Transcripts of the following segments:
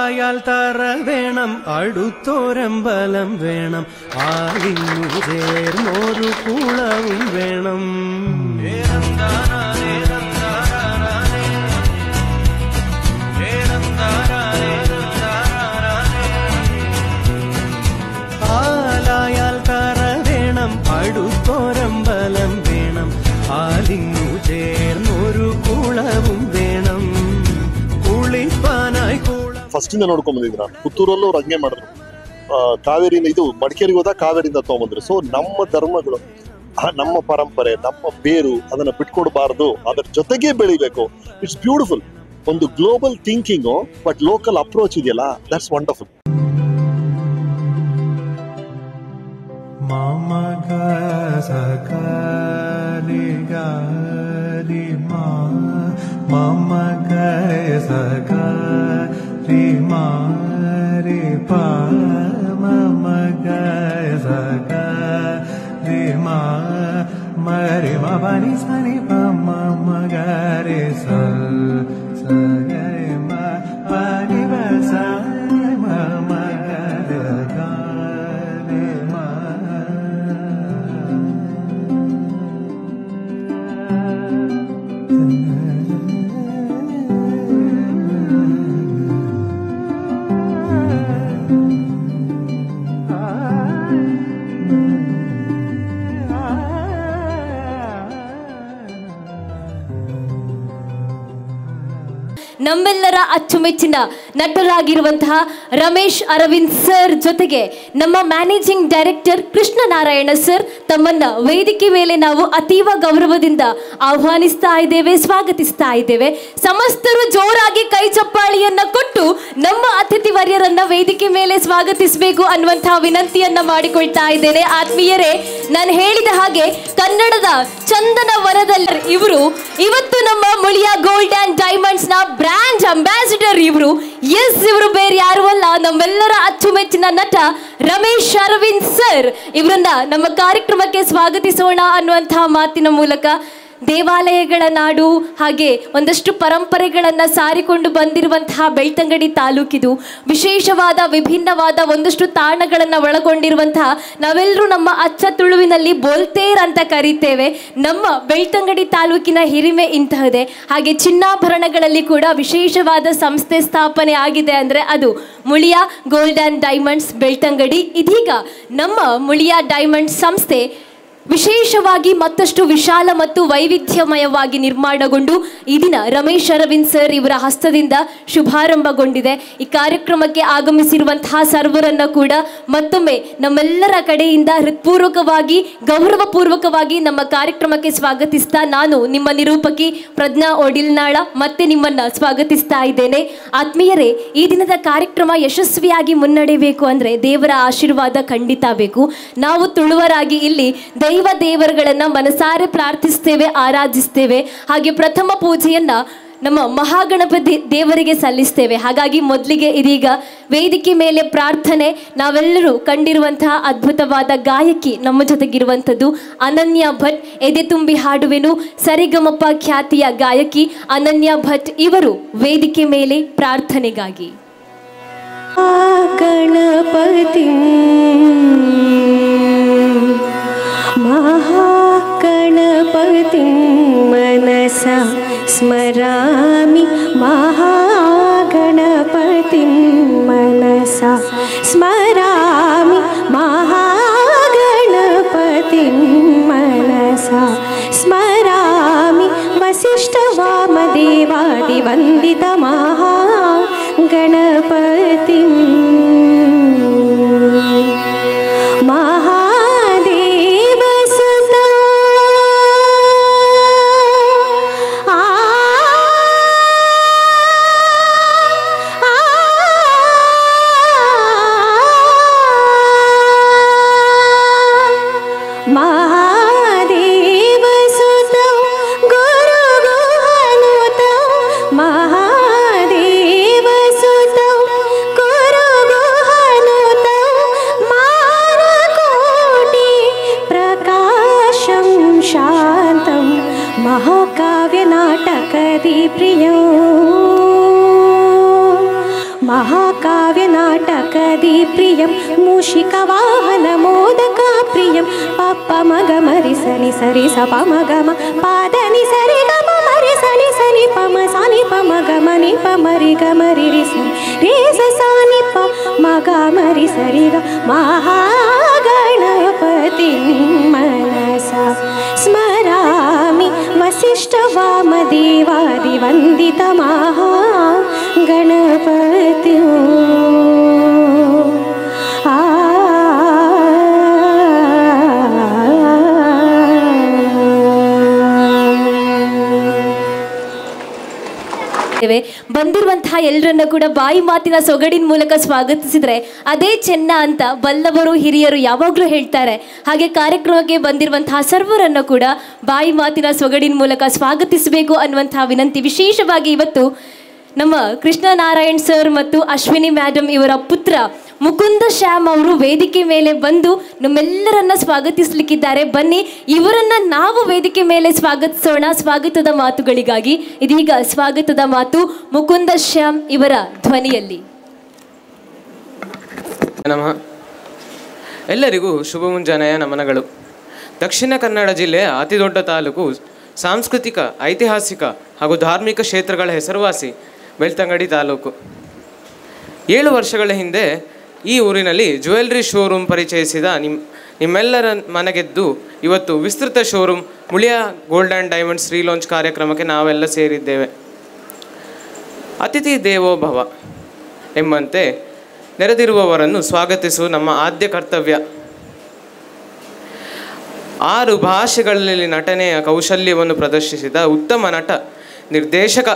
ആലായാൽ തറ വേണം, അടുത്തോരമ്പലം വേണം, ആലിന്നു ചേർന്നൊരു കുളവും വേണം. ആലായാൽ തറ വേണം, അടുത്തോരമ്പലം വേണം, ആലിന്നു ചേർന്നൊരു കുളവും വേണം. ಕುಳಿಪಾನಾಯ್ ಫಸ್ಟಿಂದ ನೋಡ್ಕೊಂಡ್ ಬಂದಿದ್ರ ಪುತ್ತೂರಲ್ಲೂ ಅವ್ರು ಹಂಗೆ ಮಾಡಿದ್ರು. ಕಾವೇರಿಯಿಂದ ಇದು ಮಡಿಕೇರಿಗೆ ಹೋದಾಗ ಕಾವೇರಿಯಿಂದ ತಗೊಂಡ್ಬಂದ್ರು. ಸೊ ನಮ್ಮ ಧರ್ಮಗಳು, ನಮ್ಮ ಪರಂಪರೆ, ನಮ್ಮ ಬೇರು ಅದನ್ನ ಬಿಟ್ಕೊಡ್ಬಾರ್ದು, ಅದರ ಜೊತೆಗೆ ಬೆಳಿಬೇಕು. It's beautiful. ಒಂದು global thinking but local approach ಇದೆಯಲ್ಲ, that's wonderful. Mama gaya saga re ma re pa, mama gaya saga re ma ma re ma ba ni sa ni pa, mama gaya re sa sa ga re ma pa ni ba sa re mama gaya ga re ma. ನಮ್ಮೆಲ್ಲರ ಅಚ್ಚುಮೆಚ್ಚಿನ ನಟರಾಗಿರುವಂತಹ Ramesh Aravind sir ಜೊತೆಗೆ ನಮ್ಮ managing director Krishna Narayana sir ತಮ್ಮನ್ನ ವೇದಿಕೆ ಮೇಲೆ ನಾವು ಅತೀವ ಗೌರವದಿಂದ ಆಹ್ವಾನಿಸ್ತಾ ಇದ್ದೇವೆ, ಸ್ವಾಗತಿಸ್ತಾ ಇದ್ದೇವೆ. ಸಮಸ್ತರು ಜೋರಾಗಿ ಕೈ ಚಪ್ಪಾಳಿಯನ್ನ ಕೊಟ್ಟು ನಮ್ಮ ಅತಿಥಿ ವರ್ಯರನ್ನ ವೇದಿಕೆ ಮೇಲೆ ಸ್ವಾಗತಿಸಬೇಕು ಅನ್ನುವಂತಹ ವಿನಂತಿಯನ್ನ ಮಾಡಿಕೊಳ್ತಾ ಇದ್ದೇನೆ. ಆತ್ಮೀಯರೇ, ನಾನು ಹೇಳಿದ ಹಾಗೆ ಕನ್ನಡದ ಚಂದನ ವನದಲ್ಲಿ ಇವರು ಇವತ್ತು ನಮ್ಮ ಮುಳಿಯಾ ಗೋಲ್ಡ್ ಅಂಡ್ ಡೈಮಂಡ್ಸ್ ನ ಬ್ರಾಂಡ್ ಅಂಬಾಸಿಡರ್. ಇವರು ಬೇರೆ ಯಾರು ಅಲ್ಲ, ನಮ್ಮೆಲ್ಲರ ಅಚ್ಚುಮೆಚ್ಚಿನ ನಟ ರಮೇಶ್ ಅರವಿಂದ್ ಸರ್. ಇವರನ್ನ ನಮ್ಮ ಕಾರ್ಯಕ್ರಮಕ್ಕೆ ಸ್ವಾಗತಿಸೋಣ ಅನ್ನುವಂತಹ ಮಾತಿನ ಮೂಲಕ ದೇವಾಲಯಗಳ ನಾಡು ಹಾಗೆ ಒಂದಷ್ಟು ಪರಂಪರೆಗಳನ್ನು ಸಾರಿಕೊಂಡು ಬಂದಿರುವಂತಹ ಬೆಳ್ತಂಗಡಿ ತಾಲೂಕಿದು ವಿಶೇಷವಾದ ವಿಭಿನ್ನವಾದ ಒಂದಷ್ಟು ತಾಣಗಳನ್ನು ಒಳಗೊಂಡಿರುವಂತಹ ನಾವೆಲ್ಲರೂ ನಮ್ಮ ಅಚ್ಚ ತುಳುವಿನಲ್ಲಿ ಬೋಲ್ತೇರ್ ಅಂತ ಕರೀತೇವೆ. ನಮ್ಮ ಬೆಳ್ತಂಗಡಿ ತಾಲೂಕಿನ ಹಿರಿಮೆ ಇಂತಹದೆ. ಹಾಗೆ ಚಿನ್ನಾಭರಣಗಳಲ್ಲಿ ಕೂಡ ವಿಶೇಷವಾದ ಸಂಸ್ಥೆ ಸ್ಥಾಪನೆ ಆಗಿದೆ ಅಂದರೆ ಅದು Muliya gold and diamonds Belthangady. ಇದೀಗ ನಮ್ಮ ಮುಳಿಯಾ ಡೈಮಂಡ್ಸ್ ಸಂಸ್ಥೆ ವಿಶೇಷವಾಗಿ ಮತ್ತಷ್ಟು ವಿಶಾಲ ಮತ್ತು ವೈವಿಧ್ಯಮಯವಾಗಿ ನಿರ್ಮಾಣಗೊಂಡು ಈ ದಿನ ರಮೇಶ್ ಅರವಿಂದ್ ಸರ್ ಇವರ ಹಸ್ತದಿಂದ ಶುಭಾರಂಭಗೊಂಡಿದೆ. ಈ ಕಾರ್ಯಕ್ರಮಕ್ಕೆ ಆಗಮಿಸಿರುವಂತಹ ಸರ್ವರನ್ನ ಕೂಡ ಮತ್ತೊಮ್ಮೆ ನಮ್ಮೆಲ್ಲರ ಕಡೆಯಿಂದ ಹೃತ್ಪೂರ್ವಕವಾಗಿ ಗೌರವಪೂರ್ವಕವಾಗಿ ನಮ್ಮ ಕಾರ್ಯಕ್ರಮಕ್ಕೆ ಸ್ವಾಗತಿಸ್ತಾ ನಾನು ನಿಮ್ಮ ನಿರೂಪಕಿ ಪ್ರಜ್ಞಾ ಓಡಿಲ್ನಾಳ ಮತ್ತೆ ನಿಮ್ಮನ್ನ ಸ್ವಾಗತಿಸ್ತಾ ಇದ್ದೇನೆ. ಆತ್ಮೀಯರೇ, ಈ ದಿನದ ಕಾರ್ಯಕ್ರಮ ಯಶಸ್ವಿಯಾಗಿ ಮುನ್ನಡೆಯಬೇಕು ಅಂದರೆ ದೇವರ ಆಶೀರ್ವಾದ ಖಂಡಿತ ಬೇಕು. ನಾವು ತುಳುವರಾಗಿ ಇಲ್ಲಿ ದೈವ ದೇವರುಗಳನ್ನ ಮನಸಾರೆ ಪ್ರಾರ್ಥಿಸ್ತೇವೆ, ಆರಾಧಿಸ್ತೇವೆ. ಹಾಗೆ ಪ್ರಥಮ ಪೂಜೆಯನ್ನ ನಮ್ಮ ಮಹಾಗಣಪತಿ ದೇವರಿಗೆ ಸಲ್ಲಿಸ್ತೇವೆ. ಹಾಗಾಗಿ ಮೊದಲಿಗೆ ಇದೀಗ ವೇದಿಕೆ ಮೇಲೆ ಪ್ರಾರ್ಥನೆ. ನಾವೆಲ್ಲರೂ ಕಂಡಿರುವಂತಹ ಅದ್ಭುತವಾದ ಗಾಯಕಿ ನಮ್ಮ ಜೊತೆಗಿರುವಂಥದ್ದು ಅನನ್ಯ ಭಟ್. ಎದೆ ತುಂಬಿ ಹಾಡುವೆನು ಸರಿಗಮಪ ಖ್ಯಾತಿಯ ಗಾಯಕಿ ಅನನ್ಯ ಭಟ್ ಇವರು ವೇದಿಕೆ ಮೇಲೆ ಪ್ರಾರ್ಥನೆಗಾಗಿ. ಗಣಪತಿ महागणपति मनसा स्मरामि, महागणपति मनसा स्मरामि, महागणपति मनसा स्मरामि, वसिष्ठवामदेवादिवन्दित महागणपति महाकाव्य ಮದಿ ಪ್ರಿಯಂ ಮೂಷಿಕವಾಹನ ಮೋದಕ ಪ್ರಿಯಂ ಪಪ್ಪ ಮಗ ಮರಿ ಸನಿ ಸರಿ ಸ ಪ ಮಗ ಮ ಪಾದ ನಿ ಸರಿ ಗ ಮ ಮರಿ ಸನಿ ಸನಿ ಪ ಮ ಸನಿ ಪ ಮಗ ಮನಿ ಪ ಮರಿ ಗ ಮರಿ ರಿ ಸನಿ ರೇ ಸ ಸಾನಿ ಪ ಮಗ ಮರಿ ಸರಿ ಗ ಮಹಾಗಣಪತಿ ಮನಸ ಸ್ಮರಾಮಿ ವಸಿಷ್ಠ ವಾಮದೇವಾದಿ ವಂದಿತ ಮಹಾ ಗಣಪತಿ ಬಂದಿರುವಂತಹ ಎಲ್ಲರನ್ನ ಕೂಡ ಬಾಯಿ ಮಾತಿನ ಸೊಗಡಿನ ಮೂಲಕ ಸ್ವಾಗತಿಸಿದ್ರೆ ಅದೇ ಚೆನ್ನ ಅಂತ ಬಲ್ಲವರು ಹಿರಿಯರು ಯಾವಾಗಲೂ ಹೇಳ್ತಾರೆ. ಹಾಗೆ ಕಾರ್ಯಕ್ರಮಕ್ಕೆ ಬಂದಿರುವಂತಹ ಸರ್ವರನ್ನು ಕೂಡ ಬಾಯಿ ಮಾತಿನ ಸೊಗಡಿನ ಮೂಲಕ ಸ್ವಾಗತಿಸಬೇಕು ಅನ್ನುವಂತಹ ವಿನಂತಿ. ವಿಶೇಷವಾಗಿ ಇವತ್ತು ನಮ್ಮ ಕೃಷ್ಣ ನಾರಾಯಣ್ ಸರ್ ಮತ್ತು ಅಶ್ವಿನಿ ಮೇಡಮ್ ಇವರ ಪುತ್ರ ಮುಕುಂದ ಶ್ಯಾಮ್ ಅವರು ವೇದಿಕೆ ಮೇಲೆ ಬಂದು ನಮ್ಮೆಲ್ಲರನ್ನ ಸ್ವಾಗತಿಸಲಿಕ್ಕಿದ್ದಾರೆ. ಬನ್ನಿ ಇವರನ್ನ ನಾವು ವೇದಿಕೆ ಮೇಲೆ ಸ್ವಾಗತಿಸೋಣ. ಸ್ವಾಗತದ ಮಾತುಗಳಿಗಾಗಿ ಇದೀಗ ಸ್ವಾಗತದ ಮಾತು ಮುಕುಂದ ಶ್ಯಾಮ್ ಇವರ ಧ್ವನಿಯಲ್ಲಿ. ನಮಃ. ಎಲ್ಲರಿಗೂ ಶುಭ ಮುಂಜಾನೆಯ ನಮನಗಳು. ದಕ್ಷಿಣ ಕನ್ನಡ ಜಿಲ್ಲೆಯ ಅತಿದೊಡ್ಡ ತಾಲೂಕು, ಸಾಂಸ್ಕೃತಿಕ, ಐತಿಹಾಸಿಕ ಹಾಗೂ ಧಾರ್ಮಿಕ ಕ್ಷೇತ್ರಗಳ ಹೆಸರುವಾಸಿ ಬೆಳ್ತಂಗಡಿ ತಾಲೂಕು. 7 ವರ್ಷಗಳ ಹಿಂದೆ ಈ ಊರಿನಲ್ಲಿ ಜ್ಯುವೆಲ್ರಿ ಶೋರೂಮ್ ಪರಿಚಯಿಸಿದ ನಿಮ್ಮೆಲ್ಲರ ಮನಗೆದ್ದು ಇವತ್ತು ವಿಸ್ತೃತ showroom Muliya gold and diamonds relaunch ಕಾರ್ಯಕ್ರಮಕ್ಕೆ ನಾವೆಲ್ಲ ಸೇರಿದ್ದೇವೆ. ಅತಿಥಿ ದೇವೋ ಭವ ಎಂಬಂತೆ ನೆರೆದಿರುವವರನ್ನು ಸ್ವಾಗತಿಸುವ ನಮ್ಮ ಆದ್ಯ ಕರ್ತವ್ಯ. 6 ಭಾಷೆಗಳಲ್ಲಿ ನಟನೆಯ ಕೌಶಲ್ಯವನ್ನು ಪ್ರದರ್ಶಿಸಿದ ಉತ್ತಮ ನಟ, ನಿರ್ದೇಶಕ,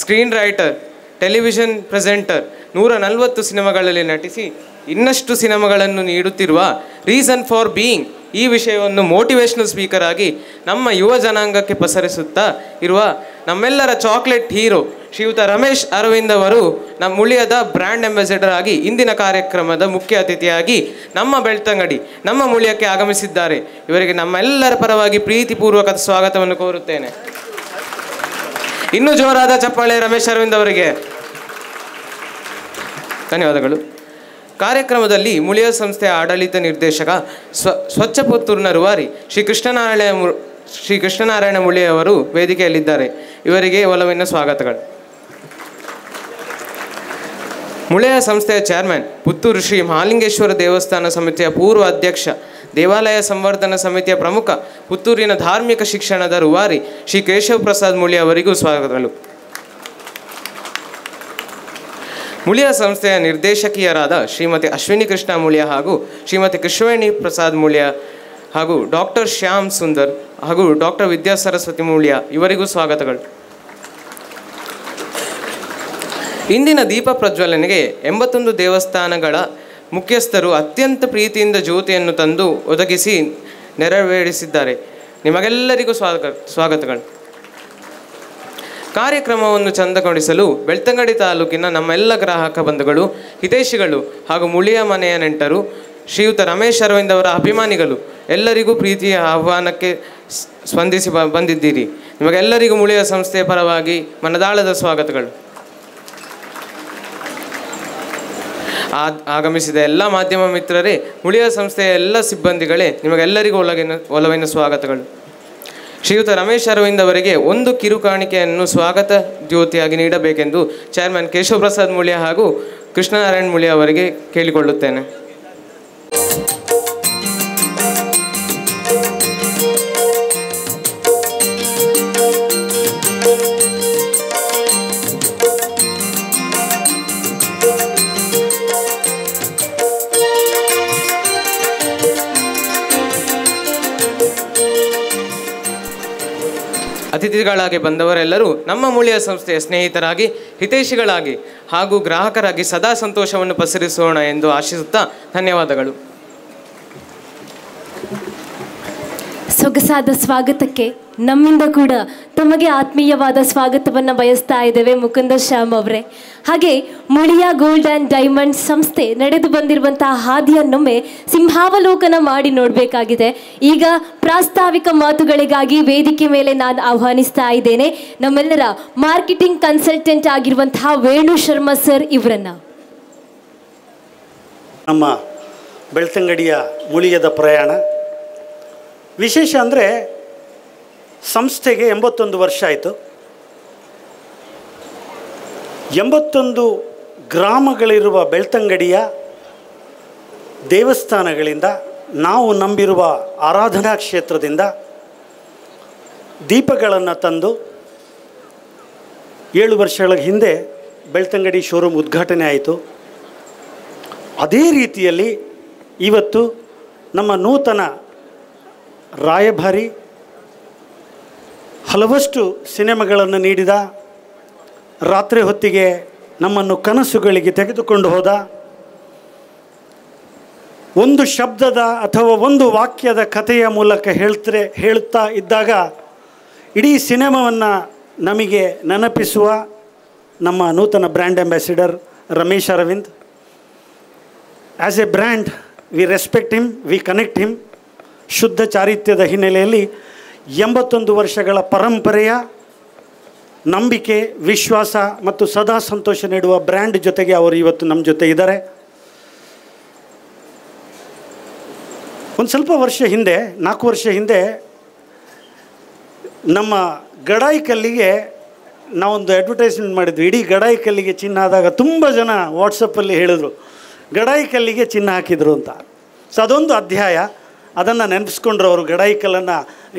ಸ್ಕ್ರೀನ್ ರೈಟರ್, ಟೆಲಿವಿಷನ್ ಪ್ರೆಸೆಂಟರ್, 140 ಸಿನಿಮಾಗಳಲ್ಲಿ ನಟಿಸಿ ಇನ್ನಷ್ಟು ಸಿನಿಮಾಗಳನ್ನು ನೀಡುತ್ತಿರುವ ರೀಸನ್ ಫಾರ್ ಬೀಯಿಂಗ್ ಈ ವಿಷಯವನ್ನು ಮೋಟಿವೇಶ್ನಲ್ ಸ್ಪೀಕರ್ ಆಗಿ ನಮ್ಮ ಯುವ ಜನಾಂಗಕ್ಕೆ ಪಸರಿಸುತ್ತಾ ಇರುವ ನಮ್ಮೆಲ್ಲರ ಚಾಕ್ಲೇಟ್ ಹೀರೋ ಶ್ರೀಯುತ ರಮೇಶ್ ಅರವಿಂದ್ ಅವರು ನಮ್ಮ ಮುಳಿಯದ ಬ್ರ್ಯಾಂಡ್ ಅಂಬಾಸಿಡರ್ ಆಗಿ ಇಂದಿನ ಕಾರ್ಯಕ್ರಮದ ಮುಖ್ಯ ಅತಿಥಿಯಾಗಿ ನಮ್ಮ ಬೆಳ್ತಂಗಡಿ, ನಮ್ಮ ಮುಳಿಯಕ್ಕೆ ಆಗಮಿಸಿದ್ದಾರೆ. ಇವರಿಗೆ ನಮ್ಮೆಲ್ಲರ ಪರವಾಗಿ ಪ್ರೀತಿಪೂರ್ವಕದ ಸ್ವಾಗತವನ್ನು ಕೋರುತ್ತೇನೆ. ಇನ್ನೂ ಜೋರಾದ ಚಪ್ಪಾಳೆ ರಮೇಶ್ ಅರವಿಂದ್ ಅವರಿಗೆ. ಧನ್ಯವಾದಗಳು. ಕಾರ್ಯಕ್ರಮದಲ್ಲಿ ಮುಳಿಯ ಸಂಸ್ಥೆಯ ಆಡಳಿತ ನಿರ್ದೇಶಕ ಸ್ವಚ್ಛ ಪುತ್ತೂರಿನ ರೂವಾರಿ ಶ್ರೀ ಕೃಷ್ಣನಾರಾಯಣ ಮುಳಿಯವರು ವೇದಿಕೆಯಲ್ಲಿದ್ದಾರೆ. ಇವರಿಗೆ ಒಲವಿನ ಸ್ವಾಗತಗಳು. ಮುಳಿಯ ಸಂಸ್ಥೆಯ ಚೇರ್ಮನ್, ಪುತ್ತೂರು ಶ್ರೀ ಮಹಾಲಿಂಗೇಶ್ವರ ದೇವಸ್ಥಾನ ಸಮಿತಿಯ ಪೂರ್ವ ಅಧ್ಯಕ್ಷ, ದೇವಾಲಯ ಸಂವರ್ಧನಾ ಸಮಿತಿಯ ಪ್ರಮುಖ, ಪುತ್ತೂರಿನ ಧಾರ್ಮಿಕ ಶಿಕ್ಷಣದ ರೂವಾರಿ ಶ್ರೀ ಕೇಶವ ಪ್ರಸಾದ್ ಮುಳಿಯ ಅವರಿಗೂ ಸ್ವಾಗತಗಳು. ಮುಳಿಯ ಸಂಸ್ಥೆಯ ನಿರ್ದೇಶಕಿಯರಾದ ಶ್ರೀಮತಿ ಅಶ್ವಿನಿ ಕೃಷ್ಣ ಮುಳಿಯ ಹಾಗೂ ಶ್ರೀಮತಿ ಕೃಷ್ಣವೇಣಿ ಪ್ರಸಾದ್ ಮುಳಿಯ ಹಾಗೂ ಡಾಕ್ಟರ್ ಶ್ಯಾಮ್ ಸುಂದರ್ ಹಾಗೂ ಡಾಕ್ಟರ್ ವಿದ್ಯಾ ಸರಸ್ವತಿ ಮುಳಿಯ ಇವರಿಗೂ ಸ್ವಾಗತಗಳು. ಇಂದಿನ ದೀಪ ಪ್ರಜ್ವಲನೆಗೆ 81 ದೇವಸ್ಥಾನಗಳ ಮುಖ್ಯಸ್ಥರು ಅತ್ಯಂತ ಪ್ರೀತಿಯಿಂದ ಜ್ಯೋತಿಯನ್ನು ತಂದು ಒದಗಿಸಿ ನೆರವೇರಿಸಿದ್ದಾರೆ. ನಿಮಗೆಲ್ಲರಿಗೂ ಸ್ವಾಗತಗಳು. ಕಾರ್ಯಕ್ರಮವನ್ನು ಚಂದಗೊಳಿಸಲು ಬೆಳ್ತಂಗಡಿ ತಾಲೂಕಿನ ನಮ್ಮೆಲ್ಲ ಗ್ರಾಹಕ ಬಂಧುಗಳು, ಹಿತೈಷಿಗಳು ಹಾಗೂ ಮುಳಿಯ ಮನೆಯ ನೆಂಟರು, ಶ್ರೀಯುತ ರಮೇಶ್ ಅರವಿಂದ್ ಅವರ ಅಭಿಮಾನಿಗಳು ಎಲ್ಲರಿಗೂ ಪ್ರೀತಿಯ ಆಹ್ವಾನಕ್ಕೆ ಸ್ಪಂದಿಸಿ ಬಂದಿದ್ದೀರಿ. ನಿಮಗೆಲ್ಲರಿಗೂ ಮುಳಿಯ ಸಂಸ್ಥೆಯ ಪರವಾಗಿ ಮನದಾಳದ ಸ್ವಾಗತಗಳು. ಆಗಮಿಸಿದ ಎಲ್ಲ ಮಾಧ್ಯಮ ಮಿತ್ರರೇ, ಮುಳಿಯ ಸಂಸ್ಥೆಯ ಎಲ್ಲ ಸಿಬ್ಬಂದಿಗಳೇ, ನಿಮಗೆಲ್ಲರಿಗೂ ಒಲವಿನ ಸ್ವಾಗತಗಳು. ಶ್ರೀಯುತ ರಮೇಶ್ ಅರವಿಂದ್ ಅವರಿಗೆ ಒಂದು ಕಿರುಕಾಣಿಕೆಯನ್ನು ಸ್ವಾಗತ ಜ್ಯೋತಿಯಾಗಿ ನೀಡಬೇಕೆಂದು ಚೇರ್ಮನ್ ಕೇಶವ ಪ್ರಸಾದ್ ಮುಳಿಯ ಹಾಗೂ ಕೃಷ್ಣನಾರಾಯಣ್ ಮುಳಿಯ ಅವರಿಗೆ ಕೇಳಿಕೊಳ್ಳುತ್ತೇನೆ. ಅತಿಥಿಗಳಾಗಿ ಬಂದವರೆಲ್ಲರೂ ನಮ್ಮ ಮುಳಿಯ ಸಂಸ್ಥೆಯ ಸ್ನೇಹಿತರಾಗಿ, ಹಿತೈಷಿಗಳಾಗಿ ಹಾಗೂ ಗ್ರಾಹಕರಾಗಿ ಸದಾ ಸಂತೋಷವನ್ನು ಪಸರಿಸೋಣ ಎಂದು ಆಶಿಸುತ್ತಾ ಧನ್ಯವಾದಗಳು. ಸೊಗಸಾದ ಸ್ವಾಗತಕ್ಕೆ ನಮ್ಮಿಂದ ಕೂಡ ತಮಗೆ ಆತ್ಮೀಯವಾದ ಸ್ವಾಗತವನ್ನು ಬಯಸ್ತಾ ಇದ್ದೇವೆ ಮುಕುಂದ ಶ್ಯಾಮ್ ಅವರೇ. ಹಾಗೆ ಮುಳಿಯ ಗೋಲ್ಡ್ ಆ್ಯಂಡ್ ಡೈಮಂಡ್ಸ್ ಸಂಸ್ಥೆ ನಡೆದು ಬಂದಿರುವಂತಹ ಹಾದಿಯನ್ನೊಮ್ಮೆ ಸಿಂಹಾವಲೋಕನ ಮಾಡಿ ನೋಡಬೇಕಾಗಿದೆ. ಈಗ ಪ್ರಾಸ್ತಾವಿಕ ಮಾತುಗಳಿಗಾಗಿ ವೇದಿಕೆ ಮೇಲೆ ನಾನು ಆಹ್ವಾನಿಸ್ತಾ ಇದ್ದೇನೆ ನಮ್ಮೆಲ್ಲರ ಮಾರ್ಕೆಟಿಂಗ್ ಕನ್ಸಲ್ಟೆಂಟ್ ಆಗಿರುವಂತಹ ವೇಣು ಶರ್ಮಾ ಸರ್ ಇವರನ್ನ. ನಮ್ಮ ಬೆಳ್ತಂಗಡಿಯ ಮುಳಿಯದ ಪ್ರಯಾಣ ವಿಶೇಷ ಅಂದರೆ ಸಂಸ್ಥೆಗೆ 81 ವರ್ಷ ಆಯಿತು. 81 ಗ್ರಾಮಗಳಿರುವ ಬೆಳ್ತಂಗಡಿಯ ದೇವಸ್ಥಾನಗಳಿಂದ, ನಾವು ನಂಬಿರುವ ಆರಾಧನಾ ಕ್ಷೇತ್ರದಿಂದ ದೀಪಗಳನ್ನು ತಂದು 7 ವರ್ಷಗಳ ಹಿಂದೆ ಬೆಳ್ತಂಗಡಿ ಶೋರೂಮ್ ಉದ್ಘಾಟನೆ ಆಯಿತು. ಅದೇ ರೀತಿಯಲ್ಲಿ ಇವತ್ತು ನಮ್ಮ ನೂತನ ರಾಯಭಾರಿ, ಹಲವಷ್ಟು ಸಿನಿಮಾಗಳನ್ನು ನೀಡಿದ, ರಾತ್ರಿ ಹೊತ್ತಿಗೆ ನಮ್ಮನ್ನು ಕನಸುಗಳಿಗೆ ತೆಗೆದುಕೊಂಡು ಹೋದ, ಒಂದು ಶಬ್ದದ ಅಥವಾ ಒಂದು ವಾಕ್ಯದ ಕಥೆಯ ಮೂಲಕ ಹೇಳುತ್ತಾ ಇದ್ದಾಗ ಇಡೀ ಸಿನಿಮಾವನ್ನು ನಮಗೆ ನೆನಪಿಸುವ ನಮ್ಮ ನೂತನ brand ambassador Ramesh Arvind. As a brand we respect him, we connect him. ಶುದ್ಧ ಚಾರಿತ್ರ್ಯದ ಹಿನ್ನೆಲೆಯಲ್ಲಿ 81 ವರ್ಷಗಳ ಪರಂಪರೆಯ ನಂಬಿಕೆ, ವಿಶ್ವಾಸ ಮತ್ತು ಸದಾ ಸಂತೋಷ ನೀಡುವ ಬ್ರ್ಯಾಂಡ್ ಜೊತೆಗೆ ಅವರು ಇವತ್ತು ನಮ್ಮ ಜೊತೆ ಇದ್ದಾರೆ. ಒಂದು ಸ್ವಲ್ಪ ವರ್ಷ ಹಿಂದೆ, 4 ವರ್ಷ ಹಿಂದೆ, ನಮ್ಮ ಗಡಾಯಿ ಕಲ್ಲಿಗೆ ನಾವೊಂದು ಅಡ್ವರ್ಟೈಸ್ಮೆಂಟ್ ಮಾಡಿದ್ವಿ. ಇಡೀ ಗಡಾಯಿ ಕಲ್ಲಿಗೆ ಚಿನ್ನ ಆದಾಗ ತುಂಬ ಜನ ವಾಟ್ಸಪ್ಪಲ್ಲಿ ಹೇಳಿದ್ರು, ಗಡಾಯಿ ಕಲ್ಲಿಗೆ ಚಿನ್ನ ಹಾಕಿದರು ಅಂತ. ಸೊ ಅದೊಂದು ಅಧ್ಯಾಯ, ಅದನ್ನು ನೆನಪಿಸ್ಕೊಂಡ್ರು. ಅವರು ಗಡಾಯಿ ಕಲ್ಲನ್ನು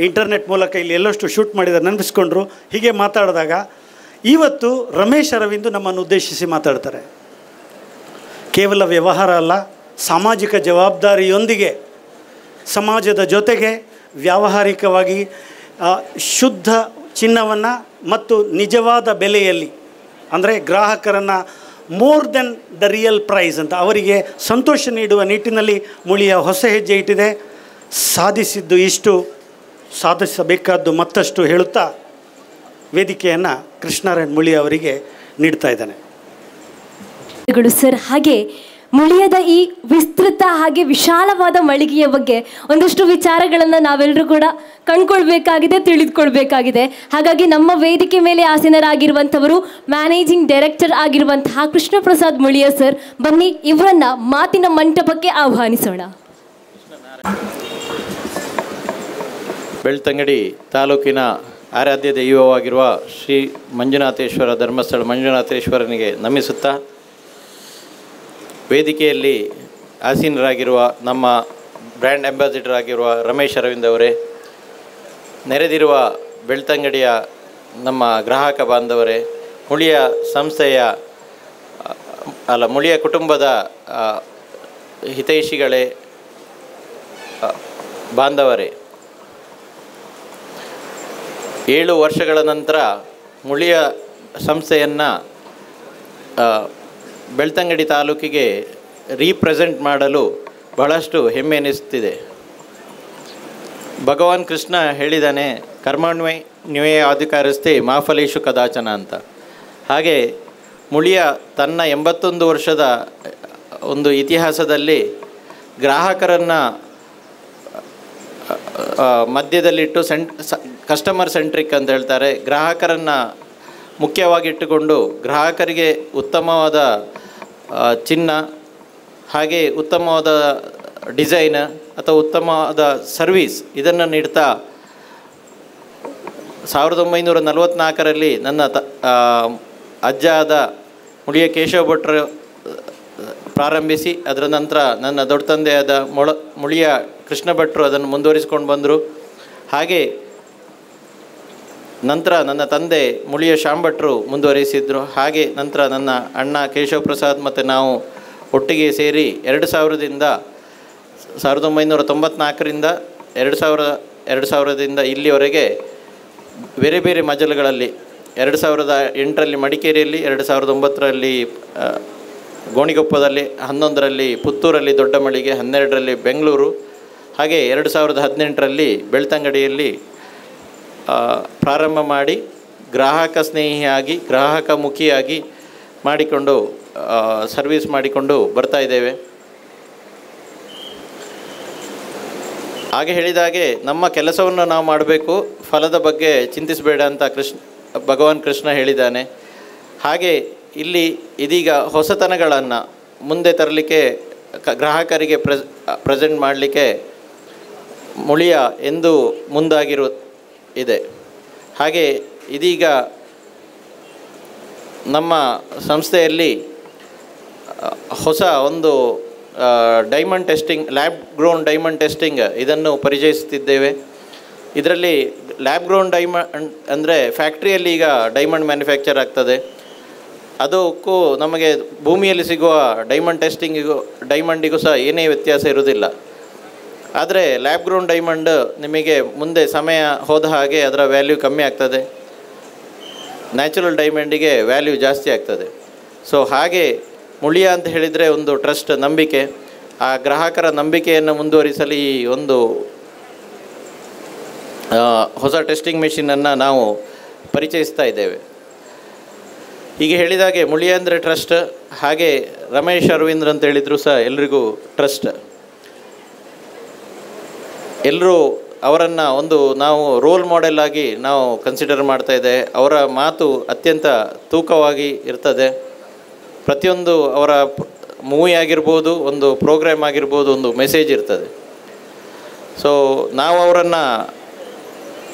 ಇಂಟರ್ನೆಟ್ ಮೂಲಕ ಇಲ್ಲಿ ಎಲ್ಲಷ್ಟು ಶೂಟ್ ಮಾಡಿದ್ದಾರೆ, ನೆನಪಿಸ್ಕೊಂಡ್ರು. ಹೀಗೆ ಮಾತಾಡಿದಾಗ ಇವತ್ತು ರಮೇಶ್ ಅರವಿಂದ್ ನಮ್ಮನ್ನು ಉದ್ದೇಶಿಸಿ ಮಾತಾಡ್ತಾರೆ. ಕೇವಲ ವ್ಯವಹಾರ ಅಲ್ಲ, ಸಾಮಾಜಿಕ ಜವಾಬ್ದಾರಿಯೊಂದಿಗೆ ಸಮಾಜದ ಜೊತೆಗೆ ವ್ಯಾವಹಾರಿಕವಾಗಿ ಶುದ್ಧ ಚಿನ್ನವನ್ನು ಮತ್ತು ನಿಜವಾದ ಬೆಲೆಯಲ್ಲಿ, ಅಂದರೆ ಗ್ರಾಹಕರನ್ನು more than the real price ಅಂತ ಅವರಿಗೆ ಸಂತೋಷ ನೀಡುವ ನಿಟ್ಟಿನಲ್ಲಿ ಮುಳಿಯ ಹೊಸ ಹೆಜ್ಜೆ ಇಟ್ಟಿದೆ. ಸಾಧಿಸಿದ್ದು ಇಷ್ಟು, ಸಾಧಿಸಬೇಕಾದ್ದು ಮತ್ತಷ್ಟು ಹೇಳುತ್ತಾ ವೇದಿಕೆಯನ್ನು ಕೃಷ್ಣನಾರಾಯಣ್ ಮುಳಿ ಅವರಿಗೆ ನೀಡ್ತಾ ಇದ್ದಾನೆ. ಸರ್, ಹಾಗೆ ಮುಳಿಯದ ಈ ವಿಸ್ತೃತ ಹಾಗೆ ವಿಶಾಲವಾದ ಮಳಿಗೆಯ ಬಗ್ಗೆ ಒಂದಷ್ಟು ವಿಚಾರಗಳನ್ನು ನಾವೆಲ್ಲರೂ ಕೂಡ ಕಂಡುಕೊಳ್ಬೇಕಾಗಿದೆ, ತಿಳಿದುಕೊಳ್ಬೇಕಾಗಿದೆ. ಹಾಗಾಗಿ ನಮ್ಮ ವೇದಿಕೆ ಮೇಲೆ ಆಸೀನರಾಗಿರುವಂಥವರು ಮ್ಯಾನೇಜಿಂಗ್ ಡೈರೆಕ್ಟರ್ ಆಗಿರುವಂತಹ ಕೃಷ್ಣ ಪ್ರಸಾದ್ ಮುಳಿಯ ಸರ್, ಬನ್ನಿ ಇವರನ್ನ ಮಾತಿನ ಮಂಟಪಕ್ಕೆ ಆಹ್ವಾನಿಸೋಣ. ಬೆಳ್ತಂಗಡಿ ತಾಲೂಕಿನ ಆರಾಧ್ಯ ದೈವವಾಗಿರುವ ಶ್ರೀ ಮಂಜುನಾಥೇಶ್ವರ ಧರ್ಮಸ್ಥಳ ಮಂಜುನಾಥೇಶ್ವರನಿಗೆ ನಮಿಸುತ್ತಾ, ವೇದಿಕೆಯಲ್ಲಿ ಆಸೀನರಾಗಿರುವ ನಮ್ಮ ಬ್ರ್ಯಾಂಡ್ ಅಂಬಾಸಿಡರ್ ಆಗಿರುವ ರಮೇಶ್ ಅರವಿಂದ್ ಅವರೇ, ನೆರೆದಿರುವ ಬೆಳ್ತಂಗಡಿಯ ನಮ್ಮ ಗ್ರಾಹಕ ಬಾಂಧವರೇ, ಮುಳಿಯ ಸಂಸ್ಥೆಯ ಮುಳಿಯ ಕುಟುಂಬದ ಹಿತೈಷಿಗಳೇ, ಬಾಂಧವರೇ, 7 ವರ್ಷಗಳ ನಂತರ ಮುಳಿಯ ಸಂಸ್ಥೆಯನ್ನು ಬೆಳ್ತಂಗಡಿ ತಾಲೂಕಿಗೆ ರೀಪ್ರೆಸೆಂಟ್ ಮಾಡಲು ಬಹಳಷ್ಟು ಹೆಮ್ಮೆ ಎನಿಸುತ್ತಿದೆ. ಭಗವಾನ್ ಕೃಷ್ಣ ಹೇಳಿದ್ದಾನೆ, ಕರ್ಮಣ್ಯೇ ಅಧಿಕಾರಸ್ಥೆ ಮಾಫಲೇಶು ಕದಾಚನ ಅಂತ. ಹಾಗೆ ಮುಳಿಯ ತನ್ನ 81 ವರ್ಷದ ಒಂದು ಇತಿಹಾಸದಲ್ಲಿ ಗ್ರಾಹಕರನ್ನು ಮಧ್ಯದಲ್ಲಿಟ್ಟು ಕಸ್ಟಮರ್ ಸೆಂಟ್ರಿಕ್ ಅಂತ ಹೇಳ್ತಾರೆ, ಗ್ರಾಹಕರನ್ನು ಮುಖ್ಯವಾಗಿಟ್ಟುಕೊಂಡು ಗ್ರಾಹಕರಿಗೆ ಉತ್ತಮವಾದ ಚಿನ್ನ, ಹಾಗೆ ಉತ್ತಮವಾದ ಡಿಸೈನ್ ಅಥವಾ ಉತ್ತಮವಾದ ಸರ್ವೀಸ್ ಇದನ್ನು ನೀಡ್ತಾ 1944ರಲ್ಲಿ ನನ್ನ ಅಜ್ಜ ಆದ ಮುಳಿಯ ಕೇಶವ ಭಟ್ರು ಪ್ರಾರಂಭಿಸಿ, ಅದರ ನಂತರ ನನ್ನ ದೊಡ್ಡ ತಂದೆಯಾದ ಮುಳಿಯ ಕೃಷ್ಣ ಭಟ್ರು ಅದನ್ನು ಮುಂದುವರಿಸಿಕೊಂಡು ಬಂದರು. ಹಾಗೆ ನಂತರ ನನ್ನ ತಂದೆ ಮುಳಿಯ ಶ್ಯಾಮ್ ಭಟ್ರು ಮುಂದುವರಿಸಿದ್ರು. ಹಾಗೆ ನಂತರ ನನ್ನ ಅಣ್ಣ ಕೇಶವ ಪ್ರಸಾದ್ ಮತ್ತು ನಾವು ಒಟ್ಟಿಗೆ ಸೇರಿ 1994ರಿಂದ 2000ದಿಂದ ಇಲ್ಲಿವರೆಗೆ ಬೇರೆ ಬೇರೆ ಮಜಲುಗಳಲ್ಲಿ 2008ರಲ್ಲಿ ಮಡಿಕೇರಿಯಲ್ಲಿ, 2009ರಲ್ಲಿ ಗೋಣಿಗೊಪ್ಪದಲ್ಲಿ, 11ರಲ್ಲಿ ಪುತ್ತೂರಲ್ಲಿ ದೊಡ್ಡ ಮಳಿಗೆ, 12ರಲ್ಲಿ ಬೆಂಗಳೂರು, ಹಾಗೆ 2018ರಲ್ಲಿ ಬೆಳ್ತಂಗಡಿಯಲ್ಲಿ ಪ್ರಾರಂಭ ಮಾಡಿ ಗ್ರಾಹಕ ಸ್ನೇಹಿಯಾಗಿ, ಗ್ರಾಹಕ ಮುಖಿಯಾಗಿ ಮಾಡಿಕೊಂಡು ಸರ್ವಿಸ್ ಮಾಡಿಕೊಂಡು ಬರ್ತಾ ಇದ್ದೇವೆ. ಹಾಗೆ ಹೇಳಿದಾಗೆ ನಮ್ಮ ಕೆಲಸವನ್ನು ನಾವು ಮಾಡಬೇಕು, ಫಲದ ಬಗ್ಗೆ ಚಿಂತಿಸಬೇಡ ಅಂತ ಭಗವಾನ್ ಕೃಷ್ಣ ಹೇಳಿದ್ದಾನೆ. ಹಾಗೆ ಇಲ್ಲಿ ಇದೀಗ ಹೊಸತನಗಳನ್ನು ಮುಂದೆ ತರಲಿಕ್ಕೆ ಗ್ರಾಹಕರಿಗೆ ಪ್ರೆಸೆಂಟ್ ಮಾಡಲಿಕ್ಕೆ ಮುಳಿಯ ಎಂದು ಇದೆ. ಹಾಗೆ ಇದೀಗ ನಮ್ಮ ಸಂಸ್ಥೆಯಲ್ಲಿ ಹೊಸ ಒಂದು diamond testing, lab grown diamond testing ಇದನ್ನು ಪರಿಚಯಿಸುತ್ತಿದ್ದೇವೆ. ಇದರಲ್ಲಿ ಲ್ಯಾಬ್ ಗ್ರೋನ್ ಡೈಮಂಡ್ ಅಂದರೆ ಫ್ಯಾಕ್ಟ್ರಿಯಲ್ಲಿ ಈಗ ಡೈಮಂಡ್ ಮ್ಯಾನುಫ್ಯಾಕ್ಚರ್ ಆಗ್ತದೆ, ಅದಕ್ಕೂ ನಮಗೆ ಭೂಮಿಯಲ್ಲಿ ಸಿಗುವ ಡೈಮಂಡಿಗೂ ಸಹ ಏನೇ ವ್ಯತ್ಯಾಸ ಇರುವುದಿಲ್ಲ. ಆದರೆ ಲ್ಯಾಬ್ ಗ್ರೋನ್ ಡೈಮಂಡ್ ನಿಮಗೆ ಮುಂದೆ ಸಮಯ ಹೋದ ಹಾಗೆ ಅದರ ವ್ಯಾಲ್ಯೂ ಕಮ್ಮಿ ಆಗ್ತದೆ, ನ್ಯಾಚುರಲ್ ಡೈಮಂಡಿಗೆ ವ್ಯಾಲ್ಯೂ ಜಾಸ್ತಿ ಆಗ್ತದೆ. ಸೊ ಹಾಗೆ ಮುಳಿಯ ಅಂತ ಹೇಳಿದರೆ ಒಂದು ಟ್ರಸ್ಟ್, ನಂಬಿಕೆ. ಆ ಗ್ರಾಹಕರ ನಂಬಿಕೆಯನ್ನು ಮುಂದುವರಿಸಲು ಈ ಒಂದು ಹೊಸ ಟೆಸ್ಟಿಂಗ್ ಮೆಷಿನನ್ನು ನಾವು ಪರಿಚಯಿಸ್ತಾ ಇದ್ದೇವೆ. ಹೀಗೆ ಹೇಳಿದಾಗೆ ಮುಳಿಯ ಅಂದರೆ ಟ್ರಸ್ಟ್, ಹಾಗೆ ರಮೇಶ್ ಅರವಿಂದ್ರ ಅಂತ ಹೇಳಿದರೂ ಸಹ ಎಲ್ರಿಗೂ ಟ್ರಸ್ಟ್. ಎಲ್ಲರೂ ಅವರನ್ನು ನಾವು ರೋಲ್ ಮಾಡೆಲ್ ಆಗಿ ನಾವು ಕನ್ಸಿಡರ್ ಮಾಡ್ತಾ ಇದ್ದೇವೆ. ಅವರ ಮಾತು ಅತ್ಯಂತ ತೂಕವಾಗಿ ಇರ್ತದೆ. ಪ್ರತಿಯೊಂದು ಅವರ ಮೂವಿ ಆಗಿರ್ಬೋದು, ಒಂದು ಪ್ರೋಗ್ರಾಮ್ ಆಗಿರ್ಬೋದು, ಒಂದು ಮೆಸೇಜ್ ಇರ್ತದೆ. ಸೊ ನಾವು ಅವರನ್ನು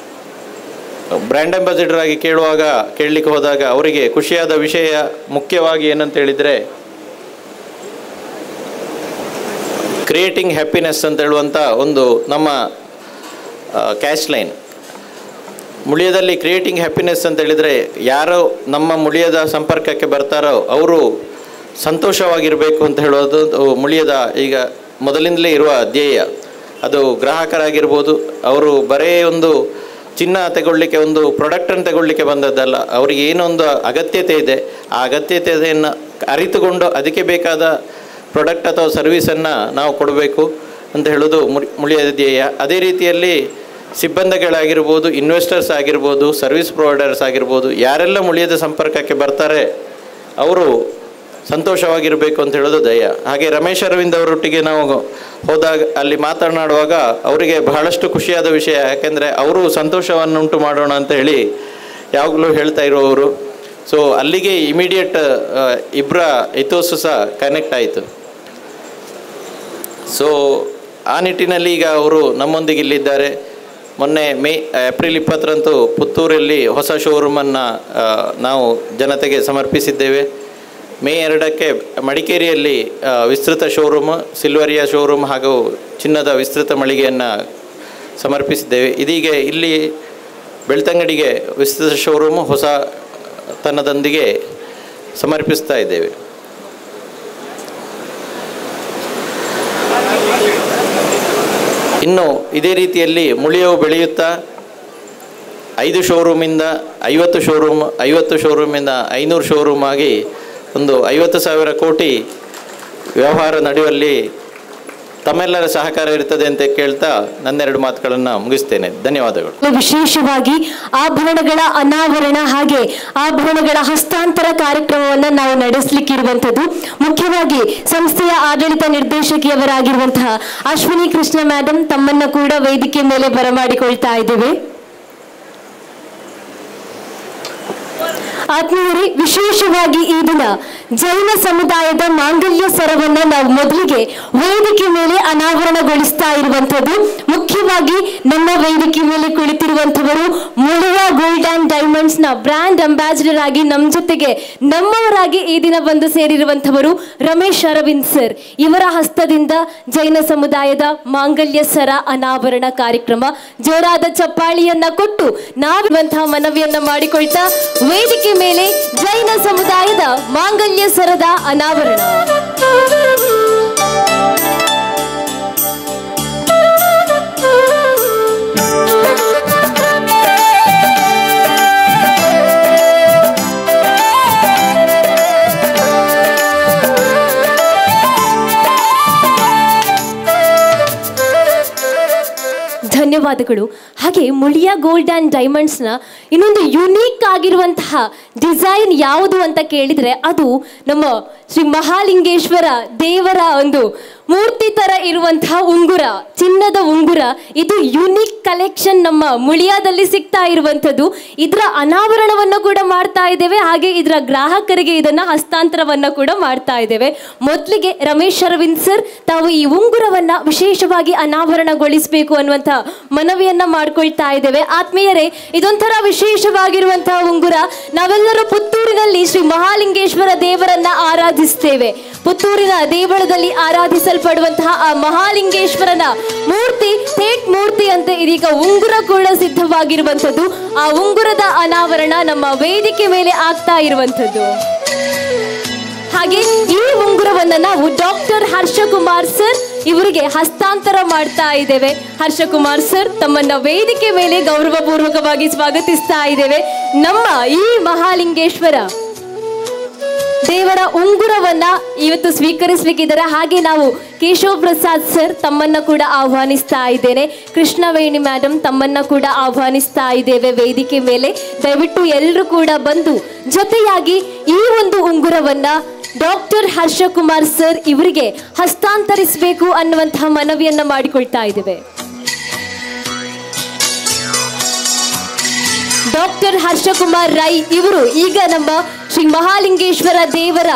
ಬ್ರ್ಯಾಂಡ್ ಅಂಬಾಸಿಡರ್ ಆಗಿ ಕೇಳಲಿಕ್ಕೆ ಹೋದಾಗ ಅವರಿಗೆ ಖುಷಿಯಾದ ವಿಷಯ ಮುಖ್ಯವಾಗಿ ಏನಂತ ಹೇಳಿದರೆ ಕ್ರಿಯೇಟಿಂಗ್ ಹ್ಯಾಪಿನೆಸ್ ಅಂತ ಹೇಳುವಂಥ ಒಂದು ನಮ್ಮ ಕ್ಯಾಶ್ ಲೈನ್. ಮುಳಿಯದಲ್ಲಿ ಕ್ರಿಯೇಟಿಂಗ್ ಹ್ಯಾಪಿನೆಸ್ ಅಂತ ಹೇಳಿದರೆ ಯಾರು ನಮ್ಮ ಮುಳಿಯದ ಸಂಪರ್ಕಕ್ಕೆ ಬರ್ತಾರೋ ಅವರು ಸಂತೋಷವಾಗಿರಬೇಕು ಅಂತ ಹೇಳೋದು ಮುಳಿಯದ ಈಗ ಮೊದಲಿಂದಲೇ ಇರುವ ಧ್ಯೇಯ. ಅದು ಗ್ರಾಹಕರಾಗಿರ್ಬೋದು, ಅವರು ಬರೇ ಒಂದು ಚಿನ್ನ ತಗೊಳ್ಳಿಕ್ಕೆ, ಒಂದು ಪ್ರಾಡಕ್ಟನ್ನು ತಗೊಳ್ಳಿಕ್ಕೆ ಬಂದದ್ದಲ್ಲ, ಅವರಿಗೆ ಏನೊಂದು ಅಗತ್ಯತೆ ಇದೆ, ಆ ಅಗತ್ಯತೆಯನ್ನು ಅರಿತುಕೊಂಡು ಅದಕ್ಕೆ ಬೇಕಾದ ಪ್ರಾಡಕ್ಟ್ ಅಥವಾ ಸರ್ವಿಸನ್ನು ನಾವು ಕೊಡಬೇಕು ಅಂತ ಹೇಳೋದು ಮುಳಿಯದ ಧ್ಯೇಯ. ಅದೇ ರೀತಿಯಲ್ಲಿ ಸಿಬ್ಬಂದಿಗಳಾಗಿರ್ಬೋದು, ಇನ್ವೆಸ್ಟರ್ಸ್ ಆಗಿರ್ಬೋದು, ಸರ್ವಿಸ್ ಪ್ರೊವೈಡರ್ಸ್ ಆಗಿರ್ಬೋದು, ಯಾರೆಲ್ಲ ಮುಳಿಯದ ಸಂಪರ್ಕಕ್ಕೆ ಬರ್ತಾರೆ ಅವರು ಸಂತೋಷವಾಗಿರಬೇಕು ಅಂತ ಹೇಳೋದು ಧ್ಯೇಯ. ಹಾಗೆ ರಮೇಶ್ ಅರವಿಂದ್ ಅವರೊಟ್ಟಿಗೆ ನಾವು ಹೋದಾಗ ಅಲ್ಲಿ ಮಾತನಾಡುವಾಗ ಅವರಿಗೆ ಬಹಳಷ್ಟು ಖುಷಿಯಾದ ವಿಷಯ, ಯಾಕೆಂದರೆ ಅವರು ಸಂತೋಷವನ್ನುಂಟು ಮಾಡೋಣ ಅಂತ ಹೇಳಿ ಯಾವಾಗಲೂ ಹೇಳ್ತಾ ಇರುವವರು. ಸೊ ಅಲ್ಲಿಗೆ ಇಮಿಡಿಯೇಟ್ ಇಬ್ಬರ ಇಥೋಸು ಸಹ ಕನೆಕ್ಟ್ ಆಯಿತು. ಸೊ ಆ ನಿಟ್ಟಿನಲ್ಲಿ ಈಗ ಅವರು ನಮ್ಮೊಂದಿಗೆ ಇಲ್ಲಿದ್ದಾರೆ. ಮೊನ್ನೆ ಏಪ್ರಿಲ್ 20ರಂದು ಪುತ್ತೂರಲ್ಲಿ ಹೊಸ ಶೋರೂಮನ್ನು ನಾವು ಜನತೆಗೆ ಸಮರ್ಪಿಸಿದ್ದೇವೆ. ಮೇ 2ಕ್ಕೆ ಮಡಿಕೇರಿಯಲ್ಲಿ ವಿಸ್ತೃತ ಶೋರೂಮ್, ಸಿಲ್ವರಿಯ ಶೋರೂಮ್ ಹಾಗೂ ಚಿನ್ನದ ವಿಸ್ತೃತ ಮಳಿಗೆಯನ್ನು ಸಮರ್ಪಿಸಿದ್ದೇವೆ. ಇದೀಗ ಇಲ್ಲಿ ಬೆಳ್ತಂಗಡಿಗೆ ವಿಸ್ತೃತ ಶೋರೂಮು ಹೊಸ ತನ್ನದೊಂದಿಗೆ ಸಮರ್ಪಿಸ್ತಾ ಇದ್ದೇವೆ. ಇನ್ನು ಇದೇ ರೀತಿಯಲ್ಲಿ ಮುಳಿಯವು ಬೆಳೆಯುತ್ತಾ 5 ಶೋರೂಮಿಂದ 50 ಶೋರೂಮ್, 50 ಶೋರೂಮಿಂದ 500 ಶೋರೂಮ್ ಆಗಿ ಒಂದು 50,000 ಕೋಟಿ ವ್ಯವಹಾರ ನಡೆಯುವಲ್ಲಿ ತಮ್ಮೆಲ್ಲರ ಸಹಕಾರ ಇರ್ತದೆ ಅಂತ ಕೇಳ್ತಾ ನನ್ನೆರಡು ಮಾತುಗಳನ್ನು ಮುಗಿಸ್ತೇನೆ. ಧನ್ಯವಾದಗಳು. ವಿಶೇಷವಾಗಿ ಆಭರಣಗಳ ಅನಾವರಣ ಹಾಗೆ ಆಭರಣಗಳ ಹಸ್ತಾಂತರ ಕಾರ್ಯಕ್ರಮವನ್ನು ನಾವು ನಡೆಸಲಿಕ್ಕಿರುವಂಥದ್ದು. ಮುಖ್ಯವಾಗಿ ಸಂಸ್ಥೆಯ ಆಡಳಿತ ನಿರ್ದೇಶಕಿಯವರಾಗಿರುವಂತಹ ಅಶ್ವಿನಿ ಕೃಷ್ಣ ಮೇಡಮ್ ತಮ್ಮನ್ನ ಕೂಡ ವೇದಿಕೆ ಮೇಲೆ ಬರಮಾಡಿಕೊಳ್ತಾ ಇದ್ದೇವೆ. ಆತ್ಮೀಯರೇ, ವಿಶೇಷವಾಗಿ ಈ ದಿನ ಜೈನ ಸಮುದಾಯದ ಮಾಂಗಲ್ಯ ಸರವನ್ನು ನಾವು ಮೊದಲಿಗೆ ವೇದಿಕೆ ಮೇಲೆ ಅನಾವರಣಗೊಳಿಸ್ತಾ ಇರುವಂಥದ್ದು. ಮುಖ್ಯವಾಗಿ ನಮ್ಮ ವೇದಿಕೆ ಮೇಲೆ ಕುಳಿತಿರುವಂಥವರು ಮುಳಿಯ ಗೋಲ್ಡ್ ಆ್ಯಂಡ್ ಡೈಮಂಡ್ಸ್ನ ಬ್ರ್ಯಾಂಡ್ ಅಂಬಾಸಿಡರ್ ಆಗಿ ನಮ್ಮ ಜೊತೆಗೆ ನಮ್ಮವರಾಗಿ ಈ ದಿನ ಬಂದು ಸೇರಿರುವಂಥವರು ರಮೇಶ್ ಅರವಿಂದ್ ಸರ್. ಇವರ ಹಸ್ತದಿಂದ ಜೈನ ಸಮುದಾಯದ ಮಾಂಗಲ್ಯ ಸರ ಅನಾವರಣ ಕಾರ್ಯಕ್ರಮ ಜೋರಾದ ಚಪ್ಪಾಳಿಯನ್ನ ಕೊಟ್ಟು ನಾವಿರುವಂತಹ ಮನವಿಯನ್ನ ಮಾಡಿಕೊಳ್ತಾ ವೇದಿಕೆ ಮೇಲೆ ಜೈನ ಸಮುದಾಯದ ಮಾಂಗಲ್ಯ ಸರದ ಅನಾವರಣ. ಧನ್ಯವಾದಗಳು. ಹಾಗೆ ಮುಳಿಯ ಗೋಲ್ಡ್ ಆ್ಯಂಡ್ ಡೈಮಂಡ್ಸ್ನ ಇನ್ನೊಂದು ಯುನೀಕ್ ಆಗಿರುವಂತಹ ಡಿಸೈನ್ ಯಾವುದು ಅಂತ ಕೇಳಿದರೆ ಅದು ನಮ್ಮ ಶ್ರೀ ಮಹಾಲಿಂಗೇಶ್ವರ ದೇವರ ಒಂದು ಮೂರ್ತಿ ತರ ಇರುವಂತಹ ಉಂಗುರ, ಚಿನ್ನದ ಉಂಗುರ, ಇದು ಯುನಿಕ್ ಕಲೆಕ್ಷನ್ ನಮ್ಮ ಮುಳಿಯಾದಲ್ಲಿ ಸಿಗ್ತಾ ಇರುವಂಥದ್ದು. ಇದರ ಅನಾವರಣವನ್ನು ಕೂಡ ಮಾಡ್ತಾ ಇದ್ದೇವೆ, ಹಾಗೆ ಇದರ ಗ್ರಾಹಕರಿಗೆ ಇದನ್ನ ಹಸ್ತಾಂತರವನ್ನ ಕೂಡ ಮಾಡ್ತಾ ಇದ್ದೇವೆ. ಮೊದಲಿಗೆ ರಮೇಶ್ ಅರವಿಂದ್ ಸರ್ ತಾವು ಈ ಉಂಗುರವನ್ನ ವಿಶೇಷವಾಗಿ ಅನಾವರಣಗೊಳಿಸಬೇಕು ಅನ್ನುವಂಥ ಮನವಿಯನ್ನ ಮಾಡ್ಕೊಳ್ತಾ ಇದ್ದೇವೆ. ಆತ್ಮೀಯರೇ, ಇದೊಂಥರ ವಿಶೇಷವಾಗಿರುವಂತಹ ಉಂಗುರ. ನಾವೆಲ್ಲರೂ ಪುತ್ತೂರಿನಲ್ಲಿ ಶ್ರೀ ಮಹಾಲಿಂಗೇಶ್ವರ ದೇವರನ್ನ ಆರಾಧಿಸ್ತೇವೆ. ಪುತ್ತೂರಿನ ದೇವಳದಲ್ಲಿ ಆರಾಧಿಸಲ್ಪಡುವಂತಹ ಆ ಮಹಾಲಿಂಗೇಶ್ವರನ ಮೂರ್ತಿ, ಥೇಟ್ ಮೂರ್ತಿ ಅಂತ ಇದೀಗ ಉಂಗುರ ಕೂಡ ಸಿದ್ಧವಾಗಿರುವಂಥದ್ದು. ಆ ಉಂಗುರದ ಅನಾವರಣ ನಮ್ಮ ವೇದಿಕೆ ಮೇಲೆ ಆಗ್ತಾ ಇರುವಂಥದ್ದು. ಹಾಗೆ ಈ ಉಂಗುರವನ್ನ ನಾವು ಡಾಕ್ಟರ್ ಹರ್ಷಕುಮಾರ್ ಸರ್ ಇವರಿಗೆ ಹಸ್ತಾಂತರ ಮಾಡ್ತಾ ಇದ್ದೇವೆ. ಹರ್ಷಕುಮಾರ್ ಸರ್ ತಮ್ಮನ್ನ ವೇದಿಕೆ ಮೇಲೆ ಗೌರವಪೂರ್ವಕವಾಗಿ ಸ್ವಾಗತಿಸ್ತಾ ಇದ್ದೇವೆ. ನಮ್ಮ ಈ ಮಹಾಲಿಂಗೇಶ್ವರ ದೇವರ ಉಂಗುರವನ್ನ ಇವತ್ತು ಸ್ವೀಕರಿಸಲಿಕ್ಕಿದ್ದಾರೆ. ಹಾಗೆ ನಾವು ಕೇಶವ್ ಪ್ರಸಾದ್ ಸರ್ ತಮ್ಮನ್ನ ಕೂಡ ಆಹ್ವಾನಿಸ್ತಾ ಇದ್ದೇನೆ. ಕೃಷ್ಣವೇಣಿ ಮೇಡಮ್ ತಮ್ಮನ್ನ ಕೂಡ ಆಹ್ವಾನಿಸ್ತಾ ಇದ್ದೇವೆ ವೇದಿಕೆ ಮೇಲೆ. ದಯವಿಟ್ಟು ಎಲ್ಲರೂ ಕೂಡ ಬಂದು ಜೊತೆಯಾಗಿ ಈ ಒಂದು ಉಂಗುರವನ್ನ ಡಾಕ್ಟರ್ ಹರ್ಷಕುಮಾರ್ ಸರ್ ಇವರಿಗೆ ಹಸ್ತಾಂತರಿಸಬೇಕು ಅನ್ನುವಂತಹ ಮನವಿಯನ್ನ ಮಾಡಿಕೊಳ್ತಾ ಇದ್ದೇವೆ. ಡಾಕ್ಟರ್ ಹರ್ಷಕುಮಾರ್ ರೈ ಇವರು ಈಗ ನಮ್ಮ ಶ್ರೀ ಮಹಾಲಿಂಗೇಶ್ವರ ದೇವರ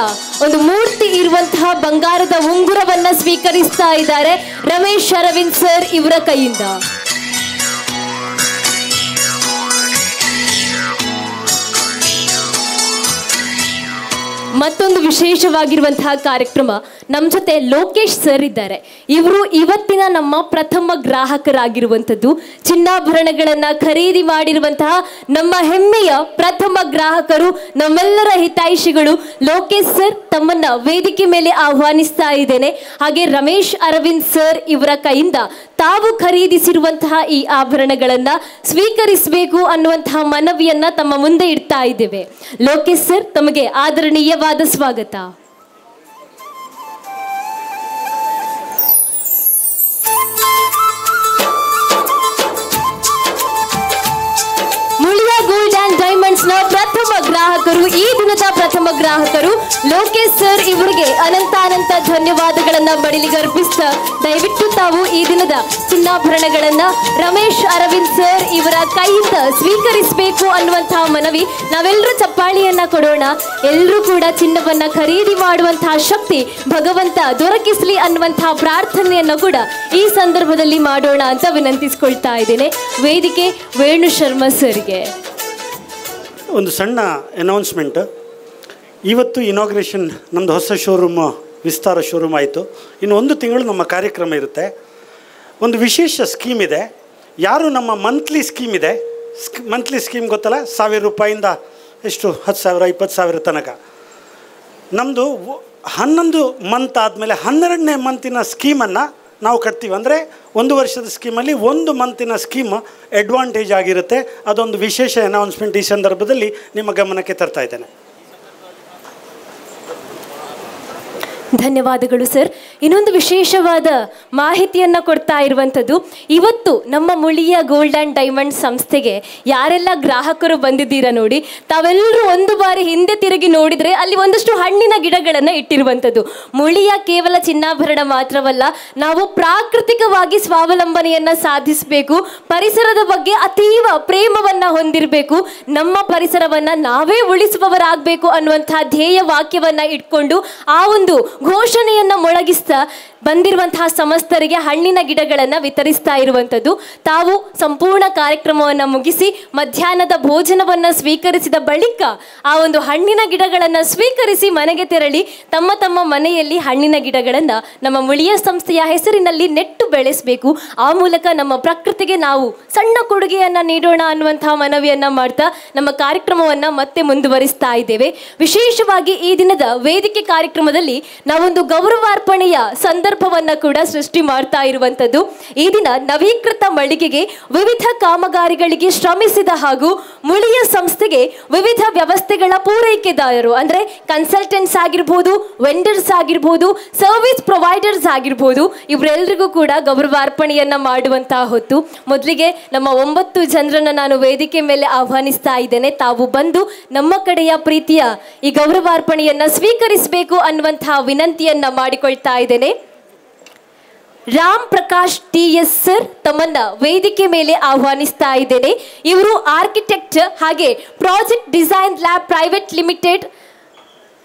ಒಂದು ಮೂರ್ತಿ ಇರುವಂತಹ ಬಂಗಾರದ ಉಂಗುರವನ್ನ ಸ್ವೀಕರಿಸ್ತಾ ಇದ್ದಾರೆ ರಮೇಶ್ ಅರವಿಂದ್ ಸರ್ ಇವರ ಕೈಯಿಂದ. ಮತ್ತೊಂದು ವಿಶೇಷವಾಗಿರುವಂತಹ ಕಾರ್ಯಕ್ರಮ, ನಮ್ಮ ಜೊತೆ ಲೋಕೇಶ್ ಸರ್ ಇದ್ದಾರೆ. ಇವರು ಇವತ್ತಿನ ನಮ್ಮ ಪ್ರಥಮ ಗ್ರಾಹಕರಾಗಿರುವಂಥದ್ದು. ಚಿನ್ನಾಭರಣಗಳನ್ನ ಖರೀದಿ ಮಾಡಿರುವಂತಹ ನಮ್ಮ ಹೆಮ್ಮೆಯ ಪ್ರಥಮ ಗ್ರಾಹಕರು, ನಮ್ಮೆಲ್ಲರ ಹಿತೈಷಿಗಳು ಲೋಕೇಶ್ ಸರ್ ತಮ್ಮನ್ನ ವೇದಿಕೆ ಮೇಲೆ ಆಹ್ವಾನಿಸ್ತಾ ಇದ್ದೇನೆ. ಹಾಗೆ ರಮೇಶ್ ಅರವಿಂದ್ ಸರ್ ಇವರ ಕೈಯಿಂದ ತಾವು ಖರೀದಿಸಿರುವಂತಹ ಈ ಆಭರಣಗಳನ್ನ ಸ್ವೀಕರಿಸಬೇಕು ಅನ್ನುವಂತಹ ಮನವಿಯನ್ನ ತಮ್ಮ ಮುಂದೆ ಇಡ್ತಾ ಇದ್ದೇವೆ. ಲೋಕೇಶ್ ಸರ್ ತಮಗೆ ಆದರಣೀಯವಾದ ಸ್ವಾಗತ. ಮುಳಿಯಾ ಗೋಲ್ಡ್ ಅಂಡ್ ಡೈಮಂಡ್ಸ್ ನ ಪ್ರಥಮ ಗ್ರಾಹಕರು, ಈ ದಿನದ ಪ್ರಥಮ ಗ್ರಾಹಕರು ಲೋಕೇಶ್ ಸರ್ ಇವರಿಗೆ ಅನಂತ ಧನ್ಯವಾದಗಳನ್ನ ಬಡಿಲಿಗೆ ಅರ್ಪಿಸ್ತಾ ದಯವಿಟ್ಟು ತಾವು ಈ ದಿನದ ಚಿನ್ನಾಭರಣಗಳನ್ನ ರಮೇಶ್ ಅರವಿಂದ್ ಸರ್ ಇವರ ಕೈಯಿಂದ ಸ್ವೀಕರಿಸಬೇಕು ಅನ್ನುವಂತಹ ಮನವಿ. ನಾವೆಲ್ಲರೂ ಚಪ್ಪಾಳಿಯನ್ನ ಕೊಡೋಣ. ಎಲ್ಲರೂ ಕೂಡ ಚಿನ್ನವನ್ನ ಖರೀದಿ ಮಾಡುವಂತಹ ಶಕ್ತಿ ಭಗವಂತ ದೊರಕಿಸಲಿ ಅನ್ನುವಂತಹ ಪ್ರಾರ್ಥನೆಯನ್ನು ಕೂಡ ಈ ಸಂದರ್ಭದಲ್ಲಿ ಮಾಡೋಣ ಅಂತ ವಿನಂತಿಸಿಕೊಳ್ತಾ ಇದ್ದೇನೆ. ವೇದಿಕೆ ವೇಣು ಶರ್ಮಾ ಸರ್ಗೆ ಒಂದು ಸಣ್ಣ ಅನೌನ್ಸ್ಮೆಂಟ್. ಇವತ್ತು ಇನಾಗ್ರೇಷನ್ ನಮ್ಮದು ಹೊಸ ಶೋರೂಮ್ ವಿಸ್ತಾರ ಶೋರೂಮ್ ಆಯಿತು. ಇನ್ನು 1 ತಿಂಗಳು ನಮ್ಮ ಕಾರ್ಯಕ್ರಮ ಇರುತ್ತೆ. ಒಂದು ವಿಶೇಷ ಸ್ಕೀಮ್ ಇದೆ. ಯಾರು ನಮ್ಮ ಮಂತ್ಲಿ ಸ್ಕೀಮ್ ಇದೆ, ಮಂತ್ಲಿ ಸ್ಕೀಮ್ ಗೊತ್ತಲ್ಲ, 1000 ರೂಪಾಯಿಂದ ಎಷ್ಟು 10,000 20,000 ತನಕ. ನಮ್ಮದು 11 ಮಂತ್ ಆದಮೇಲೆ 12ನೇ ಮಂತಿನ ಸ್ಕೀಮನ್ನು ನಾವು ಕಟ್ತೀವಿ. ಅಂದರೆ 1 ವರ್ಷದ ಸ್ಕೀಮಲ್ಲಿ 1 ಮಂತಿನ ಸ್ಕೀಮ್ ಅಡ್ವಾಂಟೇಜ್ ಆಗಿರುತ್ತೆ. ಅದೊಂದು ವಿಶೇಷ ಅನೌನ್ಸ್ಮೆಂಟ್ ಈ ಸಂದರ್ಭದಲ್ಲಿ ನಿಮ್ಮ ಗಮನಕ್ಕೆ ತರ್ತಾ ಇದ್ದೇನೆ. ಧನ್ಯವಾದಗಳು ಸರ್. ಇನ್ನೊಂದು ವಿಶೇಷವಾದ ಮಾಹಿತಿಯನ್ನ ಕೊಡ್ತಾ ಇರುವಂಥದ್ದು, ಇವತ್ತು ನಮ್ಮ ಮುಳಿಯ ಗೋಲ್ಡ್ ಆ್ಯಂಡ್ ಡೈಮಂಡ್ ಸಂಸ್ಥೆಗೆ ಯಾರೆಲ್ಲ ಗ್ರಾಹಕರು ಬಂದಿದ್ದೀರಾ ನೋಡಿ, ತಾವೆಲ್ಲರೂ ಒಂದು ಬಾರಿ ಹಿಂದೆ ತಿರುಗಿ ನೋಡಿದರೆ ಅಲ್ಲಿ ಒಂದಷ್ಟು ಹಣ್ಣಿನ ಗಿಡಗಳನ್ನು ಇಟ್ಟಿರುವಂಥದ್ದು. ಮುಳಿಯ ಕೇವಲ ಚಿನ್ನಾಭರಣ ಮಾತ್ರವಲ್ಲ, ನಾವು ಪ್ರಾಕೃತಿಕವಾಗಿ ಸ್ವಾವಲಂಬನೆಯನ್ನು ಸಾಧಿಸಬೇಕು, ಪರಿಸರದ ಬಗ್ಗೆ ಅತೀವ ಪ್ರೇಮವನ್ನು ಹೊಂದಿರಬೇಕು, ನಮ್ಮ ಪರಿಸರವನ್ನು ನಾವೇ ಉಳಿಸುವವರಾಗಬೇಕು ಅನ್ನುವಂತಹ ಧ್ಯೇಯ ವಾಕ್ಯವನ್ನು ಇಟ್ಕೊಂಡು ಆ ಒಂದು ಘೋಷಣೆಯನ್ನು ಮೊಳಗಿಸ್ತಾ ಬಂದಿರುವಂತಹ ಸಮಸ್ತರಿಗೆ ಹಣ್ಣಿನ ಗಿಡಗಳನ್ನು ವಿತರಿಸ್ತಾ ಇರುವಂಥದ್ದು. ತಾವು ಸಂಪೂರ್ಣ ಕಾರ್ಯಕ್ರಮವನ್ನು ಮುಗಿಸಿ ಮಧ್ಯಾಹ್ನದ ಭೋಜನವನ್ನು ಸ್ವೀಕರಿಸಿದ ಬಳಿಕ ಆ ಒಂದು ಹಣ್ಣಿನ ಗಿಡಗಳನ್ನು ಸ್ವೀಕರಿಸಿ ಮನೆಗೆ ತೆರಳಿ ತಮ್ಮ ತಮ್ಮ ಮನೆಯಲ್ಲಿ ಹಣ್ಣಿನ ಗಿಡಗಳನ್ನು ನಮ್ಮ ಮುಳಿಯ ಸಂಸ್ಥೆಯ ಹೆಸರಿನಲ್ಲಿ ನೆಟ್ಟು ಬೆಳೆಸಬೇಕು. ಆ ಮೂಲಕ ನಮ್ಮ ಪ್ರಕೃತಿಗೆ ನಾವು ಸಣ್ಣ ಕೊಡುಗೆಯನ್ನು ನೀಡೋಣ ಅನ್ನುವಂತಹ ಮನವಿಯನ್ನು ಮಾಡ್ತಾ ನಮ್ಮ ಕಾರ್ಯಕ್ರಮವನ್ನು ಮತ್ತೆ ಮುಂದುವರಿಸ್ತಾ ಇದ್ದೇವೆ. ವಿಶೇಷವಾಗಿ ಈ ದಿನದ ವೇದಿಕೆ ಕಾರ್ಯಕ್ರಮದಲ್ಲಿ ನಾವೊಂದು ಗೌರವಾರ್ಪಣೆಯ ಸಂದರ್ಭವನ್ನು ಕೂಡ ಸೃಷ್ಟಿ ಮಾಡ್ತಾ ಇರುವಂಥದ್ದು. ಈ ದಿನ ನವೀಕೃತ ಮಳಿಗೆಗೆ ವಿವಿಧ ಕಾಮಗಾರಿಗಳಿಗೆ ಶ್ರಮಿಸಿದ ಹಾಗೂ ಮುಳಿಯ ಸಂಸ್ಥೆಗೆ ವಿವಿಧ ವ್ಯವಸ್ಥೆಗಳ ಪೂರೈಕೆದಾರರು ಅಂದರೆ ಕನ್ಸಲ್ಟೆಂಟ್ಸ್ ಆಗಿರ್ಬೋದು, ವೆಂಡರ್ಸ್ ಆಗಿರ್ಬೋದು, ಸರ್ವಿಸ್ ಪ್ರೊವೈಡರ್ಸ್ ಆಗಿರ್ಬೋದು, ಇವರೆಲ್ಲರಿಗೂ ಕೂಡ ಗೌರವಾರ್ಪಣೆಯನ್ನ ಮಾಡುವಂತಹ ಹೊತ್ತು. ಮೊದಲಿಗೆ ನಮ್ಮ 9 ಜನರನ್ನು ನಾನು ವೇದಿಕೆ ಮೇಲೆ ಆಹ್ವಾನಿಸ್ತಾ ಇದ್ದೇನೆ. ತಾವು ಬಂದು ನಮ್ಮ ಕಡೆಯ ಪ್ರೀತಿಯ ಈ ಗೌರವಾರ್ಪಣೆಯನ್ನ ಸ್ವೀಕರಿಸಬೇಕು ಅನ್ನುವಂತಹ ವಿನಂತಿಯನ್ನ ಮಾಡಿಕೊಳ್ತಾ ಇದ್ದೇನೆ. ರಾಮ್ ಪ್ರಕಾಶ್ TS ಸರ್ ತಮ್ಮನ್ನ ವೇದಿಕೆ ಮೇಲೆ ಆಹ್ವಾನಿಸ್ತಾ ಇದ್ದೇನೆ. ಇವರು ಆರ್ಕಿಟೆಕ್ಟ್ ಹಾಗೆ project design lab private limited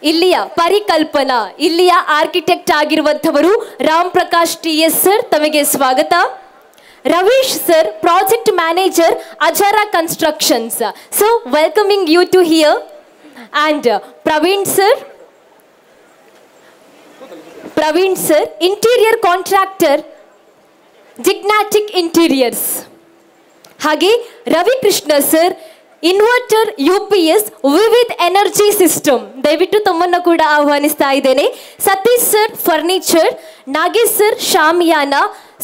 ಇಲ್ಲಿಯ ಪರಿಕಲ್ಪನಾ ಇಲ್ಲಿಯ ಆರ್ಕಿಟೆಕ್ಟ್ ಆಗಿರುವಂಥವರು ರಾಮ್ ಪ್ರಕಾಶ್ TS ಸರ್, ತಮಗೆ ಸ್ವಾಗತ. Ravish sir, project manager Ajara constructions, so welcoming you to here. And Praveen sir, interior contractor Jignatic interiors. ಹಾಗೆ Ravikrishna sir, inverter UPS Vividha energy system, ದಯವಿಟ್ಟು ತಮ್ಮನ್ನು ಕೂಡ ಆಹ್ವಾನಿಸ್ತಾ ಇದ್ದೇನೆ. Satish sir, furniture. Nagesh sir, ಶಾಮಿಯಾನ.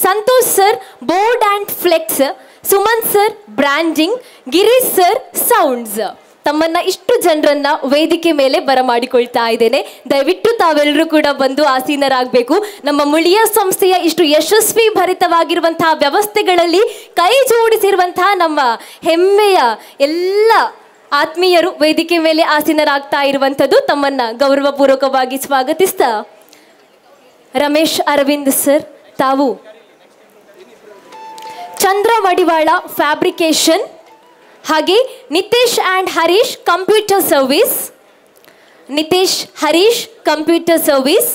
Santosh sir, board and flex. Suman sir, branding. Girish sir, sounds. ತಮ್ಮನ್ನ ಇಷ್ಟು ಜನರನ್ನ ವೇದಿಕೆ ಮೇಲೆ ಬರಮಾಡಿಕೊಳ್ತಾ ಇದ್ದೇನೆ. ದಯವಿಟ್ಟು ತಾವೆಲ್ಲರೂ ಕೂಡ ಬಂದು ಆಸೀನರಾಗಬೇಕು. ನಮ್ಮ ಮುಳಿಯ ಸಂಸ್ಥೆಯ ಇಷ್ಟು ಯಶಸ್ವಿ ಭರಿತವಾಗಿರುವಂತಹ ವ್ಯವಸ್ಥೆಗಳಲ್ಲಿ ಕೈ ಜೋಡಿಸಿರುವಂತಹ ನಮ್ಮ ಹೆಮ್ಮೆಯ ಎಲ್ಲ ಆತ್ಮೀಯರು ವೇದಿಕೆ ಮೇಲೆ ಆಸೀನರಾಗ್ತಾ ಇರುವಂಥದ್ದು. ತಮ್ಮನ್ನ ಗೌರವಪೂರ್ವಕವಾಗಿ ಸ್ವಾಗತಿಸ್ತಾ, ರಮೇಶ್ ಅರವಿಂದ್ ಸರ್, ತಾವು ಚಂದ್ರ ಮಡಿವಾಳ ಫ್ಯಾಬ್ರಿಕೇಶನ್, ಹಾಗೆ Nitesh and Harish computer service. Nitesh, Harish computer service.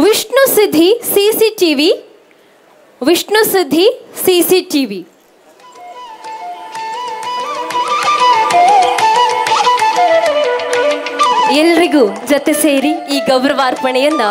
Vishnu ಸಿದ್ಧಿ CCTV. ವಿಷ್ಣು ಸಿದ್ಧಿ CCTV. ಎಲ್ರಿಗೂ ಜೊತೆ ಸೇರಿ ಈ ಗೌರವಾರ್ಪಣೆಯನ್ನ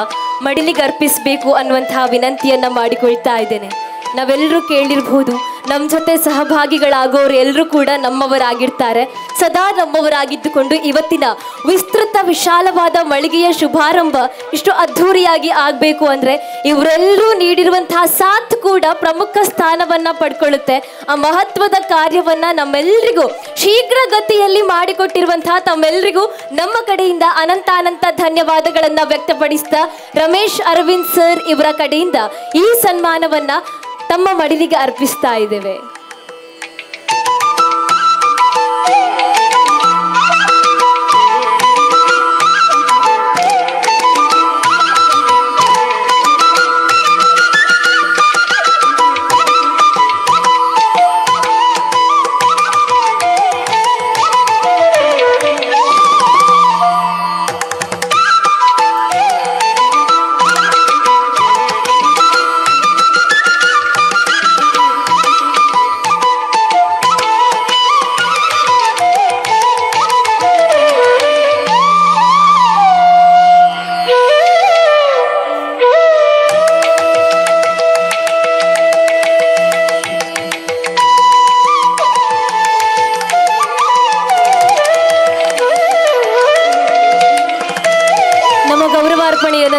ಮಡಿಲಿಗೆ ಅರ್ಪಿಸಬೇಕು ಅನ್ನುವಂತಹ ವಿನಂತಿಯನ್ನ ಮಾಡಿಕೊಳ್ತಾ ಇದ್ದೇನೆ. ನಾವೆಲ್ಲರೂ ಕೇಳಿರ್ಬೋದು, ನಮ್ಮ ಜೊತೆ ಸಹಭಾಗಿಗಳಾಗೋರು ಎಲ್ಲರೂ ಕೂಡ ನಮ್ಮವರಾಗಿರ್ತಾರೆ. ಸದಾ ನಮ್ಮವರಾಗಿದ್ದುಕೊಂಡು ಇವತ್ತಿನ ವಿಸ್ತೃತ ವಿಶಾಲವಾದ ಮಳಿಗೆಯ ಶುಭಾರಂಭ ಇಷ್ಟು ಅದ್ಧೂರಿಯಾಗಿ ಆಗಬೇಕು ಅಂದರೆ ಇವರೆಲ್ಲರೂ ನೀಡಿರುವಂತಹ ಸಾಥ್ ಕೂಡ ಪ್ರಮುಖ ಸ್ಥಾನವನ್ನು ಪಡ್ಕೊಳ್ಳುತ್ತೆ. ಆ ಮಹತ್ವದ ಕಾರ್ಯವನ್ನು ನಮ್ಮೆಲ್ಲರಿಗೂ ಶೀಘ್ರಗತಿಯಲ್ಲಿ ಮಾಡಿಕೊಟ್ಟಿರುವಂತಹ ತಮ್ಮೆಲ್ಲರಿಗೂ ನಮ್ಮ ಕಡೆಯಿಂದ ಅನಂತ ಧನ್ಯವಾದಗಳನ್ನು ವ್ಯಕ್ತಪಡಿಸ್ತಾ, ರಮೇಶ್ ಅರವಿಂದ್ ಸರ್ ಇವರ ಕಡೆಯಿಂದ ಈ ಸನ್ಮಾನವನ್ನು ತಮ್ಮ ಮಡಿಲಿಗೆ ಅರ್ಪಿಸ್ತಾ ಇದ್ದೇವೆ.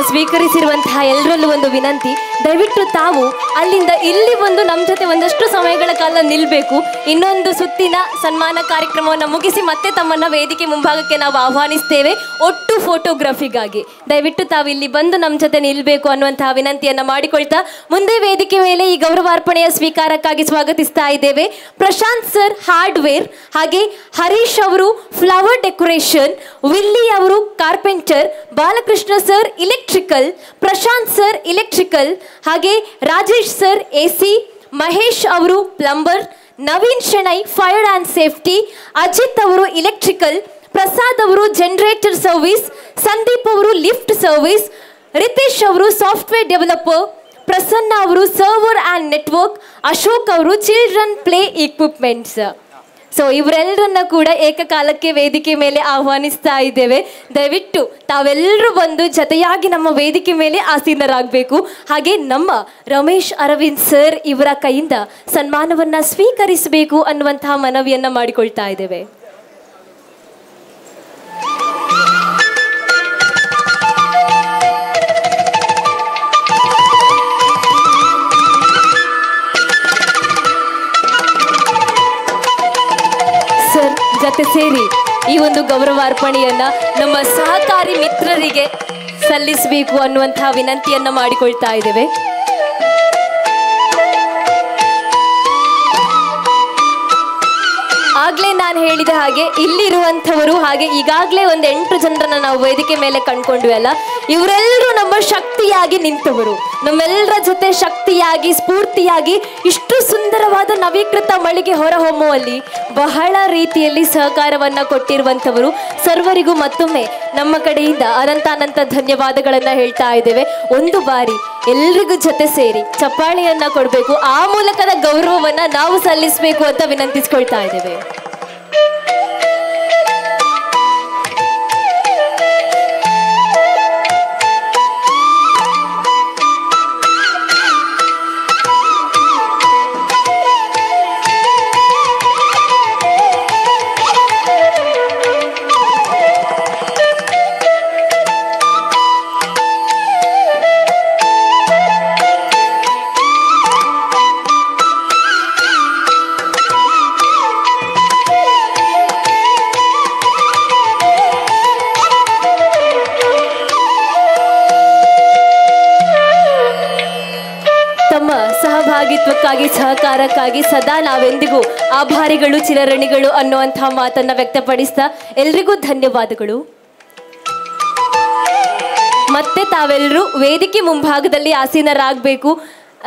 ಸ್ವೀಕರಿಸಿರುವಂತಹ ಎಲ್ಲರಲ್ಲೂ ಒಂದು ವಿನಂತಿ, ದಯವಿಟ್ಟು ತಾವು ಅಲ್ಲಿಂದ ಇಲ್ಲಿ ಬಂದು ನಮ್ಮ ಜೊತೆ ಒಂದಷ್ಟು ಸಮಯಗಳ ಕಾಲ ನಿಲ್ಲಬೇಕು. ಇನ್ನೊಂದು ಸುತ್ತಿನ ಸನ್ಮಾನ ಕಾರ್ಯಕ್ರಮವನ್ನು ಮುಗಿಸಿ ಮತ್ತೆ ತಮ್ಮನ್ನು ವೇದಿಕೆ ಮುಂಭಾಗಕ್ಕೆ ನಾವು ಆಹ್ವಾನಿಸ್ತೇವೆ ಒಟ್ಟು ಫೋಟೋಗ್ರಫಿಗಾಗಿ. ದಯವಿಟ್ಟು ತಾವು ಇಲ್ಲಿ ಬಂದು ನಮ್ಮ ಜೊತೆ ನಿಲ್ಲಬೇಕು ಅನ್ನುವಂತಹ ವಿನಂತಿಯನ್ನು ಮಾಡಿಕೊಳ್ತಾ ಮುಂದೆ ವೇದಿಕೆ ಮೇಲೆ ಈ ಗೌರವಾರ್ಪಣೆಯ ಸ್ವೀಕಾರಕ್ಕಾಗಿ ಸ್ವಾಗತಿಸ್ತಾ ಇದ್ದೇವೆ. ಪ್ರಶಾಂತ್ ಸರ್ ಹಾರ್ಡ್ವೇರ್, ಹಾಗೆ ಹರೀಶ್ ಅವರು ಫ್ಲವರ್ ಡೆಕೋರೇಷನ್, ವಿಲ್ಲಿ ಅವರು carpenter, Balakrishna sir electrical, Prashant sir electrical, ಹಾಗೆ ರಾಜೇಶ್ ಸರ್ AC, ಮಹೇಶ್ ಅವರು plumber, Naveen Shenoy fire and safety, Ajit ಅವರು ಇಲೆಕ್ಟ್ರಿಕಲ್, ಪ್ರಸಾದ್ ಅವರು ಜನರೇಟರ್ ಸರ್ವಿಸ್, ಸಂದೀಪ್ ಅವರು ಲಿಫ್ಟ್ ಸರ್ವಿಸ್, ರಿತೇಶ್ ಅವರು ಸಾಫ್ಟ್ವೇರ್ ಡೆವಲಪರ್, ಪ್ರಸನ್ನ ಅವರು ಸರ್ವರ್ ಆ್ಯಂಡ್ ನೆಟ್ವರ್ಕ್, ಅಶೋಕ್ ಅವರು ಚಿಲ್ಡ್ರನ್ ಪ್ಲೇ ಇಕ್ವಿಪ್ಮೆಂಟ್ಸ್. ಸೊ ಇವರೆಲ್ಲರನ್ನ ಕೂಡ ಏಕಕಾಲಕ್ಕೆ ವೇದಿಕೆ ಮೇಲೆ ಆಹ್ವಾನಿಸ್ತಾ ಇದ್ದೇವೆ. ದಯವಿಟ್ಟು ತಾವೆಲ್ಲರೂ ಬಂದು ಜೊತೆಯಾಗಿ ನಮ್ಮ ವೇದಿಕೆ ಮೇಲೆ ಆಸೀನರಾಗಬೇಕು. ಹಾಗೆ ನಮ್ಮ ರಮೇಶ್ ಅರವಿಂದ್ ಸರ್ ಇವರ ಕೈಯಿಂದ ಸನ್ಮಾನವನ್ನು ಸ್ವೀಕರಿಸಬೇಕು ಅನ್ನುವಂತಹ ಮನವಿಯನ್ನು ಮಾಡಿಕೊಳ್ತಾ ಇದ್ದೇವೆ. ಜೊತೆ ಸೇರಿ ಈ ಒಂದು ಗೌರವಾರ್ಪಣೆಯನ್ನ ನಮ್ಮ ಸಹಕಾರಿ ಮಿತ್ರರಿಗೆ ಸಲ್ಲಿಸಬೇಕು ಅನ್ನುವಂತಹ ವಿನಂತಿಯನ್ನ ಮಾಡಿಕೊಳ್ತಾ ಇದ್ದೇವೆ. ಆಗ್ಲೇ ನಾನು ಹೇಳಿದ ಹಾಗೆ ಇಲ್ಲಿರುವಂಥವರು ಹಾಗೆ ಈಗಾಗಲೇ ಒಂದು 8 ಜನರನ್ನ ನಾವು ವೇದಿಕೆ ಮೇಲೆ ಕಂಡ್ಕೊಂಡ್ವಿ ಅಲ್ಲ, ಇವರೆಲ್ಲರೂ ನಮ್ಮ ಶಕ್ತಿಯಾಗಿ ನಿಂತವರು, ನಮ್ಮೆಲ್ಲರ ಜೊತೆ ಶಕ್ತಿಯಾಗಿ ಸ್ಫೂರ್ತಿಯಾಗಿ ಇಷ್ಟು ಸುಂದರವಾದ ನವೀಕೃತ ಮಳಿಗೆ ಹೊರಹೊಮ್ಮುವಲ್ಲಿ ಬಹಳ ರೀತಿಯಲ್ಲಿ ಸಹಕಾರವನ್ನ ಕೊಟ್ಟಿರುವಂಥವರು. ಸರ್ವರಿಗೂ ಮತ್ತೊಮ್ಮೆ ನಮ್ಮ ಕಡೆಯಿಂದ ಅನಂತಾನಂತ ಧನ್ಯವಾದಗಳನ್ನ ಹೇಳ್ತಾ ಇದ್ದೇವೆ. ಒಂದು ಬಾರಿ ಎಲ್ರಿಗೂ ಜೊತೆ ಸೇರಿ ಚಪ್ಪಾಳೆಯನ್ನ ಕೊಡಬೇಕು, ಆ ಮೂಲಕದ ಗೌರವವನ್ನ ನಾವು ಸಲ್ಲಿಸಬೇಕು ಅಂತ ವಿನಂತಿಸ್ಕೊಳ್ತಾ ಇದ್ದೇವೆ. ಸಹಭಾಗಿತ್ವಕ್ಕಾಗಿ ಸಹಕಾರಕ್ಕಾಗಿ ಸದಾ ನಾವೆಂದಿಗೂ ಆಭಾರಿಗಳು ಚಿರಋಣಿಗಳು ಅನ್ನುವಂತಹ ಮಾತನ್ನ ವ್ಯಕ್ತಪಡಿಸ್ತಾ ಎಲ್ರಿಗೂ ಧನ್ಯವಾದಗಳು. ಮತ್ತೆ ತಾವೆಲ್ಲರೂ ವೇದಿಕೆ ಮುಂಭಾಗದಲ್ಲಿ ಆಸೀನರಾಗಬೇಕು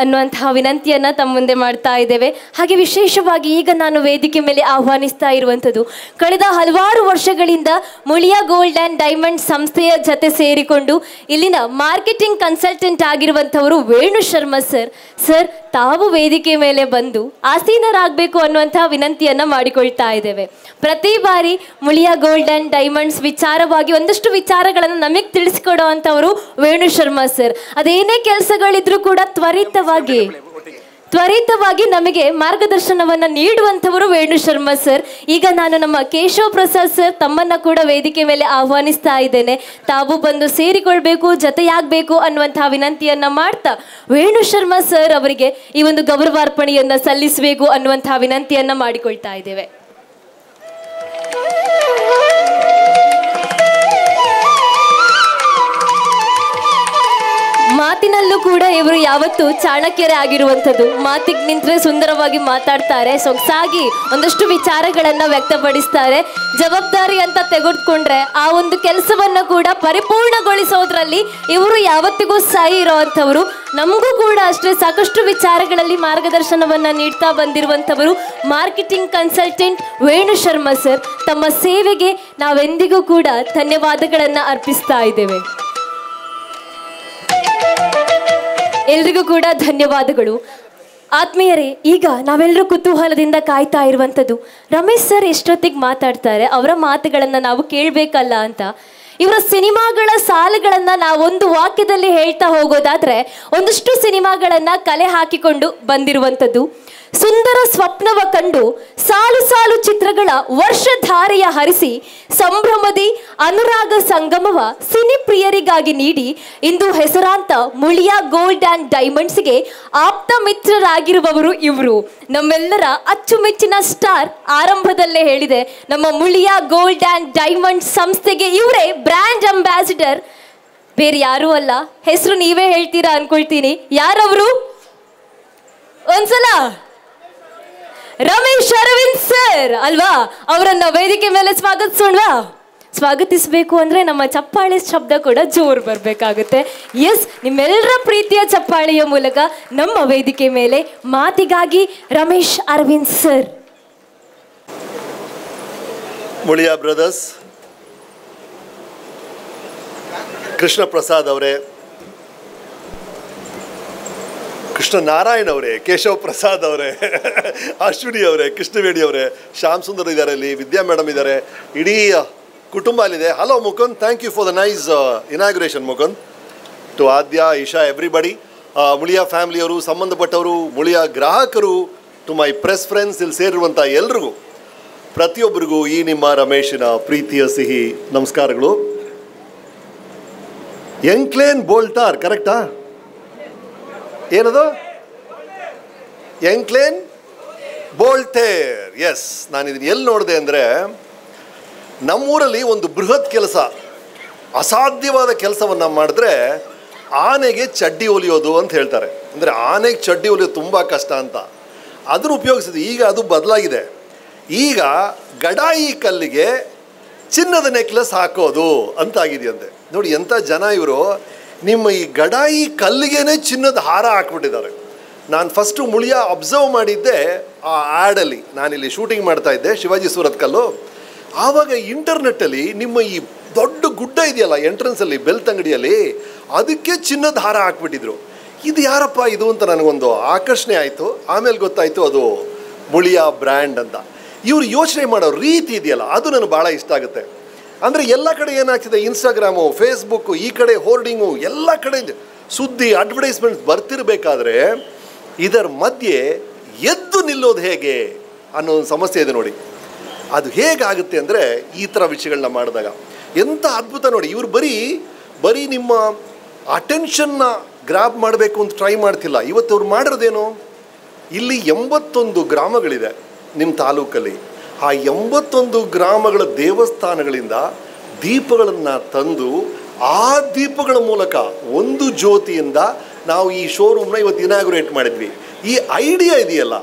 ಅನ್ನುವಂತಹ ವಿನಂತಿಯನ್ನ ತಮ್ಮ ಮುಂದೆ ಮಾಡ್ತಾ ಇದ್ದೇವೆ. ಹಾಗೆ ವಿಶೇಷವಾಗಿ ಈಗ ನಾನು ವೇದಿಕೆ ಮೇಲೆ ಆಹ್ವಾನಿಸ್ತಾ ಇರುವಂಥದ್ದು, ಕಳೆದ ಹಲವಾರು ವರ್ಷಗಳಿಂದ ಮುಳಿಯಾ ಗೋಲ್ಡ್ ಆ್ಯಂಡ್ ಡೈಮಂಡ್ ಸಂಸ್ಥೆಯ ಜೊತೆ ಸೇರಿಕೊಂಡು ಇಲ್ಲಿನ ಮಾರ್ಕೆಟಿಂಗ್ ಕನ್ಸಲ್ಟೆಂಟ್ ಆಗಿರುವಂಥವರು ವೇಣು ಶರ್ಮಾ ಸರ್. ಸರ್, ತಾವು ವೇದಿಕೆ ಮೇಲೆ ಬಂದು ಆಸೀನರಾಗಬೇಕು ಅನ್ನುವಂತಹ ವಿನಂತಿಯನ್ನ ಮಾಡಿಕೊಳ್ತಾ ಇದ್ದೇವೆ. ಪ್ರತಿ ಬಾರಿ ಮುಳಿಯಾ ಗೋಲ್ಡ್ ಆ್ಯಂಡ್ ಡೈಮಂಡ್ಸ್ ವಿಚಾರವಾಗಿ ಒಂದಷ್ಟು ವಿಚಾರಗಳನ್ನು ನಮಗೆ ತಿಳಿಸ್ಕೊಡೋ ಅಂಥವರು ವೇಣು ಶರ್ಮಾ ಸರ್. ಅದೇನೇ ಕೆಲಸಗಳಿದ್ರೂ ಕೂಡ ತ್ವರಿತವಾಗಿ ನಮಗೆ ಮಾರ್ಗದರ್ಶನವನ್ನ ನೀಡುವಂಥವರು ವೇಣು ಶರ್ಮಾ ಸರ್. ಈಗ ನಾನು ನಮ್ಮ ಕೇಶವ್ ಪ್ರಸಾದ್ ಸರ್ ತಮ್ಮನ್ನ ಕೂಡ ವೇದಿಕೆ ಮೇಲೆ ಆಹ್ವಾನಿಸ್ತಾ ಇದ್ದೇನೆ. ತಾವು ಬಂದು ಸೇರಿಕೊಳ್ಬೇಕು, ಜೊತೆಯಾಗಬೇಕು ಅನ್ನುವಂತಹ ವಿನಂತಿಯನ್ನ ಮಾಡ್ತಾ ವೇಣು ಶರ್ಮಾ ಸರ್ ಅವರಿಗೆ ಈ ಒಂದು ಗೌರವಾರ್ಪಣೆಯನ್ನ ಸಲ್ಲಿಸಬೇಕು ಅನ್ನುವಂತಹ ವಿನಂತಿಯನ್ನ ಮಾಡಿಕೊಳ್ತಾ ಇದ್ದೇವೆ. ಮಾತಿನಲ್ಲೂ ಕೂಡ ಇವರು ಯಾವತ್ತೂ ಚಾಣಕ್ಯರೇ ಆಗಿರುವಂಥದ್ದು. ಮಾತಿಗೆ ನಿಂತರೆ ಸುಂದರವಾಗಿ ಮಾತಾಡ್ತಾರೆ, ಸೊಗಸಾಗಿ ಒಂದಷ್ಟು ವಿಚಾರಗಳನ್ನ ವ್ಯಕ್ತಪಡಿಸ್ತಾರೆ. ಜವಾಬ್ದಾರಿ ಅಂತ ತೆಗೆದುಕೊಂಡ್ರೆ ಆ ಒಂದು ಕೆಲಸವನ್ನ ಕೂಡ ಪರಿಪೂರ್ಣಗೊಳಿಸೋದ್ರಲ್ಲಿ ಇವರು ಯಾವತ್ತಿಗೂ ಸಹಿ ಇರೋವಂಥವ್ರು. ನಮಗೂ ಕೂಡ ಅಷ್ಟೇ ಸಾಕಷ್ಟು ವಿಚಾರಗಳಲ್ಲಿ ಮಾರ್ಗದರ್ಶನವನ್ನ ನೀಡ್ತಾ ಬಂದಿರುವಂಥವರು marketing consultant Venu Sharma sir. ತಮ್ಮ ಸೇವೆಗೆ ನಾವೆಂದಿಗೂ ಕೂಡ ಧನ್ಯವಾದಗಳನ್ನ ಅರ್ಪಿಸ್ತಾ ಇದ್ದೇವೆ. ಎಲ್ರಿಗೂ ಕೂಡ ಧನ್ಯವಾದಗಳು. ಆತ್ಮೀಯರೇ, ಈಗ ನಾವೆಲ್ಲರೂ ಕುತೂಹಲದಿಂದ ಕಾಯ್ತಾ ಇರುವಂಥದ್ದು ರಮೇಶ್ ಸರ್ ಎಷ್ಟೊತ್ತಿಗೆ ಮಾತಾಡ್ತಾರೆ, ಅವರ ಮಾತುಗಳನ್ನು ನಾವು ಕೇಳಬೇಕಲ್ಲ ಅಂತ. ಇವರ ಸಿನಿಮಾಗಳ ಸಾಲುಗಳನ್ನು ನಾವೊಂದು ವಾಕ್ಯದಲ್ಲಿ ಹೇಳ್ತಾ ಹೋಗೋದಾದ್ರೆ ಒಂದಷ್ಟು ಸಿನಿಮಾಗಳನ್ನು ಕಲೆ ಹಾಕಿಕೊಂಡು ಬಂದಿರುವಂಥದ್ದು. ಸುಂದರ ಸ್ವಪ್ನವ ಕಂಡು ಸಾಲು ಸಾಲು ಚಿತ್ರಗಳ ವರ್ಷಧಾರೆಯ ಹರಿಸಿ ಸಂಭ್ರಮದಿ ಅನುರಾಗ ಸಂಗಮವ ಸಿನಿ ಪ್ರಿಯರಿಗಾಗಿ ನೀಡಿ ಇಂದು ಹೆಸರಾಂತ ಮುಳಿಯಾ ಗೋಲ್ಡ್ ಆ್ಯಂಡ್ ಡೈಮಂಡ್ಸ್ಗೆ ಆಪ್ತ ಮಿತ್ರರಾಗಿರುವವರು ಇವರು. ನಮ್ಮೆಲ್ಲರ ಅಚ್ಚುಮೆಚ್ಚಿನ ಸ್ಟಾರ್ ಆರಂಭದಲ್ಲೇ ಹೇಳಿದೆ, ನಮ್ಮ ಮುಳಿಯಾ ಗೋಲ್ಡ್ ಆ್ಯಂಡ್ ಡೈಮಂಡ್ ಸಂಸ್ಥೆಗೆ ಇವರೇ ಬ್ರ್ಯಾಂಡ್ ಅಂಬಾಸಿಡರ್. ಬೇರೆ ಯಾರೂ ಅಲ್ಲ, ಹೆಸರು ನೀವೇ ಹೇಳ್ತೀರಾ ಅನ್ಕೊಳ್ತೀನಿ. ಯಾರವರು? ಒಂದ್ಸಲ ರಮೇಶ್ ಅರವಿಂದ್ ಸರ್ ಅಲ್ವಾ? ಅವರನ್ನ ವೇದಿಕೆ ಮೇಲೆ ಸ್ವಾಗತಿಸೋಣವಾ? ಸ್ವಾಗತಿಸಬೇಕು ಅಂದ್ರೆ ನಮ್ಮ ಚಪ್ಪಾಳೆ ಶಬ್ದ ಕೂಡ ಜೋರು ಬರಬೇಕಾಗುತ್ತೆ. ಎಸ್, ನಿಮ್ಮೆಲ್ಲರ ಪ್ರೀತಿಯ ಚಪ್ಪಾಳೆಯ ಮೂಲಕ ನಮ್ಮ ವೇದಿಕೆ ಮೇಲೆ ಮಾತಿಗಾಗಿ ರಮೇಶ್ ಅರವಿಂದ್ ಸರ್. ಮುಳಿಯಾ ಬ್ರದರ್ಸ್, ಕೃಷ್ಣ ಪ್ರಸಾದ್ ಅವರೇ, ಕೃಷ್ಣ ನಾರಾಯಣ್ ಅವರೇ, ಕೇಶವ್ ಪ್ರಸಾದ್ ಅವರೇ, ಅಶ್ವಿನಿ ಅವರೇ, ಕೃಷ್ಣವೇಣಿ ಅವರೇ, ಶ್ಯಾಮ್ ಸುಂದರ್ ಇದ್ದಾರೆ, ಇಲ್ಲಿ ವಿದ್ಯಾ ಮೇಡಮ್ ಇದ್ದಾರೆ, ಇಡೀ ಕುಟುಂಬ ಅಲ್ಲಿದೆ. Hello Mukund, thank you for the nice inauguration Mukund. To Adya, Isha, everybody, Muliya ಫ್ಯಾಮಿಲಿಯವರು, ಸಂಬಂಧಪಟ್ಟವರು, ಮುಳಿಯಾ ಗ್ರಾಹಕರು, ಟು ಮೈ ಪ್ರೆಸ್ ಫ್ರೆಂಡ್ಸ್, ಇಲ್ಲಿ ಸೇರಿರುವಂಥ ಎಲ್ರಿಗೂ, ಪ್ರತಿಯೊಬ್ಬರಿಗೂ ಈ ನಿಮ್ಮ ರಮೇಶಿನ ಪ್ರೀತಿಯ ಸಿಹಿ ನಮಸ್ಕಾರಗಳು. ಎಂಕ್ಲೇನ್ ಬೋಲ್ಟಾರ್, ಕರೆಕ್ಟಾ? ಏನದು? ಎಂಕ್ಲೇನ್ ಬೋಲ್ಟೇರ್. ಎಸ್, ನಾನು ಇದನ್ನು ಎಲ್ಲಿ ನೋಡಿದೆ ಅಂದರೆ, ನಮ್ಮೂರಲ್ಲಿ ಒಂದು ಬೃಹತ್ ಕೆಲಸ, ಅಸಾಧ್ಯವಾದ ಕೆಲಸವನ್ನು ಮಾಡಿದ್ರೆ ಆನೆಗೆ ಚಡ್ಡಿ ಹೊಲಿಯೋದು ಅಂತ ಹೇಳ್ತಾರೆ. ಅಂದರೆ ಆನೆಗೆ ಚಡ್ಡಿ ಹೊಲಿಯೋದು ತುಂಬ ಕಷ್ಟ ಅಂತ. ಅದನ್ನು ಉಪಯೋಗಿಸಿದ್ವಿ. ಈಗ ಅದು ಬದಲಾಗಿದೆ. ಈಗ ಗಡಾಯಿ ಕಲ್ಲಿಗೆ ಚಿನ್ನದ ನೆಕ್ಲೆಸ್ ಹಾಕೋದು ಅಂತಾಗಿದೆಯಂತೆ. ನೋಡಿ ಎಂಥ ಜನ ಇವರು, ನಿಮ್ಮ ಈ ಗಡಾಯಿ ಕಲ್ಲಿಗೇನೆ ಚಿನ್ನದ ಹಾರ ಹಾಕ್ಬಿಟ್ಟಿದ್ದಾರೆ. ನಾನು ಫಸ್ಟು ಮುಳಿಯ ಅಬ್ಸರ್ವ್ ಮಾಡಿದ್ದೆ ಆ ಆ್ಯಡಲ್ಲಿ, ನಾನಿಲ್ಲಿ ಶೂಟಿಂಗ್ ಮಾಡ್ತಾ ಇದ್ದೆ ಶಿವಾಜಿ ಸೂರತ್ಕಲ್ಲು. ಆವಾಗ ಇಂಟರ್ನೆಟ್ಟಲ್ಲಿ ನಿಮ್ಮ ಈ ದೊಡ್ಡ ಗುಡ್ಡ ಇದೆಯಲ್ಲ ಎಂಟ್ರೆನ್ಸಲ್ಲಿ ಬೆಳ್ತಂಗಡಿಯಲ್ಲಿ, ಅದಕ್ಕೆ ಚಿನ್ನದ ಹಾರ ಹಾಕ್ಬಿಟ್ಟಿದ್ರು. ಇದು ಯಾರಪ್ಪ ಇದು ಅಂತ ನನಗೊಂದು ಆಕರ್ಷಣೆ ಆಯಿತು. ಆಮೇಲೆ ಗೊತ್ತಾಯಿತು ಅದು ಮುಳಿಯ ಬ್ರ್ಯಾಂಡ್ ಅಂತ. ಇವರು ಯೋಚನೆ ಮಾಡೋ ರೀತಿ ಇದೆಯಲ್ಲ ಅದು ನನಗೆ ಭಾಳ ಇಷ್ಟ ಆಗುತ್ತೆ. ಅಂದರೆ ಎಲ್ಲ ಕಡೆ ಏನಾಗ್ತಿದೆ, ಇನ್ಸ್ಟಾಗ್ರಾಮು, ಫೇಸ್ಬುಕ್ಕು, ಈ ಕಡೆ ಹೋರ್ಡಿಂಗು, ಎಲ್ಲ ಕಡೆ ಸುದ್ದಿ ಅಡ್ವರ್ಟೈಸ್ಮೆಂಟ್ಸ್ ಬರ್ತಿರ್ಬೇಕಾದ್ರೆ ಇದರ ಮಧ್ಯೆ ಎದ್ದು ನಿಲ್ಲೋದು ಹೇಗೆ ಅನ್ನೋ ಒಂದು ಸಮಸ್ಯೆ ಇದೆ ನೋಡಿ. ಅದು ಹೇಗಾಗುತ್ತೆ ಅಂದರೆ ಈ ಥರ ವಿಷಯಗಳನ್ನ ಮಾಡಿದಾಗ ಎಂಥ ಅದ್ಭುತ ನೋಡಿ. ಇವರು ಬರೀ ನಿಮ್ಮ ಅಟೆನ್ಷನ್ನ ಗ್ರಾಬ್ ಮಾಡಬೇಕು ಅಂತ ಟ್ರೈ ಮಾಡ್ತಿಲ್ಲ. ಇವತ್ತು ಅವ್ರು ಮಾಡಿರೋದೇನು, ಇಲ್ಲಿ 81 ಗ್ರಾಮಗಳಿದೆ ನಿಮ್ಮ ತಾಲೂಕಲ್ಲಿ. ಆ 81 ಗ್ರಾಮಗಳ ದೇವಸ್ಥಾನಗಳಿಂದ ದೀಪಗಳನ್ನು ತಂದು ಆ ದೀಪಗಳ ಮೂಲಕ ಒಂದು ಜ್ಯೋತಿಯಿಂದ ನಾವು ಈ ಶೋರೂಮ್ನ ಇವತ್ತು ಇನಾಗ್ರೇಟ್ ಮಾಡಿದ್ವಿ. ಈ ಐಡಿಯಾ ಇದೆಯಲ್ಲ,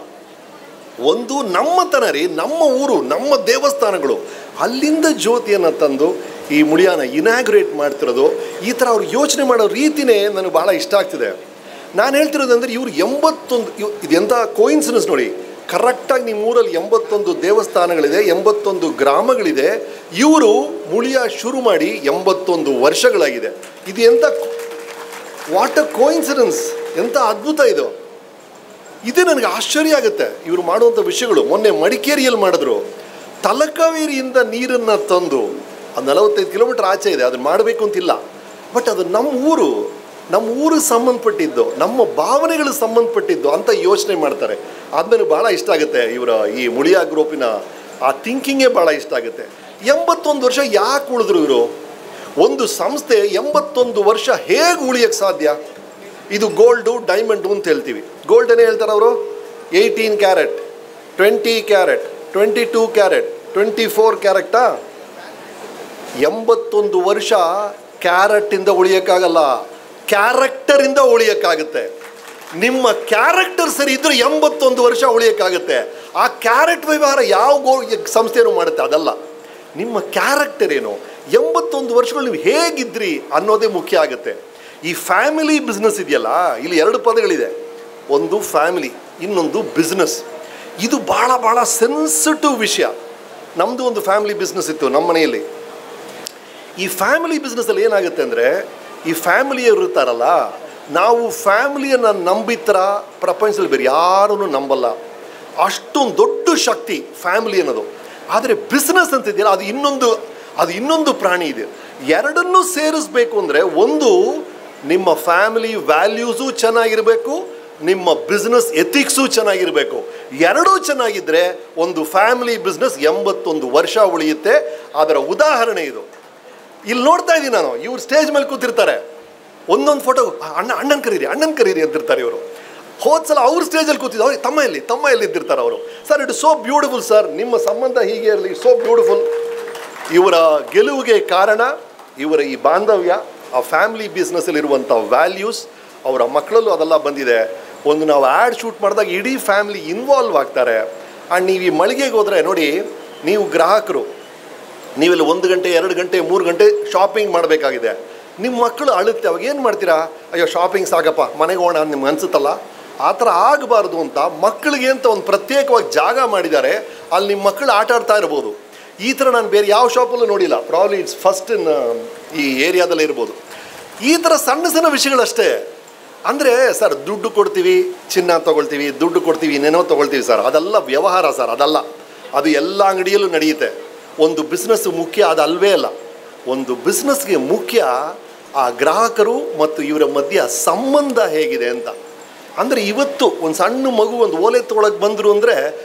ಒಂದು ನಮ್ಮತನ ರೀ, ನಮ್ಮ ಊರು, ನಮ್ಮ ದೇವಸ್ಥಾನಗಳು, ಅಲ್ಲಿಂದ ಜ್ಯೋತಿಯನ್ನು ತಂದು ಈ ಮುಳಿಯಾನ ಇನಾಗ್ರೇಟ್ ಮಾಡ್ತಿರೋದು, ಈ ಥರ ಅವ್ರು ಯೋಚನೆ ಮಾಡೋ ರೀತಿಯೇ ನನಗೆ ಭಾಳ ಇಷ್ಟ ಆಗ್ತಿದೆ. ನಾನು ಹೇಳ್ತಿರೋದಂದರೆ ಇವ್ರು 81 ಇದೆಂಥ ಕೋಇನ್ಸಿಡೆನ್ಸ್ ನೋಡಿ. ಕರೆಕ್ಟಾಗಿ ನಿಮ್ಮ ಊರಲ್ಲಿ 81 ದೇವಸ್ಥಾನಗಳಿದೆ, 81 ಗ್ರಾಮಗಳಿದೆ. ಇವರು ಮುಳಿಯ ಶುರು ಮಾಡಿ 81 ವರ್ಷಗಳಾಗಿದೆ. ಇದು ಎಂಥ ವಾಟ್ ಅ ಕೋಇನ್ಸಿಡೆನ್ಸ್, ಎಂಥ ಅದ್ಭುತ ಇದು. ಇದೇ ನನಗೆ ಆಶ್ಚರ್ಯ ಆಗುತ್ತೆ ಇವರು ಮಾಡುವಂಥ ವಿಷಯಗಳು. ಮೊನ್ನೆ ಮಡಿಕೇರಿಯಲ್ಲಿ ಮಾಡಿದ್ರು, ತಲಕಾವೇರಿಯಿಂದ ನೀರನ್ನು ತಂದು, ಅದು 45 ಕಿಲೋಮೀಟರ್ ಆಚೆ ಇದೆ, ಅದನ್ನು ಮಾಡಬೇಕು ಅಂತಿಲ್ಲ. ಬಟ್ ಅದು ನಮ್ಮ ಊರಿಗೆ ಸಂಬಂಧಪಟ್ಟಿದ್ದು, ನಮ್ಮ ಭಾವನೆಗಳಿಗೆ ಸಂಬಂಧಪಟ್ಟಿದ್ದು ಅಂತ ಯೋಚನೆ ಮಾಡ್ತಾರೆ. ಅದು ನನಗೆ ಭಾಳ ಇಷ್ಟ ಆಗುತ್ತೆ. ಇವರ ಈ ಮುಳಿಯ ಗ್ರೂಪಿನ ಆ ಥಿಂಕಿಂಗೇ ಭಾಳ ಇಷ್ಟ ಆಗುತ್ತೆ. 81 ವರ್ಷ ಯಾಕೆ ಉಳಿದ್ರು ಇವರು? ಒಂದು ಸಂಸ್ಥೆ 81 ವರ್ಷ ಹೇಗೆ ಉಳಿಯೋಕ್ಕೆ ಸಾಧ್ಯ? ಇದು ಗೋಲ್ಡು, ಡೈಮಂಡು ಅಂತ ಹೇಳ್ತೀವಿ. ಗೋಲ್ಡನ್ನೇ ಹೇಳ್ತಾರೆ ಅವರು 18 ಕ್ಯಾರೆಟ್, 20 ಕ್ಯಾರೆಟ್, 22 ಕ್ಯಾರೆಟ್, 24 ಕ್ಯಾರೆಕ್ಟಾ? 81 ವರ್ಷ ಕ್ಯಾರೆಟ್ಟಿಂದ ಉಳಿಯೋಕ್ಕಾಗಲ್ಲ, ಕ್ಯಾರೆಕ್ಟರಿಂದ ಉಳಿಯೋಕ್ಕಾಗುತ್ತೆ. ನಿಮ್ಮ ಕ್ಯಾರೆಕ್ಟರ್ ಸರಿ ಇದ್ದರೆ 81 ವರ್ಷ ಉಳಿಯೋಕ್ಕಾಗುತ್ತೆ. ಆ ಕ್ಯಾರೆಟ್ ವ್ಯವಹಾರ ಯಾವ ಸಂಸ್ಥೆನೂ ಮಾಡುತ್ತೆ, ಅದಲ್ಲ. ನಿಮ್ಮ ಕ್ಯಾರೆಕ್ಟರ್ ಏನು, 81 ವರ್ಷಗಳು ನೀವು ಹೇಗಿದ್ರಿ ಅನ್ನೋದೇ ಮುಖ್ಯ ಆಗುತ್ತೆ. ಈ ಫ್ಯಾಮಿಲಿ ಬಿಸ್ನೆಸ್ ಇದೆಯಲ್ಲ, ಇಲ್ಲಿ 2 ಪದಗಳಿದೆ. ಒಂದು ಫ್ಯಾಮಿಲಿ, ಇನ್ನೊಂದು ಬಿಸ್ನೆಸ್. ಇದು ಭಾಳ ಸೆನ್ಸಿಟಿವ್ ವಿಷಯ. ನಮ್ಮದು ಒಂದು ಫ್ಯಾಮಿಲಿ ಬಿಸ್ನೆಸ್ ಇತ್ತು ನಮ್ಮ ಮನೆಯಲ್ಲಿ. ಈ ಫ್ಯಾಮಿಲಿ ಬಿಸ್ನೆಸ್ಸಲ್ಲಿ ಏನಾಗುತ್ತೆ ಅಂದರೆ, ಈ ಫ್ಯಾಮಿಲಿಯವರು ಇರ್ತಾರಲ್ಲ, ನಾವು ಫ್ಯಾಮಿಲಿಯನ್ನು ನಂಬಿತ್ರ ಪ್ರಪಂಚದಲ್ಲಿ ಬೇರೆ ಯಾರೂ ನಂಬಲ್ಲ. ಅಷ್ಟೊಂದು ದೊಡ್ಡ ಶಕ್ತಿ ಫ್ಯಾಮಿಲಿ ಅನ್ನೋದು. ಆದರೆ ಬಿಸ್ನೆಸ್ ಅಂತಿದೆಯಲ್ಲ, ಅದು ಇನ್ನೊಂದು ಪ್ರಾಣಿ ಇದೆ. ಎರಡನ್ನೂ ಸೇರಿಸ್ಬೇಕು ಅಂದರೆ, ಒಂದು ನಿಮ್ಮ ಫ್ಯಾಮಿಲಿ ವ್ಯಾಲ್ಯೂಸು ಚೆನ್ನಾಗಿರಬೇಕು, ನಿಮ್ಮ ಬಿಸ್ನೆಸ್ ಎಥಿಕ್ಸು ಚೆನ್ನಾಗಿರಬೇಕು. ಎರಡೂ ಚೆನ್ನಾಗಿದ್ದರೆ ಒಂದು ಫ್ಯಾಮಿಲಿ ಬಿಸ್ನೆಸ್ 81 ವರ್ಷ ಉಳಿಯುತ್ತೆ. ಅದರ ಉದಾಹರಣೆ ಇದು. ಇಲ್ಲಿ ನೋಡ್ತಾ ಇದ್ದೀನಿ ನಾನು, ಇವ್ರು ಸ್ಟೇಜ್ ಮೇಲೆ ಕೂತಿರ್ತಾರೆ, ಒಂದೊಂದು ಫೋಟೋ ಅಣ್ಣನ ಕರೀರಿ ಅಂತಿರ್ತಾರೆ ಇವರು. ಹೋದ್ಸಲ ಅವ್ರು ಸ್ಟೇಜಲ್ಲಿ ಕೂತಿದ್ದು, ಅವ್ರಿಗೆ ತಮ್ಮ ಎಲ್ಲಿ ಇದ್ದಿರ್ತಾರೆ ಅವರು. Sir, it so beautiful sir, ನಿಮ್ಮ ಸಂಬಂಧ ಹೀಗೆ ಇರಲಿ, ಸೋ ಬ್ಯೂಟಿಫುಲ್. ಇವರ ಗೆಲುವಿಗೆ ಕಾರಣ ಇವರ ಈ ಬಾಂಧವ್ಯ, ಆ ಫ್ಯಾಮಿಲಿ ಬಿಸ್ನೆಸ್ಸಲ್ಲಿರುವಂಥ ವ್ಯಾಲ್ಯೂಸ್, ಅವರ ಮಕ್ಕಳಲ್ಲೂ ಅದೆಲ್ಲ ಬಂದಿದೆ. ಒಂದು ನಾವು ಆ್ಯಡ್ ಶೂಟ್ ಮಾಡಿದಾಗ ಇಡೀ ಫ್ಯಾಮಿಲಿ ಇನ್ವಾಲ್ವ್ ಆಗ್ತಾರೆ. ಆ್ಯಂಡ್ ನೀವು ಈ ಮಳಿಗೆಗೆ ಹೋದರೆ ನೋಡಿ, ನೀವು ಗ್ರಾಹಕರು, ನೀವೆಲ್ಲ 1 ಗಂಟೆ 2 ಗಂಟೆ 3 ಗಂಟೆ ಶಾಪಿಂಗ್ ಮಾಡಬೇಕಾಗಿದೆ. ನಿಮ್ಮ ಮಕ್ಕಳು ಅಳುತ್ತೆ, ಅವಾಗ ಏನು ಮಾಡ್ತೀರಾ? ಅಯ್ಯೋ ಶಾಪಿಂಗ್ ಸಾಕಪ್ಪ, ಮನೆಗೆ ಹೋಗೋಣ ಅಂತ ನಿಮ್ಗೆ ಅನಿಸುತ್ತಲ್ಲ. ಆ ಥರ ಆಗಬಾರ್ದು ಅಂತ ಮಕ್ಕಳಿಗೆ ಅಂತ ಒಂದು ಪ್ರತ್ಯೇಕವಾಗಿ ಜಾಗ ಮಾಡಿದ್ದಾರೆ. ಅಲ್ಲಿ ನಿಮ್ಮ ಮಕ್ಕಳು ಆಟ ಆಡ್ತಾ ಇರ್ಬೋದು. ಈ ಥರ ನಾನು ಬೇರೆ ಯಾವ ಶಾಪಲ್ಲೂ ನೋಡಿಲ್ಲ. ಪ್ರಾಬ್ಲಿ ಇಟ್ಸ್ ಫಸ್ಟ್ ಇನ್ ಈ ಏರಿಯಾದಲ್ಲೇ ಇರ್ಬೋದು. ಈ ಥರ ಸಣ್ಣ ವಿಷಯಗಳಷ್ಟೇ. ಅಂದರೆ ಸರ್, ದುಡ್ಡು ಕೊಡ್ತೀವಿ, ಚಿನ್ನ ತೊಗೊಳ್ತೀವಿ, ದುಡ್ಡು ಕೊಡ್ತೀವಿ, ಇನ್ನೇನೋ ತೊಗೊಳ್ತೀವಿ ಸರ್, ಅದೆಲ್ಲ ವ್ಯವಹಾರ ಸರ್, ಅದಲ್ಲ. ಅದು ಎಲ್ಲ ಅಂಗಡಿಯಲ್ಲೂ ನಡೆಯುತ್ತೆ. ಒಂದು ಬಿಸ್ನೆಸ್ ಮುಖ್ಯ ಅದಲ್ವೇ ಅಲ್ಲ. ಒಂದು ಬಿಸ್ನೆಸ್ಗೆ ಮುಖ್ಯ ಆ ಗ್ರಾಹಕರು ಮತ್ತು ಇವರ ಮಧ್ಯೆ ಸಂಬಂಧ ಹೇಗಿದೆ ಅಂತ. ಅಂದರೆ ಇವತ್ತು ಒಂದು ಸಣ್ಣ ಮಗು ಒಂದು ಓಲೆ ತೊಗೊಳಕ್ಕೆ ಬಂದರು ಅಂದರೆ,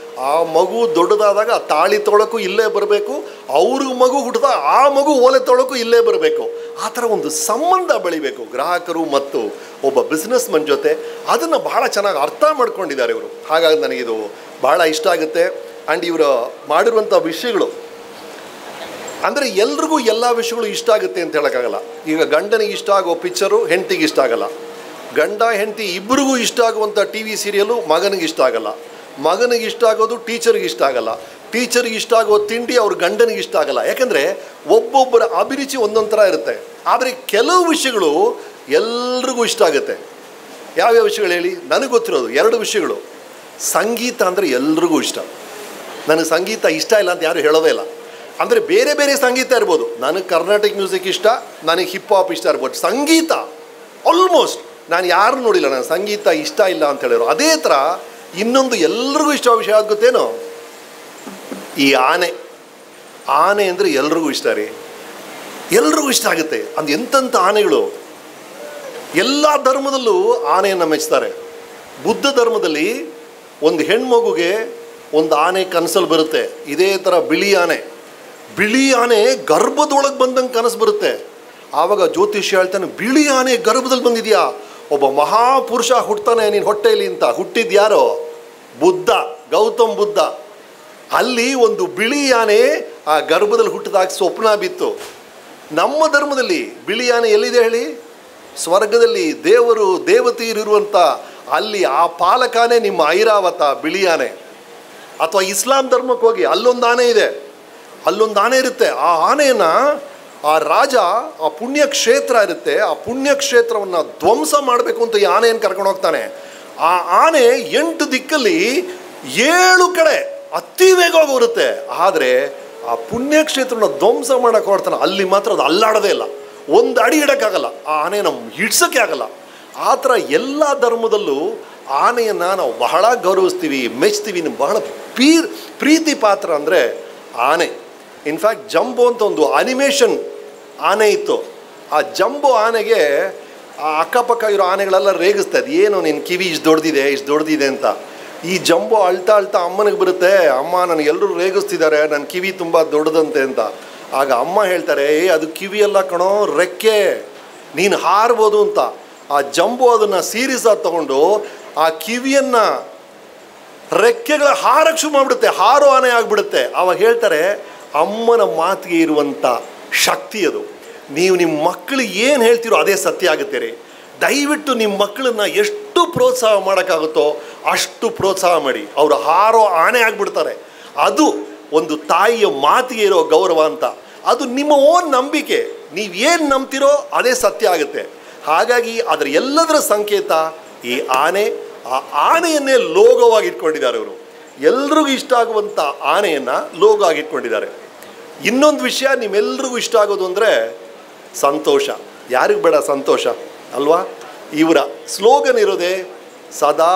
ಆ ಮಗು ದೊಡ್ಡದಾದಾಗ ಆ ತಾಳಿ ತೊಗೊಳಕ್ಕೂ ಇಲ್ಲೇ ಬರಬೇಕು, ಅವ್ರಿಗೆ ಮಗು ಹುಟ್ಟಿದ ಆ ಮಗು ಓಲೆ ತೊಗೊಳಕ್ಕೂ ಇಲ್ಲೇ ಬರಬೇಕು. ಆ ಥರ ಒಂದು ಸಂಬಂಧ ಬೆಳಿಬೇಕು ಗ್ರಾಹಕರು ಮತ್ತು ಒಬ್ಬ ಬಿಸ್ನೆಸ್ ಮನ್ ಜೊತೆ. ಅದನ್ನು ಭಾಳ ಚೆನ್ನಾಗಿ ಅರ್ಥ ಮಾಡ್ಕೊಂಡಿದ್ದಾರೆ ಇವರು. ಹಾಗಾಗಿ ನನಗಿದು ಭಾಳ ಇಷ್ಟ ಆಗುತ್ತೆ. ಆ್ಯಂಡ್ ಇವರು ಮಾಡಿರುವಂಥ ವಿಷಯಗಳು ಅಂದರೆ ಎಲ್ರಿಗೂ ಎಲ್ಲ ವಿಷಯಗಳು ಇಷ್ಟ ಆಗುತ್ತೆ ಅಂತ ಹೇಳೋಕ್ಕಾಗಲ್ಲ. ಈಗ ಗಂಡನಿಗೆ ಇಷ್ಟ ಆಗೋ ಪಿಕ್ಚರು ಹೆಂಡತಿಗೆ ಇಷ್ಟ ಆಗಲ್ಲ. ಗಂಡ ಹೆಂಡತಿ ಇಬ್ಬರಿಗೂ ಇಷ್ಟ ಆಗುವಂಥ TV ಸೀರಿಯಲು ಮಗನಿಗೆ ಇಷ್ಟ ಆಗಲ್ಲ. ಮಗನಿಗೆ ಇಷ್ಟ ಆಗೋದು ಟೀಚರ್ಗೆ ಇಷ್ಟ ಆಗಲ್ಲ. ಟೀಚರ್ಗೆ ಇಷ್ಟ ಆಗೋ ತಿಂಡಿ ಅವ್ರ ಗಂಡನಿಗೆ ಇಷ್ಟ ಆಗಲ್ಲ. ಯಾಕಂದರೆ ಒಬ್ಬೊಬ್ಬರ ಅಭಿರುಚಿ ಒಂದೊಂದು ಥರ ಇರುತ್ತೆ. ಆದರೆ ಕೆಲವು ವಿಷಯಗಳು ಎಲ್ರಿಗೂ ಇಷ್ಟ ಆಗುತ್ತೆ. ಯಾವ್ಯಾವ ವಿಷಯಗಳು ಹೇಳಿ? ನನಗೆ ಗೊತ್ತಿರೋದು 2 ವಿಷಯಗಳು. ಸಂಗೀತ ಅಂದರೆ ಎಲ್ರಿಗೂ ಇಷ್ಟ. ನನಗೆ ಸಂಗೀತ ಇಷ್ಟ ಇಲ್ಲ ಅಂತ ಯಾರು ಹೇಳೋದೇ ಇಲ್ಲ. ಅಂದರೆ ಬೇರೆ ಬೇರೆ ಸಂಗೀತ ಇರ್ಬೋದು. ನನಗೆ ಕರ್ನಾಟಿಕ್ ಮ್ಯೂಸಿಕ್ ಇಷ್ಟ, ನನಗೆ ಹಿಪ್ ಹಾಪ್ ಇಷ್ಟ ಇರ್ಬೋದು. ಸಂಗೀತ ಆಲ್ಮೋಸ್ಟ್ ನಾನು ಯಾರು ನೋಡಿಲ್ಲ ನಾನು ಸಂಗೀತ ಇಷ್ಟ ಇಲ್ಲ ಅಂತ ಹೇಳಿದ್ರು. ಅದೇ ಥರ ಇನ್ನೊಂದು ಎಲ್ರಿಗೂ ಇಷ್ಟ ವಿಷಯ ಅದು ಗೊತ್ತೇನೋ? ಈ ಆನೆ ಅಂದರೆ ಎಲ್ರಿಗೂ ಇಷ್ಟ ರೀ. ಎಲ್ರಿಗೂ ಇಷ್ಟ ಆಗುತ್ತೆ. ಅದು ಎಂತೆಂಥ ಆನೆಗಳು. ಎಲ್ಲ ಧರ್ಮದಲ್ಲೂ ಆನೆಯನ್ನು ಮೆಚ್ತಾರೆ. ಬುದ್ಧ ಧರ್ಮದಲ್ಲಿ ಒಂದು ಹೆಣ್ಮಗುಗೆ ಒಂದು ಆನೆ ಕನಸಲ್ಲಿ ಬರುತ್ತೆ. ಇದೇ ಥರ ಬಿಳಿ ಆನೆ ಗರ್ಭದೊಳಗೆ ಬಂದಂಗೆ ಕನಸು ಬರುತ್ತೆ. ಆವಾಗ ಜ್ಯೋತಿಷ್ಯ ಹೇಳ್ತಾನೆ, ಬಿಳಿ ಆನೆ ಗರ್ಭದಲ್ಲಿ ಬಂದಿದೆಯಾ, ಒಬ್ಬ ಮಹಾಪುರುಷ ಹುಡ್ತಾನೆ ನಿನ್ನ ಹೊಟ್ಟೆಯಲ್ಲಿ ಅಂತ. ಹುಟ್ಟಿದ್ದು ಯಾರೋ? ಬುದ್ಧ, ಗೌತಮ್ ಬುದ್ಧ. ಅಲ್ಲಿ ಒಂದು ಬಿಳಿ ಆನೆ ಆ ಗರ್ಭದಲ್ಲಿ ಹುಟ್ಟಿದಾಗ ಸ್ವಪ್ನ ಬಿತ್ತು. ನಮ್ಮ ಧರ್ಮದಲ್ಲಿ ಬಿಳಿ ಆನೆ ಎಲ್ಲಿದೆ ಹೇಳಿ? ಸ್ವರ್ಗದಲ್ಲಿ ದೇವರು ದೇವತೆಯರಿರುವಂಥ ಅಲ್ಲಿ ಆ ಪಾಲಕಾನೆ ನಿಮ್ಮ ಐರಾವತ ಬಿಳಿ ಆನೆ. ಅಥವಾ ಇಸ್ಲಾಂ ಧರ್ಮಕ್ಕೆ ಹೋಗಿ ಅಲ್ಲೊಂದು ಆನೆ ಇದೆ, ಅಲ್ಲೊಂದು ಆನೆ ಇರುತ್ತೆ. ಆ ಆನೆಯನ್ನು ಆ ರಾಜ ಆ ಪುಣ್ಯಕ್ಷೇತ್ರ ಇರುತ್ತೆ, ಆ ಪುಣ್ಯಕ್ಷೇತ್ರವನ್ನು ಧ್ವಂಸ ಮಾಡಬೇಕು ಅಂತ ಈ ಆನೆಯನ್ನು ಕರ್ಕೊಂಡು ಹೋಗ್ತಾನೆ. ಆ ಆನೆ 8 ದಿಕ್ಕಲ್ಲಿ 7 ಕಡೆ ಅತಿ ವೇಗವಾಗಿ ಬರುತ್ತೆ. ಆದರೆ ಆ ಪುಣ್ಯಕ್ಷೇತ್ರನ ಧ್ವಂಸ ಮಾಡೋಕೆ ಹೊಡ್ತಾನೆ. ಅಲ್ಲಿ ಮಾತ್ರ ಅದು ಅಲ್ಲಾಡೋದೇ ಇಲ್ಲ, ಒಂದು ಅಡಿ ಇಡೋಕ್ಕಾಗಲ್ಲ, ಆ ಆನೆಯನ್ನು ಹಿಡ್ಸೋಕ್ಕೆ ಆಗಲ್ಲ. ಆ ಥರ ಎಲ್ಲ ಧರ್ಮದಲ್ಲೂ ಆನೆಯನ್ನು ನಾವು ಬಹಳ ಗೌರವಿಸ್ತೀವಿ, ಮೆಚ್ತೀವಿ. ಬಹಳ ಪ್ರೀತಿ ಪಾತ್ರ ಅಂದರೆ ಆನೆ. ಇನ್ಫ್ಯಾಕ್ಟ್ ಜಂಬೋ ಅಂತ ಒಂದು ಅನಿಮೇಷನ್ ಆನೆ ಇತ್ತು. ಆ ಜಂಬೋ ಆನೆಗೆ ಆ ಅಕ್ಕಪಕ್ಕ ಇರೋ ಆನೆಗಳೆಲ್ಲ ರೇಗಿಸ್ತಾ ಇದೆ, ಏನು ನಿನ್ನ ಕಿವಿ ಇಷ್ಟು ದೊಡ್ಡದಿದೆ ಅಂತ. ಈ ಜಂಬೋ ಅಳ್ತಾ ಅಮ್ಮನಿಗೆ ಬರುತ್ತೆ, ಅಮ್ಮ ನನಗೆ ಎಲ್ಲರೂ ರೇಗಿಸ್ತಿದ್ದಾರೆ, ನನ್ನ ಕಿವಿ ತುಂಬ ದೊಡ್ಡದಂತೆ ಅಂತ. ಆಗ ಅಮ್ಮ ಹೇಳ್ತಾರೆ, ಅದು ಕಿವಿಯೆಲ್ಲ ಕಣೋ, ರೆಕ್ಕೆ, ನೀನು ಹಾರ್ಬೋದು ಅಂತ. ಆ ಜಂಬೋ ಅದನ್ನು ಸೀರಿಯಸ್ ಆಗಿ ತಗೊಂಡು ಆ ಕಿವಿಯನ್ನು ರೆಕ್ಕೆಗಳ ಹಾರಕ್ಕೆ ಶುರು ಮಾಡಿಬಿಡುತ್ತೆ, ಹಾರೋ ಆನೆ ಆಗಿಬಿಡುತ್ತೆ. ಅವಾಗ ಹೇಳ್ತಾರೆ, ಅಮ್ಮನ ಮಾತಿಗೆ ಇರುವಂಥ ಶಕ್ತಿ ಅದು. ನೀವು ನಿಮ್ಮ ಮಕ್ಕಳಿಗೆ ಏನು ಹೇಳ್ತೀರೋ ಅದೇ ಸತ್ಯ ಆಗುತ್ತೆ ರೀ. ದಯವಿಟ್ಟು ನಿಮ್ಮ ಮಕ್ಕಳನ್ನ ಎಷ್ಟು ಪ್ರೋತ್ಸಾಹ ಮಾಡೋಕ್ಕಾಗುತ್ತೋ ಅಷ್ಟು ಪ್ರೋತ್ಸಾಹ ಮಾಡಿ. ಅವರು ಹಾರೋ ಆನೆ ಆಗಿಬಿಡ್ತಾರೆ. ಅದು ಒಂದು ತಾಯಿಯ ಮಾತಿಗೆ ಇರೋ ಗೌರವ ಅಂತ. ಅದು ನಿಮ್ಮ ಓನ್ ನಂಬಿಕೆ, ನೀವೇನು ನಂಬ್ತಿರೋ ಅದೇ ಸತ್ಯ ಆಗುತ್ತೆ. ಹಾಗಾಗಿ ಅದರ ಎಲ್ಲದರ ಸಂಕೇತ ಈ ಆನೆ. ಆ ಆನೆಯನ್ನೇ ಲೋಗೋವಾಗಿ ಇಟ್ಕೊಂಡಿದ್ದಾರೆ ಅವರು. ಎಲ್ರಿಗೂ ಇಷ್ಟ ಆಗುವಂಥ ಆನೆಯನ್ನು ಲೋಗೋ ಆಗಿಟ್ಕೊಂಡಿದ್ದಾರೆ. ಇನ್ನೊಂದು ವಿಷಯ ನಿಮ್ಮೆಲ್ರಿಗೂ ಇಷ್ಟ ಆಗೋದು ಅಂದರೆ ಸಂತೋಷ. ಯಾರಿಗೆ ಬೇಡ ಸಂತೋಷ ಅಲ್ವಾ? ಇವರ ಸ್ಲೋಗನ್ ಇರೋದೇ ಸದಾ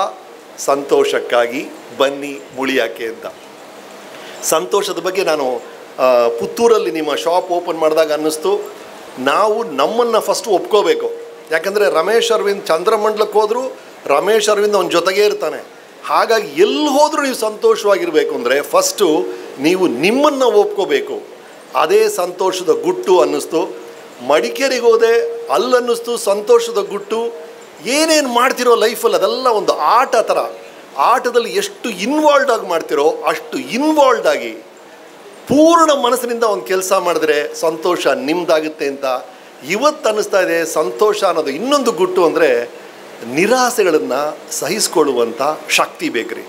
ಸಂತೋಷಕ್ಕಾಗಿ ಬನ್ನಿ ಮುಳಿಯಾಕೆ ಅಂತ. ಸಂತೋಷದ ಬಗ್ಗೆ ನಾನು ಪುತ್ತೂರಲ್ಲಿ ನಿಮ್ಮ ಶಾಪ್ ಓಪನ್ ಮಾಡಿದಾಗ ಅನ್ನಿಸ್ತು, ನಾವು ನಮ್ಮನ್ನು ಫಸ್ಟು ಒಪ್ಕೋಬೇಕು. ಯಾಕಂದರೆ ರಮೇಶ್ ಅರವಿಂದ್ ಚಂದ್ರಮಂಡಲಕ್ಕೆ ಹೋದರೂ ರಮೇಶ್ ಅರವಿಂದ್ ಅವನ ಜೊತೆಗೇ ಇರ್ತಾನೆ. ಹಾಗಾಗಿ ಎಲ್ಲಿ ಹೋದರೂ ನೀವು ಸಂತೋಷವಾಗಿರಬೇಕು ಅಂದರೆ ಫಸ್ಟು ನೀವು ನಿಮ್ಮನ್ನು ಒಪ್ಕೋಬೇಕು. ಅದೇ ಸಂತೋಷದ ಗುಟ್ಟು ಅನ್ನಿಸ್ತು. ಮಡಿಕೇರಿಗೆ ಹೋದೆ, ಅಲ್ಲನ್ನಿಸ್ತು ಸಂತೋಷದ ಗುಟ್ಟು. ಏನೇನು ಮಾಡ್ತಿರೋ ಲೈಫಲ್ಲಿ ಅದೆಲ್ಲ ಒಂದು ಆಟ ಥರ. ಆಟದಲ್ಲಿ ಎಷ್ಟು ಇನ್ವಾಲ್ವ್ ಆಗಿ ಮಾಡ್ತಿರೋ ಅಷ್ಟು ಇನ್ವಾಲ್ವ್ ಆಗಿ ಪೂರ್ಣ ಮನಸ್ಸಿನಿಂದ ಒಂದು ಕೆಲಸ ಮಾಡಿದ್ರೆ ಸಂತೋಷ ನಿಮ್ಮದಾಗುತ್ತೆ ಅಂತ ಇವತ್ತು ಅನ್ನಿಸ್ತಾ ಇದೆ. ಸಂತೋಷ ಅನ್ನೋದು ಇನ್ನೊಂದು ಗುಟ್ಟು ಅಂದರೆ ನಿರಾಸೆಗಳನ್ನು ಸಹಿಸ್ಕೊಳ್ಳುವಂಥ ಶಕ್ತಿ ಬೇಕ್ರಿ.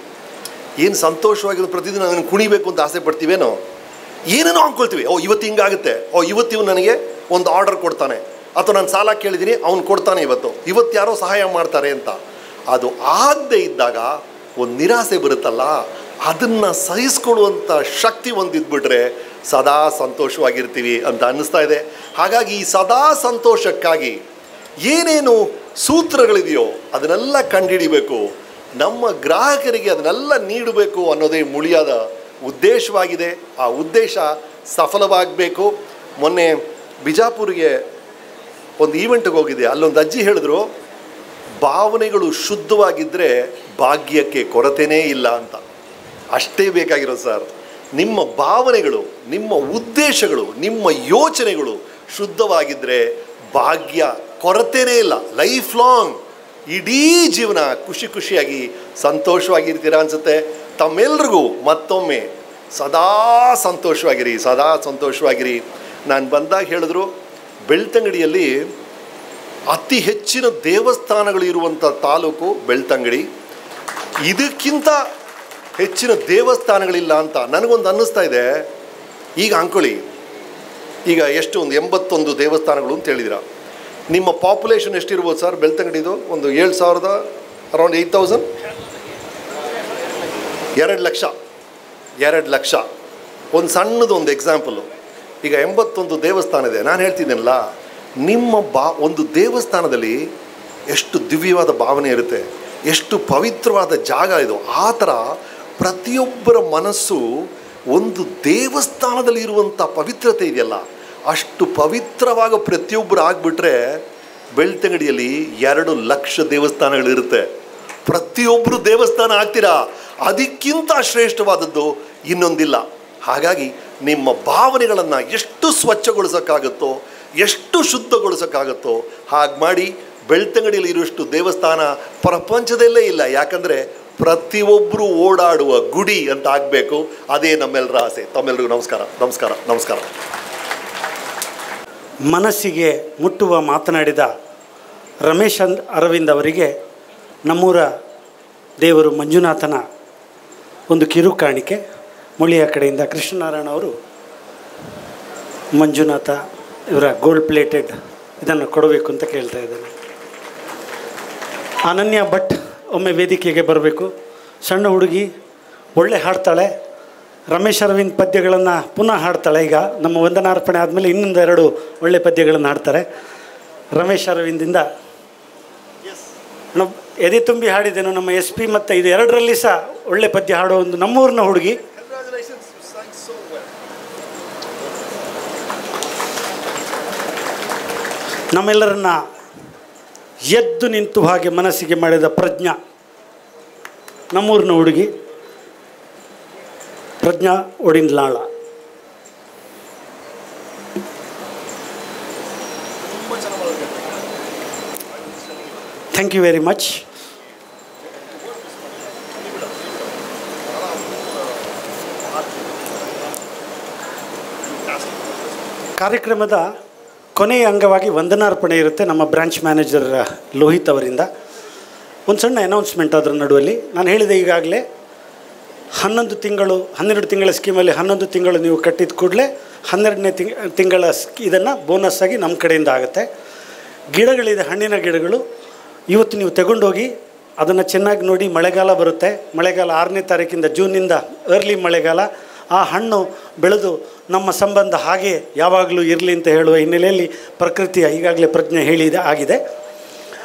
ಏನು ಸಂತೋಷವಾಗಿರೋ ಪ್ರತಿದಿನ ಅದನ್ನು ಕುಣಿಬೇಕು ಅಂತ ಆಸೆ ಪಡ್ತೀವೇನೋ, ಏನೇನೋ ಅಂದ್ಕೊಳ್ತೀವಿ. ಇವತ್ತು ಹಿಂಗಾಗುತ್ತೆ, ಇವತ್ತು ಇವ್ನು ನನಗೆ ಒಂದು ಆರ್ಡರ್ ಕೊಡ್ತಾನೆ, ಅಥವಾ ನಾನು ಸಾಲ ಕೇಳಿದ್ದೀನಿ ಅವ್ನು ಕೊಡ್ತಾನೆ, ಇವತ್ತು ಯಾರೋ ಸಹಾಯ ಮಾಡ್ತಾರೆ ಅಂತ. ಅದು ಆಗದೆ ಇದ್ದಾಗ ಒಂದು ನಿರಾಸೆ ಬರುತ್ತಲ್ಲ, ಅದನ್ನು ಸಹಿಸ್ಕೊಳ್ಳುವಂಥ ಶಕ್ತಿ ಒಂದಿದ್ಬಿಟ್ರೆ ಸದಾ ಸಂತೋಷವಾಗಿರ್ತೀವಿ ಅಂತ ಅನ್ನಿಸ್ತಾ ಇದೆ. ಹಾಗಾಗಿ ಈ ಸದಾ ಸಂತೋಷಕ್ಕಾಗಿ ಏನೇನು ಸೂತ್ರಗಳಿದೆಯೋ ಅದನ್ನೆಲ್ಲ ಕಂಡುಹಿಡಿಬೇಕು, ನಮ್ಮ ಗ್ರಾಹಕರಿಗೆ ಅದನ್ನೆಲ್ಲ ನೀಡಬೇಕು ಅನ್ನೋದೇ ಮುಳಿಯಾದ ಉದ್ದೇಶವಾಗಿದೆ. ಆ ಉದ್ದೇಶ ಸಫಲವಾಗಬೇಕು. ಮೊನ್ನೆ ಬಿಜಾಪುರಿಗೆ ಒಂದು ಈವೆಂಟ್ಗೆ ಹೋಗಿದ್ದೆ. ಅಲ್ಲೊಂದು ಅಜ್ಜಿ ಹೇಳಿದ್ರು, ಭಾವನೆಗಳು ಶುದ್ಧವಾಗಿದ್ದರೆ ಭಾಗ್ಯಕ್ಕೆ ಕೊರತೆನೇ ಇಲ್ಲ ಅಂತ. ಅಷ್ಟೇ ಬೇಕಾಗಿರೋದು ಸರ್. ನಿಮ್ಮ ಭಾವನೆಗಳು, ನಿಮ್ಮ ಉದ್ದೇಶಗಳು, ನಿಮ್ಮ ಯೋಚನೆಗಳು ಶುದ್ಧವಾಗಿದ್ದರೆ ಭಾಗ್ಯ ಕೊರತೆನೇ ಇಲ್ಲ. ಲೈಫ್ ಲಾಂಗ್ ಇಡೀ ಜೀವನ ಖುಷಿಯಾಗಿ ಸಂತೋಷವಾಗಿರ್ತೀರ ಅನಿಸುತ್ತೆ. ತಮ್ಮೆಲ್ರಿಗೂ ಮತ್ತೊಮ್ಮೆ ಸದಾ ಸಂತೋಷವಾಗಿರಿ. ನಾನು ಬಂದಾಗ ಹೇಳಿದ್ರು, ಬೆಳ್ತಂಗಡಿಯಲ್ಲಿ ಅತಿ ಹೆಚ್ಚಿನ ದೇವಸ್ಥಾನಗಳು ಇರುವಂಥ ತಾಲೂಕು ಬೆಳ್ತಂಗಡಿ. ಇದಕ್ಕಿಂತ ಹೆಚ್ಚಿನ ದೇವಸ್ಥಾನಗಳಿಲ್ಲ ಅಂತ ನನಗೊಂದು ಅನ್ನಿಸ್ತಾ ಇದೆ. ಈಗ ಅಂದ್ಕೊಳ್ಳಿ, ಈಗ ಎಷ್ಟು ಒಂದು 81 ದೇವಸ್ಥಾನಗಳು ಅಂತ ಹೇಳಿದಿರ. ನಿಮ್ಮ ಪಾಪ್ಯುಲೇಷನ್ ಎಷ್ಟಿರ್ಬೋದು ಸರ್ ಬೆಳ್ತಂಗಡಿದು? ಒಂದು 7,000 ಅರೌಂಡ್ 8,000, 2 ಲಕ್ಷ. 2 ಲಕ್ಷ ಒಂದು ಸಣ್ಣದು ಒಂದು ಎಕ್ಸಾಂಪಲು. ಈಗ 81 ದೇವಸ್ಥಾನ ಇದೆ. ನಾನು ಹೇಳ್ತಿದ್ದೀನಲ್ಲ, ನಿಮ್ಮ ಒಂದು ದೇವಸ್ಥಾನದಲ್ಲಿ ಎಷ್ಟು ದಿವ್ಯವಾದ ಭಾವನೆ ಇರುತ್ತೆ, ಎಷ್ಟು ಪವಿತ್ರವಾದ ಜಾಗ ಇದು. ಆ ಥರ ಪ್ರತಿಯೊಬ್ಬರ ಮನಸ್ಸು ಒಂದು ದೇವಸ್ಥಾನದಲ್ಲಿ ಇರುವಂಥ ಪವಿತ್ರತೆ ಇದೆಯಲ್ಲ, ಅಷ್ಟು ಪವಿತ್ರವಾಗ ಪ್ರತಿಯೊಬ್ಬರು ಆಗಿಬಿಟ್ರೆ ಬೆಳ್ತಂಗಡಿಯಲ್ಲಿ 2 ಲಕ್ಷ ದೇವಸ್ಥಾನಗಳಿರುತ್ತೆ. ಪ್ರತಿಯೊಬ್ಬರು ದೇವಸ್ಥಾನ ಆಗ್ತೀರಾ, ಅದಕ್ಕಿಂತ ಶ್ರೇಷ್ಠವಾದದ್ದು ಇನ್ನೊಂದಿಲ್ಲ. ಹಾಗಾಗಿ ನಿಮ್ಮ ಭಾವನೆಗಳನ್ನು ಎಷ್ಟು ಸ್ವಚ್ಛಗೊಳಿಸೋಕ್ಕಾಗುತ್ತೋ, ಎಷ್ಟು ಶುದ್ಧಗೊಳಿಸೋಕ್ಕಾಗುತ್ತೋ ಹಾಗೆ ಮಾಡಿ. ಬೆಳ್ತಂಗಡಿಯಲ್ಲಿ ಇರುವಷ್ಟು ದೇವಸ್ಥಾನ ಪ್ರಪಂಚದಲ್ಲೇ ಇಲ್ಲ. ಯಾಕಂದರೆ ಪ್ರತಿಯೊಬ್ಬರು ಓಡಾಡುವ ಗುಡಿ ಅಂತ ಆಗಬೇಕು. ಅದೇ ನಮ್ಮೆಲ್ಲರ ಆಸೆ. ತಮ್ಮೆಲ್ಲರಿಗೂ ನಮಸ್ಕಾರ, ನಮಸ್ಕಾರ, ನಮಸ್ಕಾರ. ಮನಸ್ಸಿಗೆ ಮುಟ್ಟುವ ಮಾತನಾಡಿದ ರಮೇಶ್ ಅರವಿಂದ್ ಅವರಿಗೆ ನಮ್ಮೂರ ದೇವರು ಮಂಜುನಾಥನ ಒಂದು ಕಿರು ಕಾಣಿಕೆ ಮುಳಿಯ ಕಡೆಯಿಂದ ಕೃಷ್ಣನಾರಾಯಣ ಅವರು ಮಂಜುನಾಥ ಇವರ ಗೋಲ್ಡ್ ಪ್ಲೇಟೆಡ್ ಇದನ್ನು ಕೊಡಬೇಕು ಅಂತ ಕೇಳ್ತಾ ಇದ್ದೇನೆ. ಅನನ್ಯ ಭಟ್ ಒಮ್ಮೆ ವೇದಿಕೆಗೆ ಬರಬೇಕು. ಸಣ್ಣ ಹುಡುಗಿ, ಒಳ್ಳೆ ಹಾಡ್ತಾಳೆ. ರಮೇಶ್ ಅರವಿಂದ್ ಪದ್ಯಗಳನ್ನು ಪುನಃ ಹಾಡ್ತಾಳೆ. ಈಗ ನಮ್ಮ ವಂದನಾರ್ಪಣೆ ಆದಮೇಲೆ ಇನ್ನೊಂದು 2 ಒಳ್ಳೆ ಪದ್ಯಗಳನ್ನು ಹಾಡ್ತಾರೆ. ರಮೇಶ್ ಅರವಿಂದಿಂದ ಎದೆ ತುಂಬಿ ಹಾಡಿದ್ದೇನು ನಮ್ಮ SP ಮತ್ತು ಇದು 2ರಲ್ಲಿ ಸಹ ಒಳ್ಳೆ ಪದ್ಯ ಹಾಡೋ ಒಂದು ನಮ್ಮೂರಿನ ಹುಡುಗಿ. ನಮ್ಮೆಲ್ಲರನ್ನ ಎದ್ದು ನಿಂತು ಹಾಗೆ ಮನಸ್ಸಿಗೆ ಮಾಡಿದ ಪ್ರಜ್ಞಾ, ನಮ್ಮೂರಿನ ಹುಡುಗಿ ಪ್ರಜ್ಞಾ ಒಡಿಂದ್ಲಾಳ. Thank you very much. ಕಾರ್ಯಕ್ರಮದ ಕೊನೆಯ ಅಂಗವಾಗಿ ವಂದನಾರ್ಪಣೆ ಇರುತ್ತೆ ನಮ್ಮ ಬ್ರಾಂಚ್ ಮ್ಯಾನೇಜರ್ ಲೋಹಿತ್ ಅವರಿಂದ. ಒಂದು ಸಣ್ಣ ಅನೌನ್ಸ್ಮೆಂಟ್ ಅದರ ನಡುವಲ್ಲಿ ನಾನು ಹೇಳಿದೆ ಈಗಾಗಲೇ 12 ತಿಂಗಳ ಸ್ಕೀಮಲ್ಲಿ 11 ತಿಂಗಳು ನೀವು ಕಟ್ಟಿದ ಕೂಡಲೇ 12ನೇ ತಿಂಗಳ ಇದನ್ನು ಬೋನಸ್ ಆಗಿ ನಮ್ಮ ಕಡೆಯಿಂದ ಆಗುತ್ತೆ. ಗಿಡಗಳಿದೆ, ಹಣ್ಣಿನ ಗಿಡಗಳು. ಇವತ್ತು ನೀವು ತಗೊಂಡೋಗಿ ಅದನ್ನು ಚೆನ್ನಾಗಿ ನೋಡಿ. ಮಳೆಗಾಲ ಬರುತ್ತೆ. ಮಳೆಗಾಲ 6ನೇ ತಾರೀಕಿಂದ ಜೂನಿಂದ ಅರ್ಲಿ ಮಳೆಗಾಲ. ಆ ಹಣ್ಣು ಬೆಳೆದು ನಮ್ಮ ಸಂಬಂಧ ಹಾಗೆ ಯಾವಾಗಲೂ ಇರಲಿ ಅಂತ ಹೇಳುವ ಹಿನ್ನೆಲೆಯಲ್ಲಿ ಪ್ರಕೃತಿಯ ಈಗಾಗಲೇ ಪ್ರಜ್ಞೆ ಹೇಳಿದೆ ಆಗಿದೆ.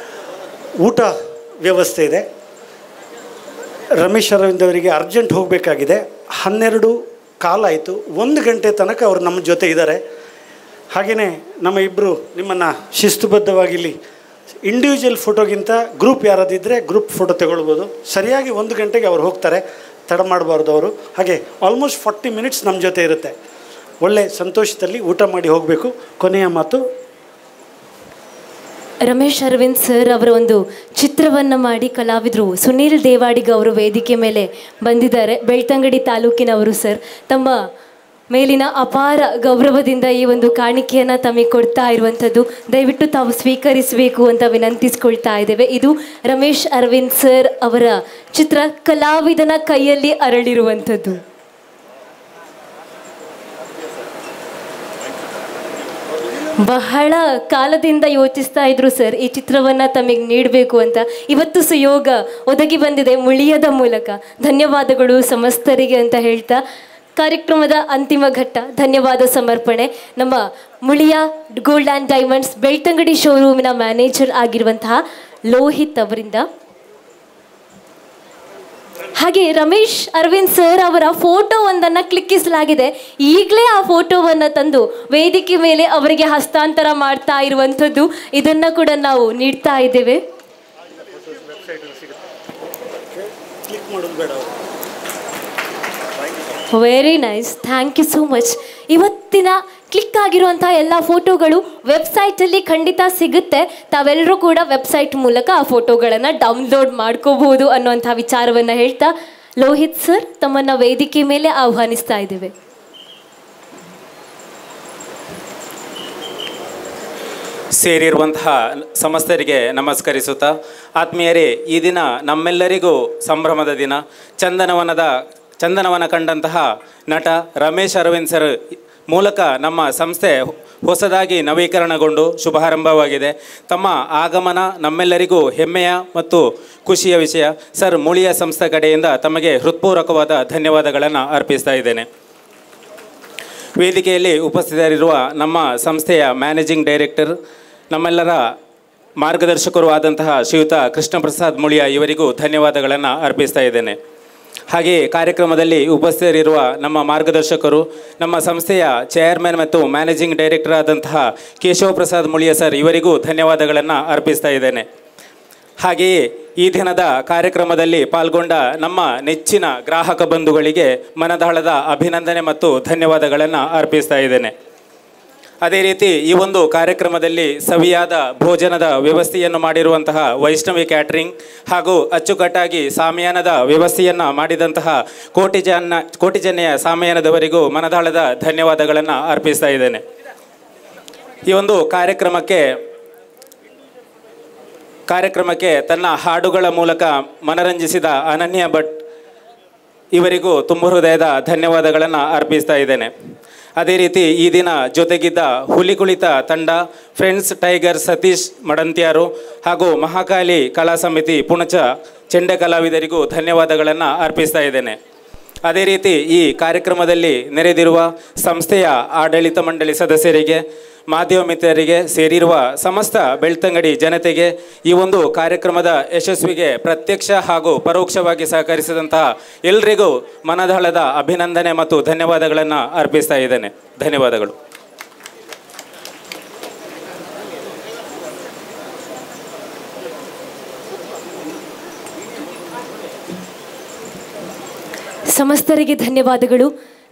ಊಟ ವ್ಯವಸ್ಥೆ ಇದೆ. ರಮೇಶ್ ಅರವಿಂದ್ ಅವರಿಗೆ ಅರ್ಜೆಂಟ್ ಹೋಗಬೇಕಾಗಿದೆ. 12:15 ಆಯಿತು. 1 ಗಂಟೆ ತನಕ ಅವರು ನಮ್ಮ ಜೊತೆ ಇದ್ದಾರೆ. ಹಾಗೆಯೇ ನಮ್ಮ ಇಬ್ಬರು ನಿಮ್ಮನ್ನು ಶಿಸ್ತುಬದ್ಧವಾಗಿ ಇಲ್ಲಿ ಇಂಡಿವಿಜುವಲ್ ಫೋಟೋಗಿಂತ ಗ್ರೂಪ್ ಯಾರಾದಿದ್ದರೆ ಗ್ರೂಪ್ ಫೋಟೋ ತಗೊಳ್ಬೋದು. ಸರಿಯಾಗಿ 1 ಗಂಟೆಗೆ ಅವ್ರು ಹೋಗ್ತಾರೆ, ತಡ ಮಾಡಬಾರ್ದು ಅವರು. ಹಾಗೆ ಆಲ್ಮೋಸ್ಟ್ 40 ಮಿನಿಟ್ಸ್ ನಮ್ಮ ಜೊತೆ ಇರುತ್ತೆ. ಒಳ್ಳೆ ಸಂತೋಷದಲ್ಲಿ ಊಟ ಮಾಡಿ ಹೋಗಬೇಕು. ಕೊನೆಯ ಮಾತು ರಮೇಶ್ ಅರವಿಂದ್ ಸರ್ ಅವರ ಒಂದು ಚಿತ್ರವನ್ನು ಮಾಡಿ ಕಲಾವಿದರು ಸುನೀಲ್ ದೇವಾಡಿಗ ಅವರು ವೇದಿಕೆ ಮೇಲೆ ಬಂದಿದ್ದಾರೆ. ಬೆಳ್ತಂಗಡಿ ತಾಲೂಕಿನವರು ಸರ್. ತಮ್ಮ ಮೇಲಿನ ಅಪಾರ ಗೌರವದಿಂದ ಈ ಒಂದು ಕಾಣಿಕೆಯನ್ನು ತಮಗೆ ಕೊಡ್ತಾ ಇರುವಂಥದ್ದು ದಯವಿಟ್ಟು ತಾವು ಸ್ವೀಕರಿಸಬೇಕು ಅಂತ ವಿನಂತಿಸ್ಕೊಳ್ತಾ ಇದ್ದೇವೆ. ಇದು ರಮೇಶ್ ಅರವಿಂದ್ ಸರ್ ಅವರ ಚಿತ್ರ ಕಲಾವಿದನ ಕೈಯಲ್ಲಿ ಅರಳಿರುವಂಥದ್ದು. ಬಹಳ ಕಾಲದಿಂದ ಯೋಚಿಸ್ತಾ ಇದ್ರು ಸರ್ ಈ ಚಿತ್ರವನ್ನು ತಮಗೆ ನೀಡಬೇಕು ಅಂತ. ಇವತ್ತು ಸುಯೋಗ ಒದಗಿ ಬಂದಿದೆ ಮುಳಿಯದ ಮೂಲಕ. ಧನ್ಯವಾದಗಳು ಸಮಸ್ತರಿಗೆ ಅಂತ ಹೇಳ್ತಾ ಕಾರ್ಯಕ್ರಮದ ಅಂತಿಮ ಘಟ್ಟ ಧನ್ಯವಾದ ಸಮರ್ಪಣೆ ನಮ್ಮ Muliya gold and diamonds Belthangady ಶೋರೂಮಿನ ಮ್ಯಾನೇಜರ್ ಆಗಿರುವಂತಹ ಲೋಹಿತ್ ಅವರಿಂದ. ಹಾಗೆ ರಮೇಶ್ ಅರವಿಂದ್ ಸರ್ ಅವರ ಫೋಟೋ ಒಂದನ್ನು ಕ್ಲಿಕ್ಕಿಸಲಾಗಿದೆ. ಈಗಲೇ ಆ ಫೋಟೋವನ್ನು ತಂದು ವೇದಿಕೆ ಮೇಲೆ ಅವರಿಗೆ ಹಸ್ತಾಂತರ ಮಾಡ್ತಾ ಇರುವಂಥದ್ದು. ಇದನ್ನು ಕೂಡ ನಾವು ನೀಡ್ತಾ ಇದ್ದೇವೆ. Very nice, thank you so much. ಇವತ್ತಿನ ಕ್ಲಿಕ್ ಆಗಿರುವಂಥ ಎಲ್ಲ ಫೋಟೋಗಳು ವೆಬ್ಸೈಟಲ್ಲಿ ಖಂಡಿತ ಸಿಗುತ್ತೆ. ತಾವೆಲ್ಲರೂ ಕೂಡ ವೆಬ್ಸೈಟ್ ಮೂಲಕ ಆ ಫೋಟೋಗಳನ್ನು ಡೌನ್ಲೋಡ್ ಮಾಡ್ಕೋಬಹುದು ಅನ್ನುವಂಥ ವಿಚಾರವನ್ನು ಹೇಳ್ತಾ ಲೋಹಿತ್ ಸರ್ ತಮ್ಮನ್ನು ವೇದಿಕೆ ಮೇಲೆ ಆಹ್ವಾನಿಸ್ತಾ ಇದ್ದೇವೆ. ಸೇರಿರುವಂತಹ ಸಮಸ್ತರಿಗೆ ನಮಸ್ಕರಿಸುತ್ತಾ, ಆತ್ಮೀಯರೇ, ಈ ದಿನ ನಮ್ಮೆಲ್ಲರಿಗೂ ಸಂಭ್ರಮದ ದಿನ. ಚಂದನವನ ಕಂಡಂತಹ ನಟ ರಮೇಶ್ ಅರವಿಂದ್ ಸರ್ ಮೂಲಕ ನಮ್ಮ ಸಂಸ್ಥೆ ಹೊಸದಾಗಿ ನವೀಕರಣಗೊಂಡು ಶುಭಾರಂಭವಾಗಿದೆ. ತಮ್ಮ ಆಗಮನ ನಮ್ಮೆಲ್ಲರಿಗೂ ಹೆಮ್ಮೆಯ ಮತ್ತು ಖುಷಿಯ ವಿಷಯ. ಸರ್, ಮುಳಿಯ ಸಂಸ್ಥೆ ಕಡೆಯಿಂದ ತಮಗೆ ಹೃತ್ಪೂರ್ವಕವಾದ ಧನ್ಯವಾದಗಳನ್ನು ಅರ್ಪಿಸ್ತಾ ಇದ್ದೇನೆ. ವೇದಿಕೆಯಲ್ಲಿ ಉಪಸ್ಥಿತರಿರುವ ನಮ್ಮ ಸಂಸ್ಥೆಯ ಮ್ಯಾನೇಜಿಂಗ್ ಡೈರೆಕ್ಟರ್, ನಮ್ಮೆಲ್ಲರ ಮಾರ್ಗದರ್ಶಕರು ಆದಂತಹ ಶ್ರೀಯುತ ಕೃಷ್ಣ ಪ್ರಸಾದ್ ಮುಳಿಯ ಇವರಿಗೂ ಧನ್ಯವಾದಗಳನ್ನು ಅರ್ಪಿಸ್ತಾ ಇದ್ದೇನೆ. ಹಾಗೆಯೇ ಕಾರ್ಯಕ್ರಮದಲ್ಲಿ ಉಪಸ್ಥಿತರಿರುವ ನಮ್ಮ ಮಾರ್ಗದರ್ಶಕರು, ನಮ್ಮ ಸಂಸ್ಥೆಯ ಚೇರ್ಮನ್ ಮತ್ತು ಮ್ಯಾನೇಜಿಂಗ್ ಡೈರೆಕ್ಟರ್ ಆದಂತಹ ಕೇಶವ ಪ್ರಸಾದ್ ಮುಳಿಯ ಸರ್ ಇವರಿಗೂ ಧನ್ಯವಾದಗಳನ್ನು ಅರ್ಪಿಸ್ತಾ ಇದ್ದೇನೆ. ಹಾಗೆಯೇ ಈ ದಿನದ ಕಾರ್ಯಕ್ರಮದಲ್ಲಿ ಪಾಲ್ಗೊಂಡ ನಮ್ಮ ನೆಚ್ಚಿನ ಗ್ರಾಹಕ ಬಂಧುಗಳಿಗೆ ಮನದಾಳದ ಅಭಿನಂದನೆ ಮತ್ತು ಧನ್ಯವಾದಗಳನ್ನು ಅರ್ಪಿಸ್ತಾ ಇದ್ದೇನೆ. ಅದೇ ರೀತಿ ಈ ಒಂದು ಕಾರ್ಯಕ್ರಮದಲ್ಲಿ ಸವಿಯಾದ ಭೋಜನದ ವ್ಯವಸ್ಥೆಯನ್ನು ಮಾಡಿರುವಂತಹ ವೈಷ್ಣವಿ ಕ್ಯಾಟ್ರಿಂಗ್ ಹಾಗೂ ಅಚ್ಚುಕಟ್ಟಾಗಿ ಸಾಮಯಾನದ ವ್ಯವಸ್ಥೆಯನ್ನು ಮಾಡಿದಂತಹ ಕೋಟಿಜನ್ಯ ಸಾಮಯಾನದವರಿಗೂ ಮನದಾಳದ ಧನ್ಯವಾದಗಳನ್ನು ಅರ್ಪಿಸ್ತಾ ಇದ್ದೇನೆ. ಈ ಒಂದು ಕಾರ್ಯಕ್ರಮಕ್ಕೆ ತನ್ನ ಹಾಡುಗಳ ಮೂಲಕ ಮನರಂಜಿಸಿದ ಅನನ್ಯ ಭಟ್ ಇವರಿಗೂ ತುಂಬ ಹೃದಯದ ಧನ್ಯವಾದಗಳನ್ನು ಅರ್ಪಿಸ್ತಾ ಇದ್ದೇನೆ. ಅದೇ ರೀತಿ ಈ ದಿನ ಜೊತೆಗಿದ್ದ ಹುಲಿ ಕುಳಿತ ತಂಡ, ಫ್ರೆಂಡ್ಸ್ ಟೈಗರ್ ಸತೀಶ್ ಮಡಂತ್ಯಾರು ಹಾಗೂ ಮಹಾಕಾಲಿ ಕಲಾ ಸಮಿತಿ ಪುಣಚ ಚೆಂಡೆ ಕಲಾವಿದರಿಗೂ ಧನ್ಯವಾದಗಳನ್ನು ಅರ್ಪಿಸ್ತಾ ಇದ್ದೇನೆ. ಅದೇ ರೀತಿ ಈ ಕಾರ್ಯಕ್ರಮದಲ್ಲಿ ನೆರೆದಿರುವ ಸಂಸ್ಥೆಯ ಆಡಳಿತ ಮಂಡಳಿ ಸದಸ್ಯರಿಗೆ, ಮಾಧ್ಯಮ ಮಿತ್ರರಿಗೆ, ಸೇರಿರುವ ಸಮಸ್ತ ಬೆಳ್ತಂಗಡಿ ಜನತೆಗೆ, ಈ ಒಂದು ಕಾರ್ಯಕ್ರಮದ ಯಶಸ್ವಿಗೆ ಪ್ರತ್ಯಕ್ಷ ಹಾಗೂ ಪರೋಕ್ಷವಾಗಿ ಸಹಕರಿಸಿದಂತಹ ಎಲ್ಲರಿಗೂ ಮನದಾಳದ ಅಭಿನಂದನೆ ಮತ್ತು ಧನ್ಯವಾದಗಳನ್ನು ಅರ್ಪಿಸ್ತಾ ಇದ್ದೇನೆ. ಧನ್ಯವಾದಗಳು. ಸಮಸ್ತರಿಗೆ ಧನ್ಯವಾದಗಳು.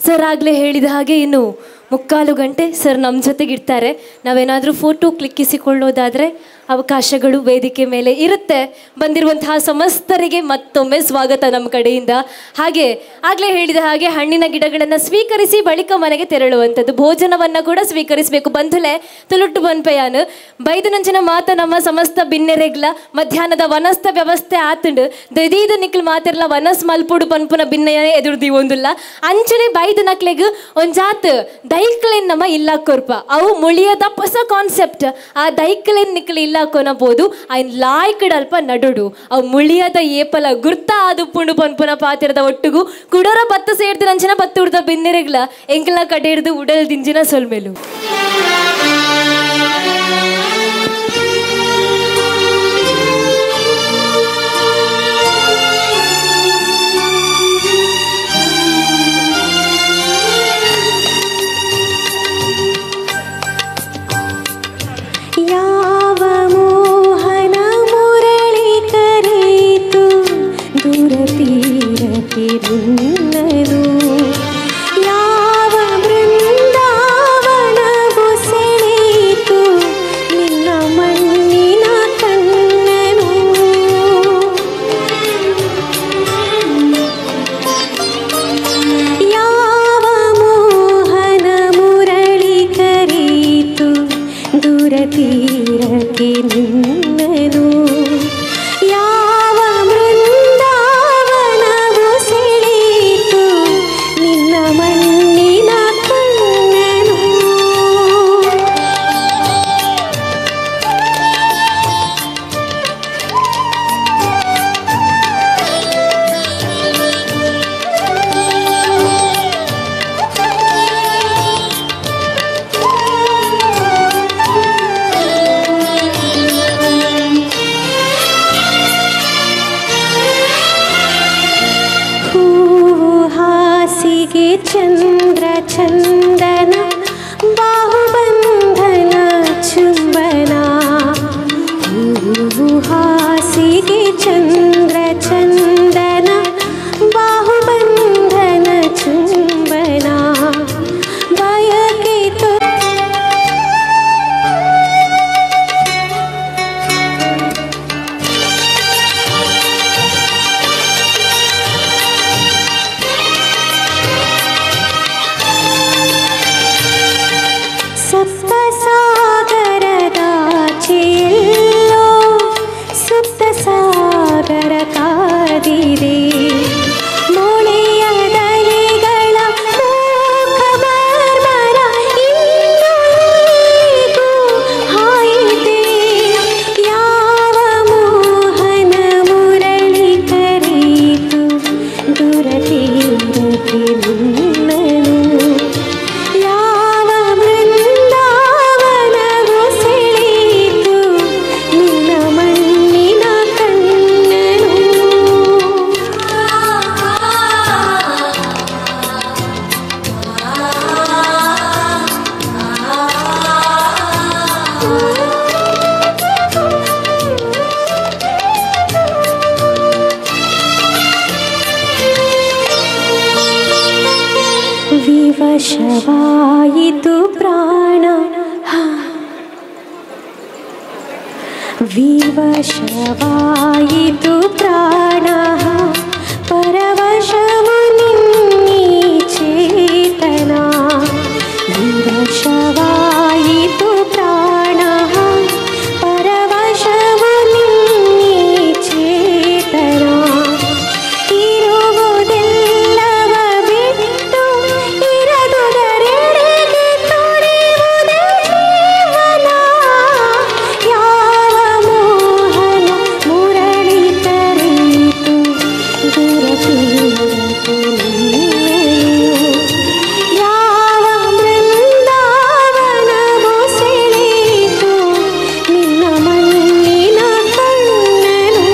ಸರ್ ಆಗಲೇ ಹೇಳಿದ ಹಾಗೆ ಇನ್ನು 3/4 ಗಂಟೆ ಸರ್ ನಮ್ಮ ಜೊತೆಗಿರ್ತಾರೆ. ನಾವೇನಾದರೂ ಫೋಟೋ ಕ್ಲಿಕ್ಕಿಸಿಕೊಳ್ಳೋದಾದರೆ ಅವಕಾಶಗಳು ವೇದಿಕೆ ಮೇಲೆ ಇರುತ್ತೆ. ಬಂದಿರುವಂತಹ ಸಮಸ್ತರಿಗೆ ಮತ್ತೊಮ್ಮೆ ಸ್ವಾಗತ ನಮ್ಮ ಕಡೆಯಿಂದ. ಹಾಗೆ ಆಗಲೇ ಹೇಳಿದ ಹಾಗೆ ಹಣ್ಣಿನ ಗಿಡಗಳನ್ನು ಸ್ವೀಕರಿಸಿ ಬಳಿಕ ಮನೆಗೆ ತೆರಳುವಂಥದ್ದು, ಭೋಜನವನ್ನು ಕೂಡ ಸ್ವೀಕರಿಸಬೇಕು. ಬಂಧುಲೆ ತುಳುಟ್ಟು ಬನ್ಪೆಯಾನು ಬೈದನಂಚಿನ ಮಾತ ನಮ್ಮ ಸಮಸ್ತ ಬಿನ್ನೆರೆಗ್ಲ ಮಧ್ಯಾಹ್ನದ ವನಸ್ಥ ವ್ಯವಸ್ಥೆ ಆತುಂಡು ದೈದೀದ ನಿಕ್ಲು ಮಾತೆರ್ಲ ವನಸ್ ಮಲ್ಪುಡು ಪನ್ಪುನ ಬಿನ್ನಯನೇ ಎದುರ್ದಿ ಒಂದುಲ್ಲ ಅಂಚನೆ ಬೈದ ನಕ್ಲೆಗ್ ಒಂಜಾತ್ ದೈಕ್ಲೆನ್ ನಮ್ಮ ಇಲ್ಲ ಕೊರ್ಪ ಅವು ಮುಳಿಯದ ಹೊಸ ಕಾನ್ಸೆಪ್ಟ್. ಆ ದೈಕ್ಲೆನ್ ನಿಕ್ಲು ಇಲ್ಲ ಕೊನಬಹುದು ಐನ್ ಲಾಯ್ಕಡಲ್ಪ ನಡುಡು ಅವು ಮುಳಿಯದ ಏಪಲ ಗುರ್ತ ಆದು ಪುಂಡು ಪನ್ಪುನ ಪಾತಿರದ ಒಟ್ಟುಗು ಕುಡರ ಬತ್ತ ಸೇರ್ದು ನಂಚಿನ ಬತ್ತುಡ್ದ ಬಿನ್ನೆರೆಗ್ಲ ಎಂಕಲ ಕಡೆ ಹಿಡಿದು ಉಡಲ್ ದಿಂಜಿನ ಸೊಲ್ಮೆಲು. ಯಾವ ಬೃಂದಾವನವು ಸೆಳೆಯಿತು ನಿನ್ನ ಮಣ್ಣಿನ ಕಣ್ಣನು. ಯಾವ ಮೋಹನ ಮುರಳಿ ಕರೆಯಿತು ದೂರ ತೀರಕ್ಕೆ ನಿನ್ನನು. ಯಾವ ಬೃಂದಾವನವು ಸೆಳೆಯಿತು ನಿನ್ನ ಮಣ್ಣಿನ ಕಣ್ಣನು. ಹಾಸಿಗೆ ಚಂದ್ರ ಚಂದನ ಬಾಹುಬಂಧನ ಚುಂಬನ. ಹಾಸಿಗೆ ಚಂದ್ರ ಚಂದನ ಬಾಹುಬಂಧನ ಚುಂಬನ. ಬಯಕೆ ತೀರಕ್ಕೆ ನಿನ್ನನು ಯಾವ ಬೃಂದಾವನವು ಸೆಳೆಯಿತು ನಿನ್ನ ಮಣ್ಣಿನ ಕಣ್ಣನು ವಿವಶವಾಯಿತು ಪ್ರಾಣ ವಿವಶವಾಯಿತು ಪ್ರಾಣ ಪರವಶವು ನಿನ್ನೀ ಚೇತನ ವಿವಶವಾಯಿತು ಪ್ರಾಣ ಪರವಶವು ನಿನ್ನೀ ಚೇತನ ಇರುವುದೆಲ್ಲವ ಬಿಟ್ಟು ಇರದುದರೆಡೆಗೆ ತುಡಿಯುವುದೇ ಜೀವನ ಯಾವ ಮೋಹನ ಮುರಳಿ ಕರೆಯಿತು ದುರತೀರಕ್ಕೆ ನಿನ್ನನು ಯಾವ ಬೃಂದಾವನವು ಸೆಳೆಯಿತು ನಿನ್ನ ಮಣ್ಣಿನ ಕಣ್ಣನು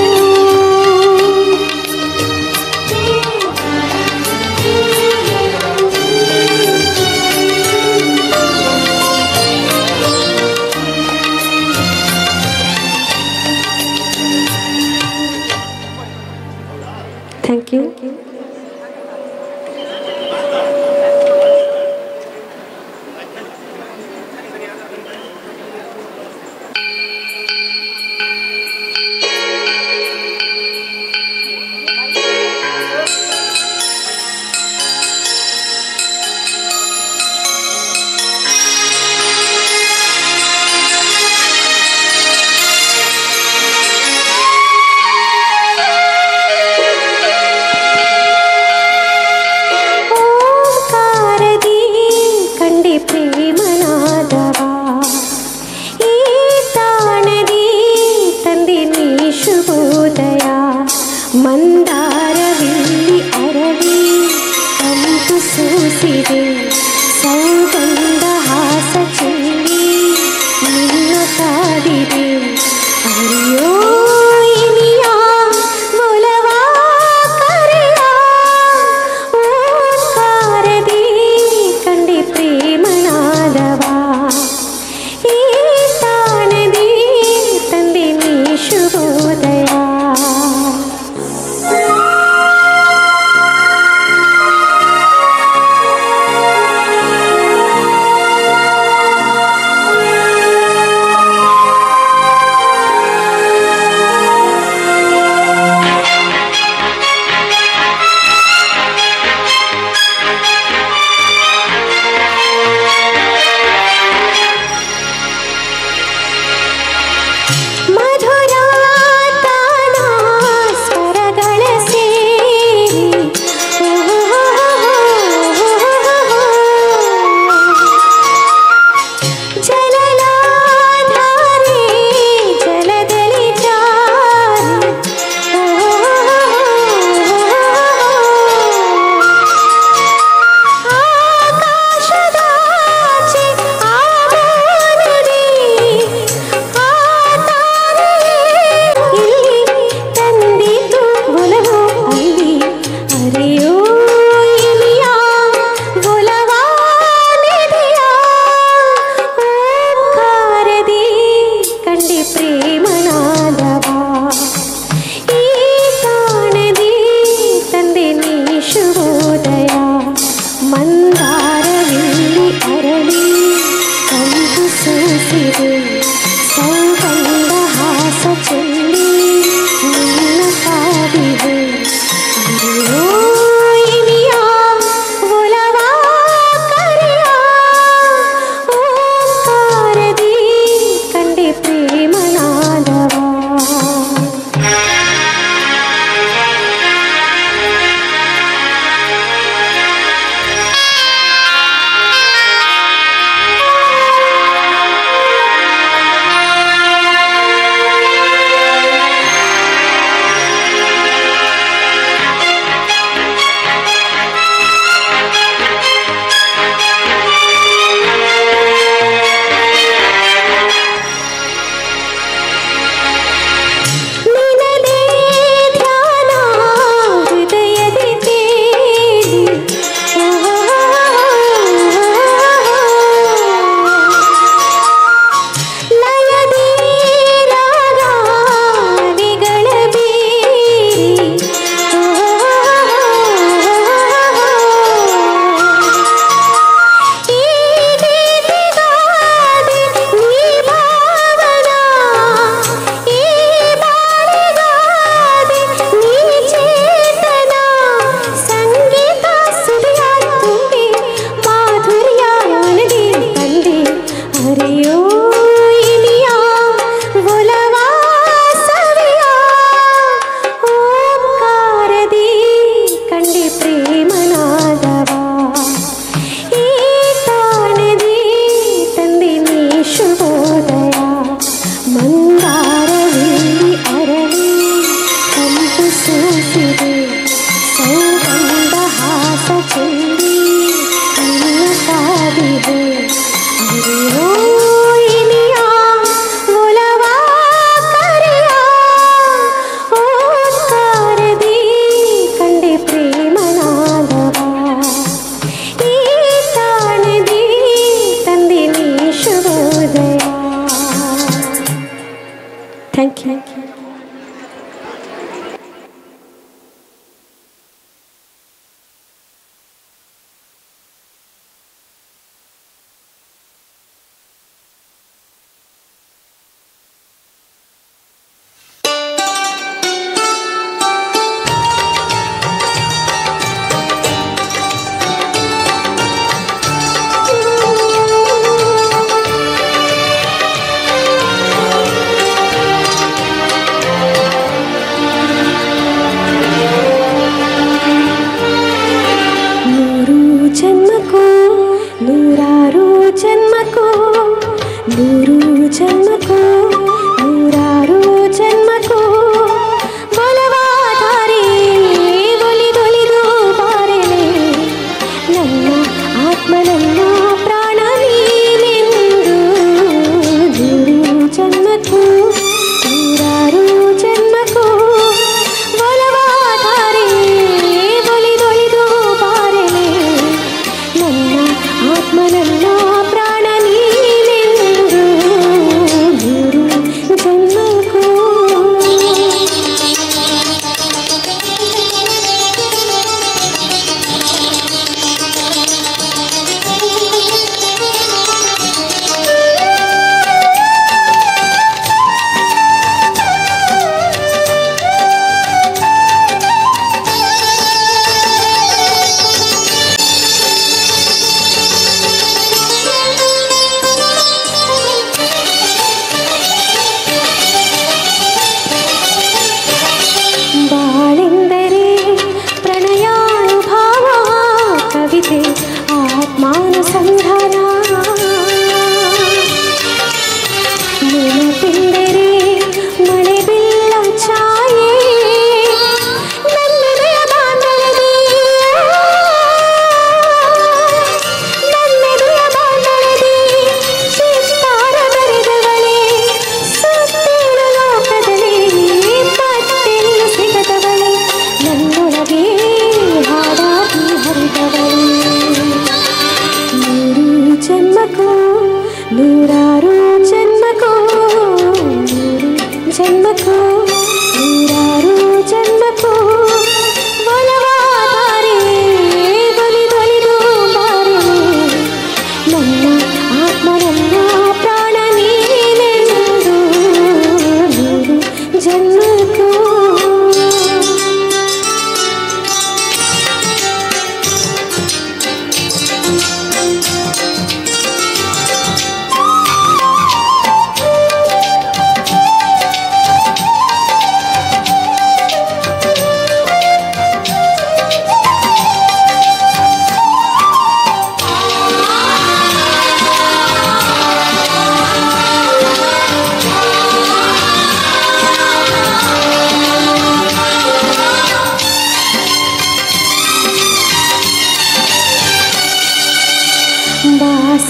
Thank you. ಓಂಕಾರದಿ ಕಂಡೆ ಪ್ರೇಮನಾದವ ಈ ತಾಣದಿ ತಂದೆ ನೀ ಶುಭೋದಯ ಮಂದಾರವಿಲ್ಲಿ ಅರಳಿ ಕಂಪು ಸೂಸಿದೆ ಸೌಗಂಧ ಹಾಸ ಚೆಲ್ಲಿ ನಿನ್ನ ಕಾದಿದೆ ಅಯ್ಯೋ ಇನಿಯ ಒಲವ ಕರೆಯ ಓಂಕಾರದಿ ಕಂಡೆ ಪ್ರೇಮನಾದವ ಈ ತಾಣದಿ ತಂದೆ ನೀ ಶುಭೋದಯ ಮಧುರಾತಾನ ಸ್ವರಗಳ ಸೇರಿ ಜಲಲಾಧಾರೆ ಜಲದಲ್ಲಿ ಜಾರಿ ಆಕಾಶದಾಚೆ ಆ ಮೋನದಿ ಆ ತಾರೆ ಇಲ್ಲಿ ತಂದಿತು ಒಲವು ಅಲ್ಲಿ ಅರೆಯೋ ಇಲಿಯ ಒಲವಾ ನಿಧಿಯ ಓಂಕಾರದಿ ಕಂಡೆ ಪ್ರೇಮನಾದವ ಈ ತಾಣದಿ ತಂದೆ ನೀ ಶುಭೋದಯ ಮಂದಾರವಿಲ್ಲಿ ಅರಳಿ ಕಂಪು ಸೂಸಿದೆ ಸೌಗಂಧ ಹಾಸ ಚೆಲ್ಲಿ ನಿನ್ನ ಕಾದಿದೆ ಅಯ್ಯೋ ಇನಿಯ ಒಲವ ಕರೆಯ ಓಂಕಾರದಿ ಕಂಡೆ ಪ್ರೇಮನಾದವ ಚೆಲ್ಲಿ ನಿನ್ನ ಕಾದಿದೆ ಅರಿಯೋ ಇನಿಯ ಒಲವ ಕರೆಯ ಓಂಕಾರದಿ ಕಂಡೆ ಪ್ರೇಮನಾದವ ಈ ತಾಣದಿ ತಂದೆ ನೀ ಶುಭೋದಯ. Thank you.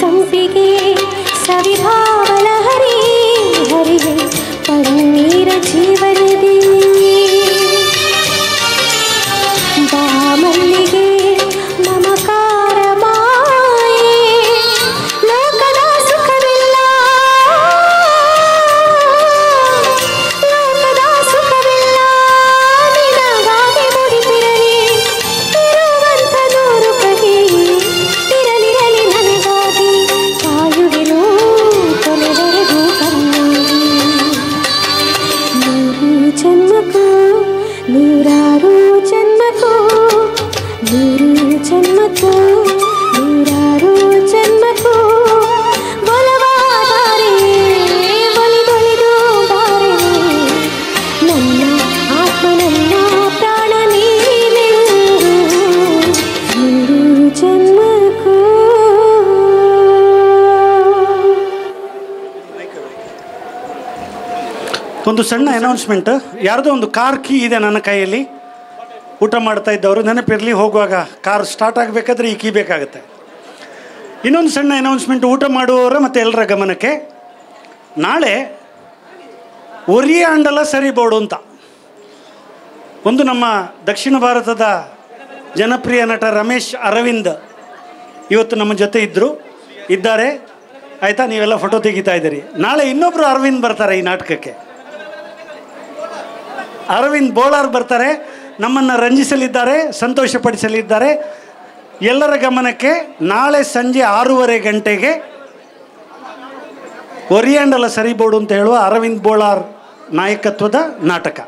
ಸಂಪಿಗೆ ಸವಿಭಾವಲ ಹರಿ ಹರಿಗೆ ಪನ್ನೀರ ಜೀವನದಿ ಬಾಮಲ್ಲಿಗೆ ಮಮಕಾರ ಮಾಯೆ ಲೋಕದ ಸುಖವಿಲ್ಲ ಲೋಕದ ಸುಖವಿಲ್ಲ ನಿನಗಾಗಿ ಮುಡಿಪಿರಲಿ ಇರುವಂತ ನೂರು ಕಹಿ ಇರಲಿರಲಿ ನನಗಾಗಿ ಕಾಯುವೆನು ಕೊನೆವರೆಗೂ ಕಣ್ಣಾಗಿ ನೂರು ಜನ್ಮಕ್ಕೂ ನೂರಾರು ಜನ್ಮಕ್ಕೂ ನೂರು ಜನ್ಮಕ್ಕೂ ನೂರಾರು ಜನ್ಮಕ್ಕೂ ಒಲವಾದರೆ ಒಲಿದೊಲಿದು ಬಾರೆ ನನ್ನ ಆತ್ಮ ನನ್ನ ಪ್ರಾಣ ನೀನೆಂದು ನೂರು ಜನ್ಮಕ್ಕೂ. ಒಂದು ಸಣ್ಣ ಅನೌನ್ಸ್ಮೆಂಟ್, ಯಾರ್ದೋ ಒಂದು ಕಾರ್ ಕೀ ಇದೆ ನನ್ನ ಕೈಯಲ್ಲಿ, ಊಟ ಮಾಡ್ತಾ ಇದ್ದವರು ನೆನಪಿರಲಿ, ಹೋಗುವಾಗ ಕಾರ್ ಸ್ಟಾರ್ಟ್ ಆಗಬೇಕಾದ್ರೆ ಈ ಕೀ ಬೇಕಾಗುತ್ತೆ. ಇನ್ನೊಂದು ಸಣ್ಣ ಅನೌನ್ಸ್ಮೆಂಟ್ ಊಟ ಮಾಡುವವರ ಮತ್ತು ಎಲ್ಲರ ಗಮನಕ್ಕೆ, ನಾಳೆ ಒರಿಯಾಂಡಲ ಸರಿಬೋಡು ಅಂತ ಒಂದು ನಮ್ಮ ದಕ್ಷಿಣ ಭಾರತದ ಜನಪ್ರಿಯ ನಟ ರಮೇಶ್ ಅರವಿಂದ್ ಇವತ್ತು ನಮ್ಮ ಜೊತೆ ಇದ್ದಾರೆ ಆಯಿತಾ. ನೀವೆಲ್ಲ ಫೋಟೋ ತೆಗಿತಾ ಇದ್ದೀರಿ. ನಾಳೆ ಇನ್ನೊಬ್ಬರು ಅರವಿಂದ್ ಬರ್ತಾರೆ ಈ ನಾಟಕಕ್ಕೆ. ಅರವಿಂದ್ ಬೋಳಾರ್ ಬರ್ತಾರೆ, ನಮ್ಮನ್ನು ರಂಜಿಸಲಿದ್ದಾರೆ, ಸಂತೋಷಪಡಿಸಲಿದ್ದಾರೆ. ಎಲ್ಲರ ಗಮನಕ್ಕೆ ನಾಳೆ ಸಂಜೆ 6:30 ಗಂಟೆಗೆ ಒರಿಯಾಂಡಲ ಸರಿಬೋಡು ಅಂತ ಹೇಳುವ ಅರವಿಂದ್ ಬೋಳಾರ್ ನಾಯಕತ್ವದ ನಾಟಕ.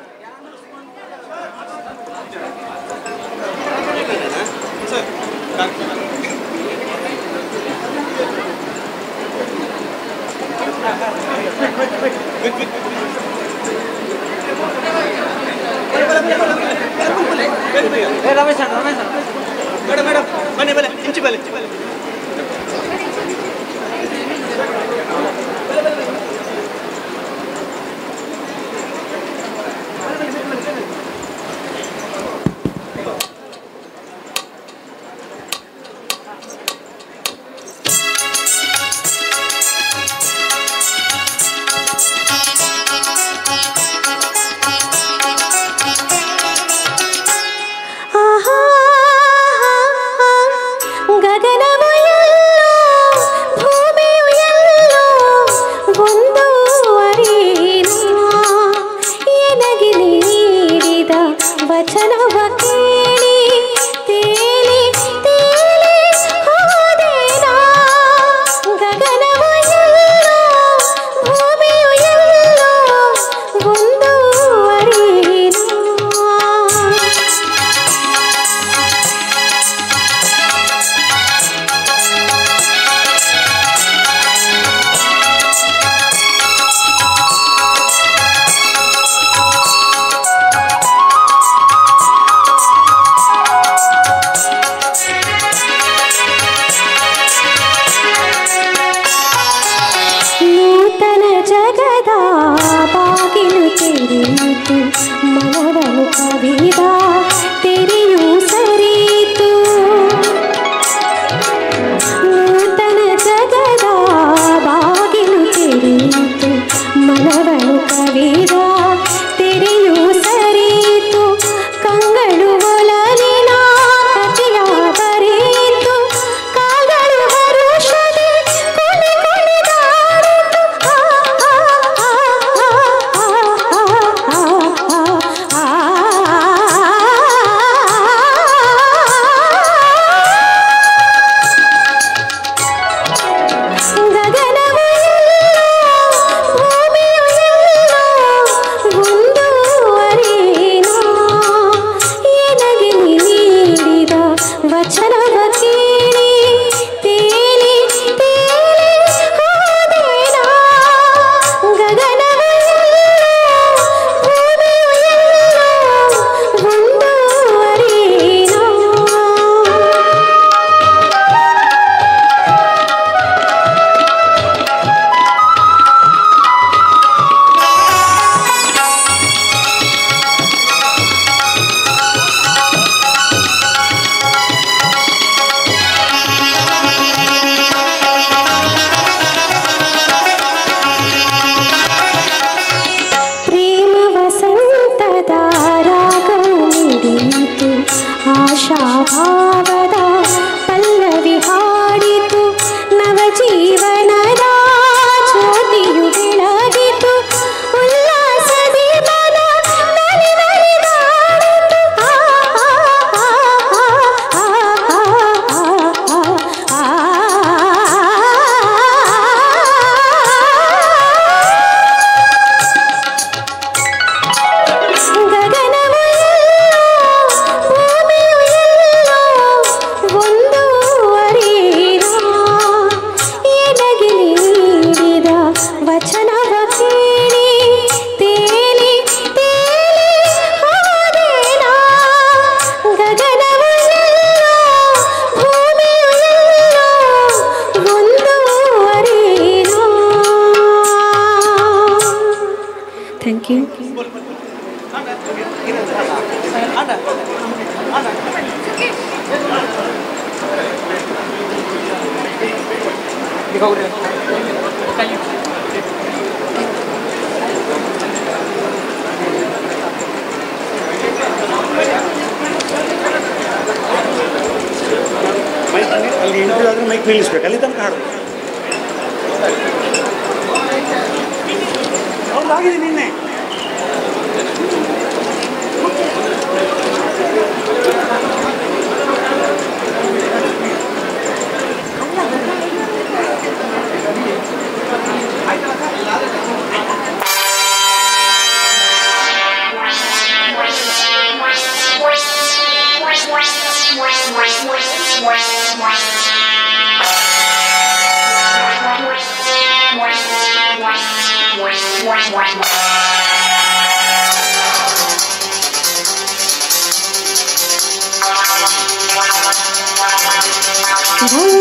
ಗೌರಿ ಅಲ್ಲಿ ಇಂಟರ್ವ್ಯೂ ಆದರೆ ಮೈಕ್ ನಿಲ್ಲಿಸ್ಬೇಕು, ಅಲ್ಲಿ ತನಕ ಹಾಡು ಅವ್ರದ್ದಾಗಿದೆ ನಿನ್ನೆ. ಧನ